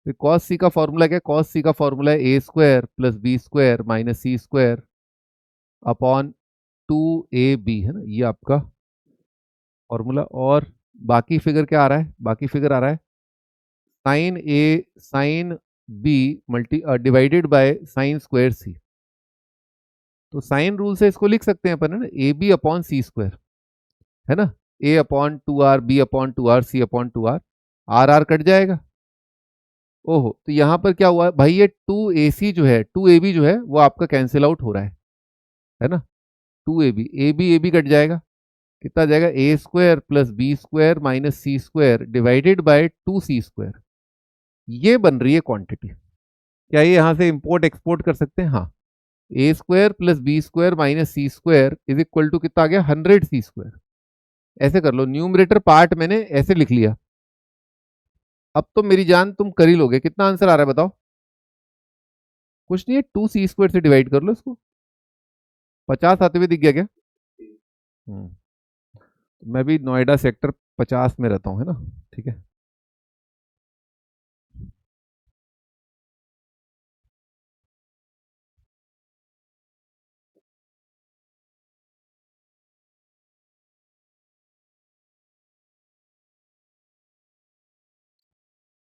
तो कॉस सी का फॉर्मूला क्या है, कॉस सी का फॉर्मूला है A square plus B square minus C square upon 2ab, है ना, ये आपका फॉर्मूला। और बाकी फिगर क्या आ रहा है, बाकी फिगर आ रहा है sine A sine B multi divided by sine square C. तो साइन रूल से इसको लिख सकते हैं अपन, है ना, A B upon C square, है ना, A upon 2r B upon 2r C upon 2r, R R cut जाएगा। ओहो, तो यहाँ पर क्या हुआ है भाई, ये 2ac जो है 2ab जो है वो आपका कैंसिल आउट हो रहा है ना। 2ab ए बी कट जाएगा, कितना जाएगा, A square plus B square minus C square divided by 2c square. ये बन रही है क्वांटिटी। क्या ये यहाँ से इंपोर्ट एक्सपोर्ट कर सकते हैं, हाँ। A square plus B square minus C square is equal to कितना आ गया, 100c स्क्वायर। ऐसे कर लो, न्यूमरेटर पार्ट मैंने ऐसे लिख लिया। अब तो मेरी जान तुम कर ही लोगे, कितना आंसर आ रहा है बताओ। कुछ नहीं है, 2c स्क्वायर से डिवाइड कर लो इसको। 50 आते हुए दिख गया क्या? हम्म, मैं भी नोएडा सेक्टर 50 में रहता हूँ, है ना, ठीक है।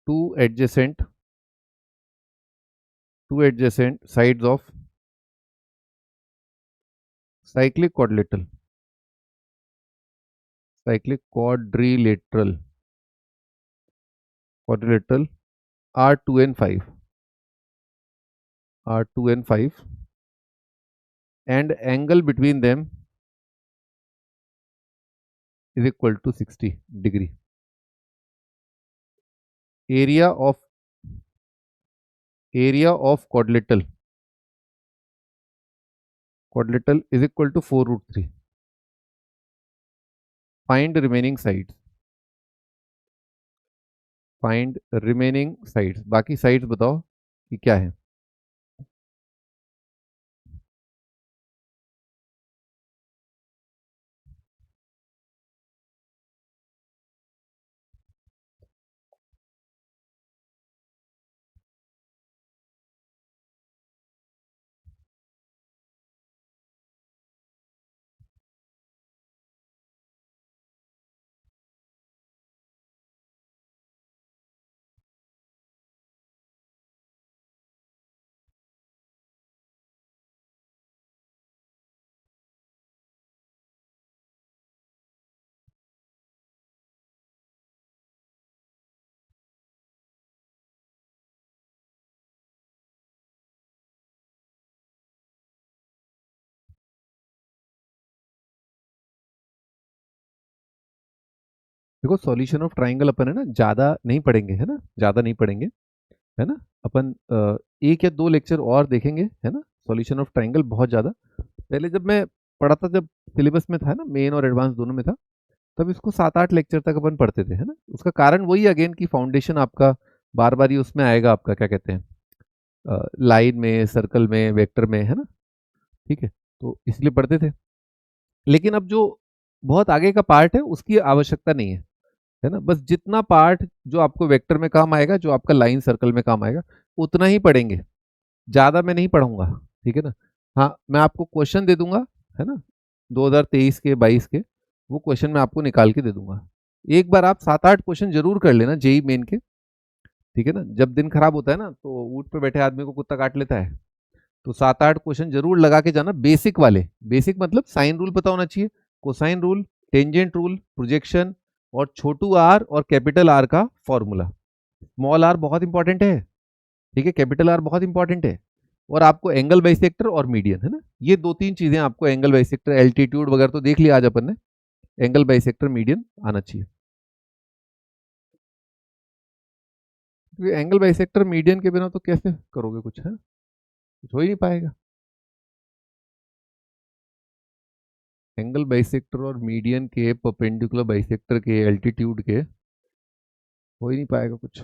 2 adjacent 2 adjacent sides of cyclic quadrilateral R2 and 5 and angle between them is equal to 60 degree. Area of quadrilateral is equal to 4 root 3. Find remaining sides. Find remaining sides, बाकी साइड्स बताओ कि क्या है। देखो सॉल्यूशन ऑफ ट्राइंगल अपन है ना ज़्यादा नहीं पढ़ेंगे, है ना, ज़्यादा नहीं पढ़ेंगे, है ना। अपन एक या दो लेक्चर और देखेंगे, है ना, सॉल्यूशन ऑफ ट्राइंगल बहुत ज़्यादा। पहले जब मैं पढ़ा था, जब सिलेबस में था ना, मेन और एडवांस दोनों में था, तब इसको 7-8 लेक्चर तक अपन पढ़ते थे, है ना। उसका कारण वही अगेन कि फाउंडेशन आपका बार बार ही उसमें आएगा, आपका क्या कहते हैं, लाइन में, सर्कल में, वेक्टर में, है ना। ठीक है, तो इसलिए पढ़ते थे। लेकिन अब जो बहुत आगे का पार्ट है उसकी आवश्यकता नहीं है ना। बस जितना पार्ट जो आपको वेक्टर में काम आएगा, जो आपका लाइन सर्कल में काम आएगा, उतना ही पढ़ेंगे, ज़्यादा मैं नहीं पढ़ाऊंगा। ठीक है ना। हाँ, मैं आपको क्वेश्चन दे दूंगा, है ना, 2023 के 22 के, वो क्वेश्चन मैं आपको निकाल के दे दूंगा। एक बार आप 7-8 क्वेश्चन जरूर कर लेना जेई मेन के। ठीक है ना, जब दिन खराब होता है ना तो ऊँट पे बैठे आदमी को कुत्ता काट लेता है। तो 7-8 क्वेश्चन जरूर लगा के जाना, बेसिक वाले। बेसिक मतलब साइन रूल पता होना चाहिए, cosine rule, tangent rule, projection, और छोटू आर और कैपिटल आर का फॉर्मूला। स्मॉल आर बहुत इंपॉर्टेंट है, ठीक है, कैपिटल आर बहुत इंपॉर्टेंट है। और आपको एंगल बाइसेक्टर और मीडियन, है ना, ये दो तीन चीजें आपको, एंगल बाइसेक्टर, एल्टीट्यूड वगैरह तो देख लिया आज अपन ने, एंगल बाइसेक्टर मीडियन आना चाहिए। एंगल बाइसेक्टर मीडियन के बिना तो कैसे करोगे कुछ, है कुछ हो ही नहीं पाएगा। एंगल बाइसेक्टर और मीडियन के, परपेंडिकुलर बाइसेक्टर के, एल्टीट्यूड के, हो ही नहीं पाएगा कुछ।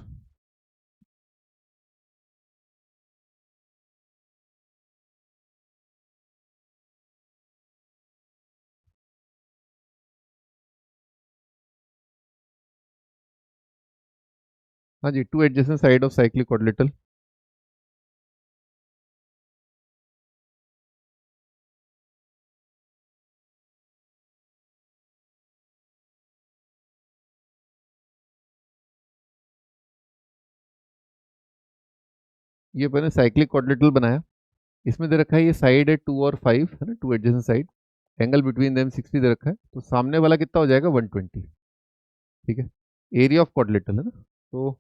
हाँ जी, two adjacent side of cyclic quadrilateral. ये मैंने साइक्लिक क्वाड्रिलेटरल बनाया, इसमें दे रखा है ये साइड है 2 और 5, है ना, to adjacent side, angle between them 60 दे रखा है, तो सामने वाला कितना हो जाएगा, 120। ठीक है, एरिया ऑफ क्वाड्रिलेटरल, है ना। तो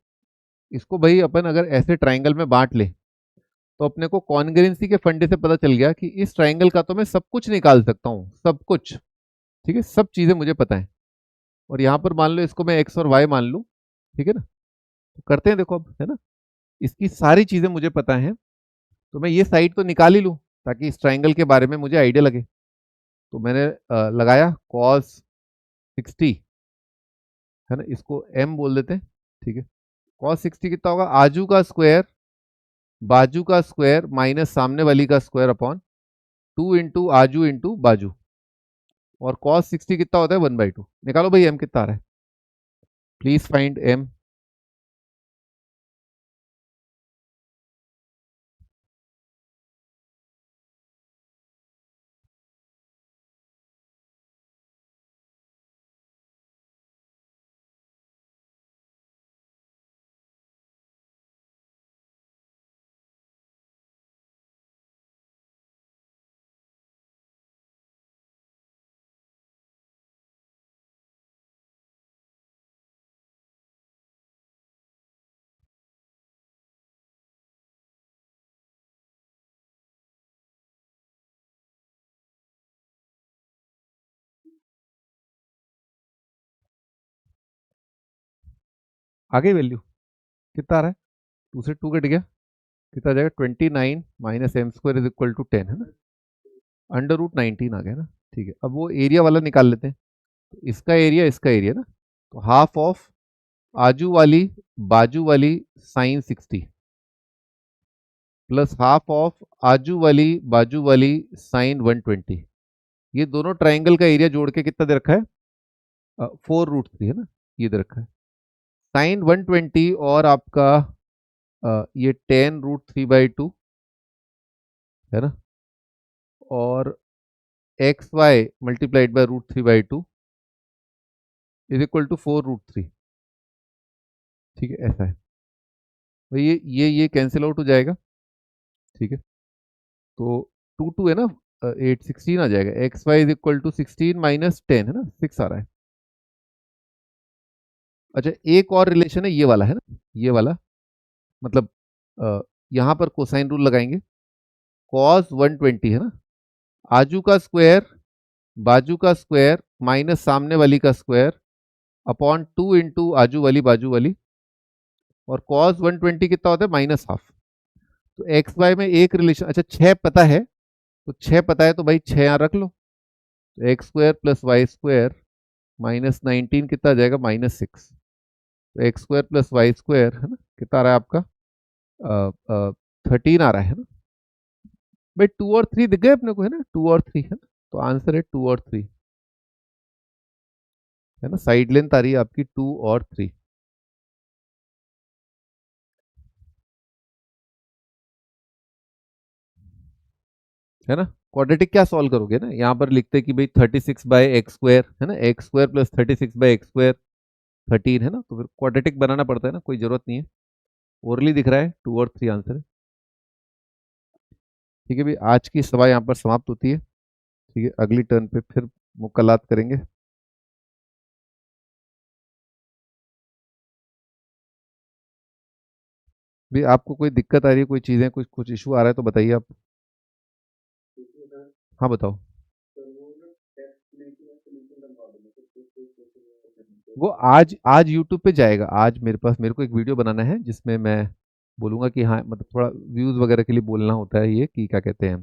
इसको भाई अपन अगर ऐसे ट्राइंगल में बांट ले, तो अपने को कॉन्ग्रुएंसी के फंडे से पता चल गया कि इस ट्राइंगल का तो मैं सब कुछ निकाल सकता हूँ, सब कुछ। ठीक है, सब चीजें मुझे पता है। और यहाँ पर मान लो इसको मैं एक्स और वाई मान लूँ, ठीक है ना। तो करते हैं, देखो अब, है ना, इसकी सारी चीजें मुझे पता है, तो मैं ये साइड तो निकाल ही लूँ, ताकि इस ट्राइंगल के बारे में मुझे आइडिया लगे। तो मैंने लगाया कॉस 60, है ना, इसको एम बोल देते हैं। ठीक है, कॉस 60 कितना होगा, आजू का स्क्वायर, बाजू का स्क्वायर, माइनस सामने वाली का स्क्वायर, अपॉन 2 इंटू आजू इंटू बाजू। और कॉस 60 कितना होता है, 1/2। निकालो भाई एम कितना आ रहा है, प्लीज फाइंड एम। आगे वैल्यू कितना आ रहा है, 2 से 2 कट गया, कितना आ जाएगा, 29 minus M square is equal to 10, है ना, √19 आ गया ना। ठीक है, अब वो एरिया वाला निकाल लेते हैं। तो इसका एरिया, इसका एरिया ना, तो हाफ ऑफ आजू वाली बाजू वाली साइन 60, प्लस हाफ ऑफ आजू वाली बाजू वाली साइन 120। ये दोनों ट्राइंगल का एरिया जोड़ के कितना दे रखा है, 4√3, है ना, ये दे रखा है। साइन 120 और आपका ये 10√3/2, है ना, और X Y multiplied by √3/2 is equal to 4√3। ठीक है, ऐसा है। तो ये कैंसिल आउट हो जाएगा। ठीक है, तो 2 2 है ना, 8 16 आ जाएगा, X Y is equal to 16 minus 10, है ना, 6 आ रहा है। अच्छा, एक और रिलेशन है ये वाला, है ना, ये वाला, मतलब यहाँ पर कोसाइन रूल लगाएंगे, कॉस 120, है ना, आजू का स्क्वायर, बाजू का स्क्वायर, माइनस सामने वाली का स्क्वायर, अपॉन 2 इंटू आजू वाली बाजू वाली, और कॉस 120 कितना होता है, माइनस हाफ। तो एक्स वाई में एक रिलेशन, अच्छा 6 पता है, तो 6 पता है तो भाई 6 यहाँ रख लो। तो X square plus Y square minus 19 कितना आ जाएगा, -6। तो X square plus Y square है ना, कितना आ रहा है आपका, 13 आ रहा है ना भाई। 2 और 3 दिख गए अपने को, है ना, 2 और 3 है ना, तो आंसर है 2 और 3, है ना। साइड लेंथ आ रही है आपकी 2 और 3, है ना। क्वाड्रेटिक क्या सॉल्व करोगे ना, यहाँ पर लिखते हैं कि भाई 36/x² है ना, x² प्लस 36/x², 13 है ना, तो फिर क्वाड्रेटिक बनाना पड़ता है ना, कोई जरूरत नहीं है। ओरली दिख रहा है 2 और 3 आंसर है। ठीक है भाई, आज की सभा यहाँ पर समाप्त होती है। ठीक है, अगली टर्न पे फिर मुलाकात करेंगे। भी आपको कोई दिक्कत आ रही है, कोई चीजें, कुछ कुछ इशू आ रहा है तो बताइए आप। हाँ बताओ। वो आज यूट्यूब पे जाएगा। आज मेरे पास, मेरे को एक वीडियो बनाना है जिसमें मैं बोलूंगा कि हाँ, मतलब थोड़ा व्यूज वगैरह के लिए बोलना होता है, ये कि क्या कहते हैं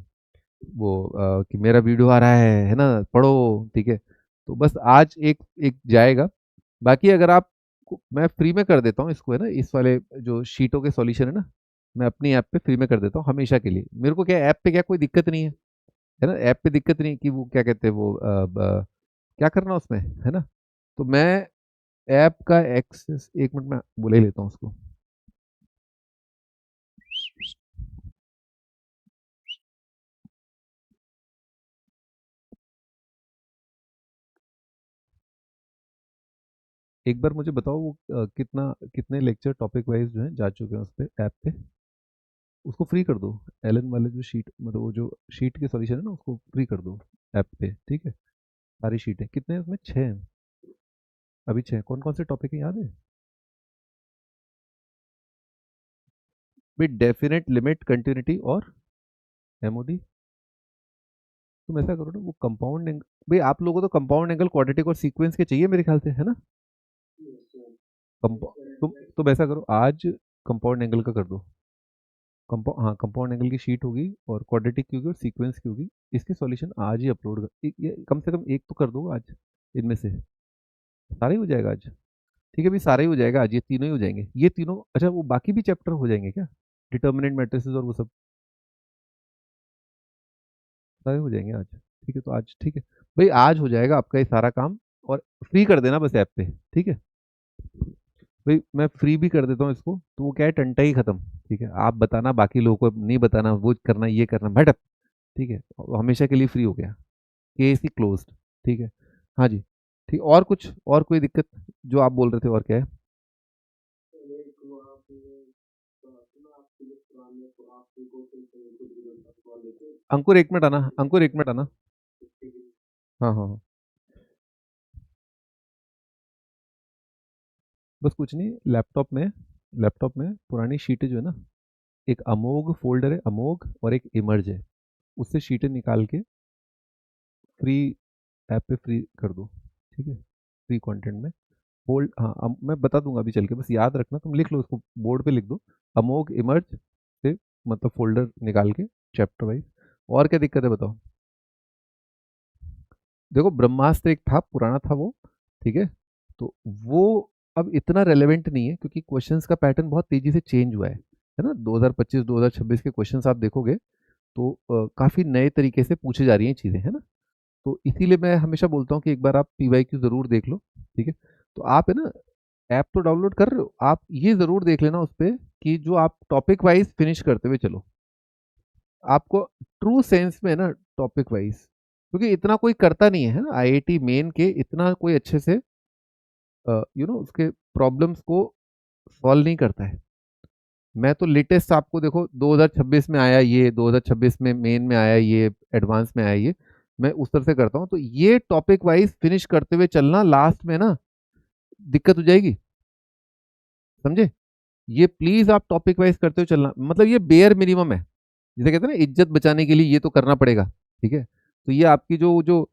वो, कि मेरा वीडियो आ रहा है ना, पढ़ो। ठीक है, तो बस आज एक एक जाएगा। बाकी अगर आप, मैं फ्री में कर देता हूँ इसको, है ना, इस वाले जो शीटों के सॉल्यूशन है ना, मैं अपनी ऐप पे फ्री में कर देता हूँ हमेशा के लिए। मेरे को क्या, ऐप पे क्या कोई दिक्कत नहीं है ना, ऐप पे दिक्कत नहीं कि वो क्या कहते हैं वो क्या करना उसमें, है ना। तो मैं ऐप का एक्सेस, एक मिनट में बोले ही लेता हूँ उसको। एक बार मुझे बताओ वो कितने लेक्चर टॉपिक वाइज जो है जा चुके हैं उस पे, ऐप पे। उसको फ्री कर दो। एलन वाले जो शीट, मतलब वो जो शीट के सॉल्यूशन है ना, उसको फ्री कर दो ऐप पे। ठीक है, सारी शीटें कितने हैं उसमें, 6 हैं अभी। 6 कौन कौन से टॉपिक है याद है भाई? डेफिनेट, लिमिट, कंटिन्यूटी और एमओडी। तुम ऐसा करो ना, वो कंपाउंड एंगल, भाई आप लोगों को तो कंपाउंड एंगल, क्वाड्रेटिक और सीक्वेंस के चाहिए मेरे ख्याल से, है ना। तुम ऐसा करो, आज कंपाउंड एंगल का कर दो। कंपाउंड, हाँ, कंपाउंड एंगल की शीट होगी और क्वाड्रेटिक की होगी और सीक्वेंस की होगी। इसके सॉल्यूशन आज ही अपलोड कर, ये कम से कम एक तो कर दो आज, इनमें से सारा ही हो जाएगा आज। ठीक है भाई, सारा ही हो जाएगा आज, ये तीनों ही हो जाएंगे, ये तीनों। अच्छा, वो बाकी भी चैप्टर हो जाएंगे क्या, डिटर्मिनेंट मैट्रिसेस और वो सब, सारे हो जाएंगे आज। ठीक है, तो आज ठीक है भाई, आज हो जाएगा आपका ये सारा काम। और फ्री कर देना बस ऐप पे। ठीक है भाई, मैं फ्री भी कर देता हूँ इसको, तो वो क्या है, टंटा ही खत्म। ठीक है, आप बताना, बाकी लोगों को नहीं बताना, वो करना ये करना भटक। ठीक है, वो हमेशा के लिए फ्री हो गया, केस ही क्लोज्ड। ठीक है, हाँ जी। ठीक, और कुछ, और कोई दिक्कत जो आप बोल रहे थे, और क्या है? अंकुर एक मिनट आना, अंकुर एक मिनट आना। हाँ हाँ हाँ, बस कुछ नहीं, लैपटॉप में पुरानी शीटें जो है ना, एक अमोघ फोल्डर है, अमोघ, और एक इमर्ज है, उससे शीटें निकाल के फ्री ऐप पे फ्री कर दो। ठीक है, फ्री कंटेंट में फोल्ड, हाँ मैं बता दूंगा अभी चल के, बस याद रखना, तुम लिख लो उसको, बोर्ड पे लिख दो, अमोघ इमर्ज से, मतलब फोल्डर निकाल के चैप्टर वाइज। और क्या दिक्कत है बताओ? देखो, ब्रह्मास्त्र एक था, पुराना था वो। ठीक है, तो वो अब इतना रेलेवेंट नहीं है, क्योंकि क्वेश्चंस का पैटर्न बहुत तेजी से चेंज हुआ है ना। 2025 2026 के क्वेश्चंस आप देखोगे तो काफ़ी नए तरीके से पूछे जा रही हैं चीज़ें, है ना। तो इसीलिए मैं हमेशा बोलता हूँ कि एक बार आप पीवाईक्यू ज़रूर देख लो। ठीक है, तो आप, है ना, ऐप तो डाउनलोड कर रहे हो, आप ये ज़रूर देख लेना उस पर कि जो आप टॉपिक वाइज फिनिश करते हुए चलो, आपको ट्रू सेंस में, ना, टॉपिक वाइज, क्योंकि इतना कोई करता नहीं है ना, आईआईटी मेन के इतना कोई अच्छे से उसके प्रॉब्लम्स को सॉल्व नहीं करता है। मैं तो लेटेस्ट आपको देखो, 2026 में आया ये, 2026 में मेन में आया ये, एडवांस में आया ये, मैं उस तरह से करता हूँ। तो ये टॉपिक वाइज फिनिश करते हुए चलना, लास्ट में ना दिक्कत हो जाएगी, समझे। ये प्लीज आप टॉपिक वाइज करते हुए चलना, मतलब ये बेयर मिनिमम है, जिसे कहते हैं ना, इज्जत बचाने के लिए ये तो करना पड़ेगा। ठीक है, तो ये आपकी जो जो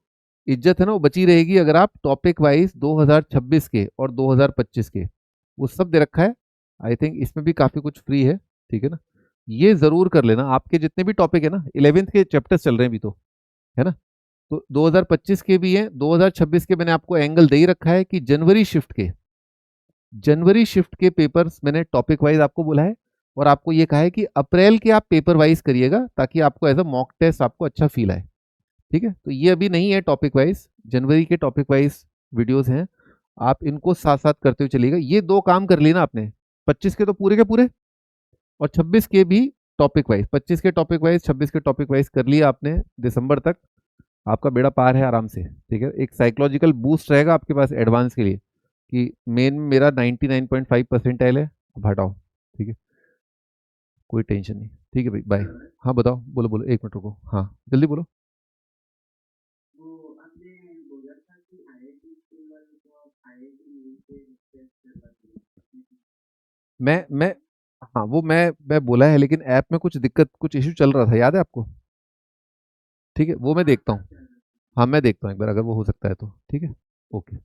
इज्जत है ना वो बची रहेगी अगर आप टॉपिक वाइज 2026 के और 2025 के वो सब दे रखा है। आई थिंक इसमें भी काफी कुछ फ्री है, ठीक है ना। ये जरूर कर लेना, आपके जितने भी टॉपिक है ना 11th के चैप्टर्स चल रहे हैं अभी तो, है ना। तो 2025 के भी हैं, 2026 के मैंने आपको एंगल दे ही रखा है कि जनवरी शिफ्ट के पेपर्स मैंने टॉपिक वाइज आपको बोला है, और आपको ये कहा है कि अप्रैल के आप पेपर वाइज करिएगा ताकि आपको एज अ मॉक टेस्ट आपको अच्छा फील आए, ठीक है। तो ये अभी नहीं है टॉपिक वाइज, जनवरी के टॉपिक वाइज वीडियोस हैं, आप इनको साथ साथ करते हुए चलिएगा। ये दो काम कर लिए ना आपने, 25 के तो पूरे के पूरे, और 26 के भी टॉपिक वाइज, 25 के टॉपिक वाइज 26 के टॉपिक वाइज कर लिया आपने दिसंबर तक, आपका बेड़ा पार है आराम से, ठीक है। एक साइकोलॉजिकल बूस्ट रहेगा आपके पास एडवांस के लिए कि मेन मेरा 99.5 परसेंटाइल है, अब हटाओ, ठीक है, कोई टेंशन नहीं, ठीक है भाई, बाय। हाँ बताओ, बोलो बोलो, एक मिनट रुको, हाँ जल्दी बोलो। मैं हाँ वो मैं बोला है, लेकिन ऐप में कुछ दिक्कत, कुछ इशू चल रहा था, याद है आपको? ठीक है, वो मैं देखता हूँ। हाँ मैं देखता हूँ एक बार, अगर वो हो सकता है तो ठीक है। ओके।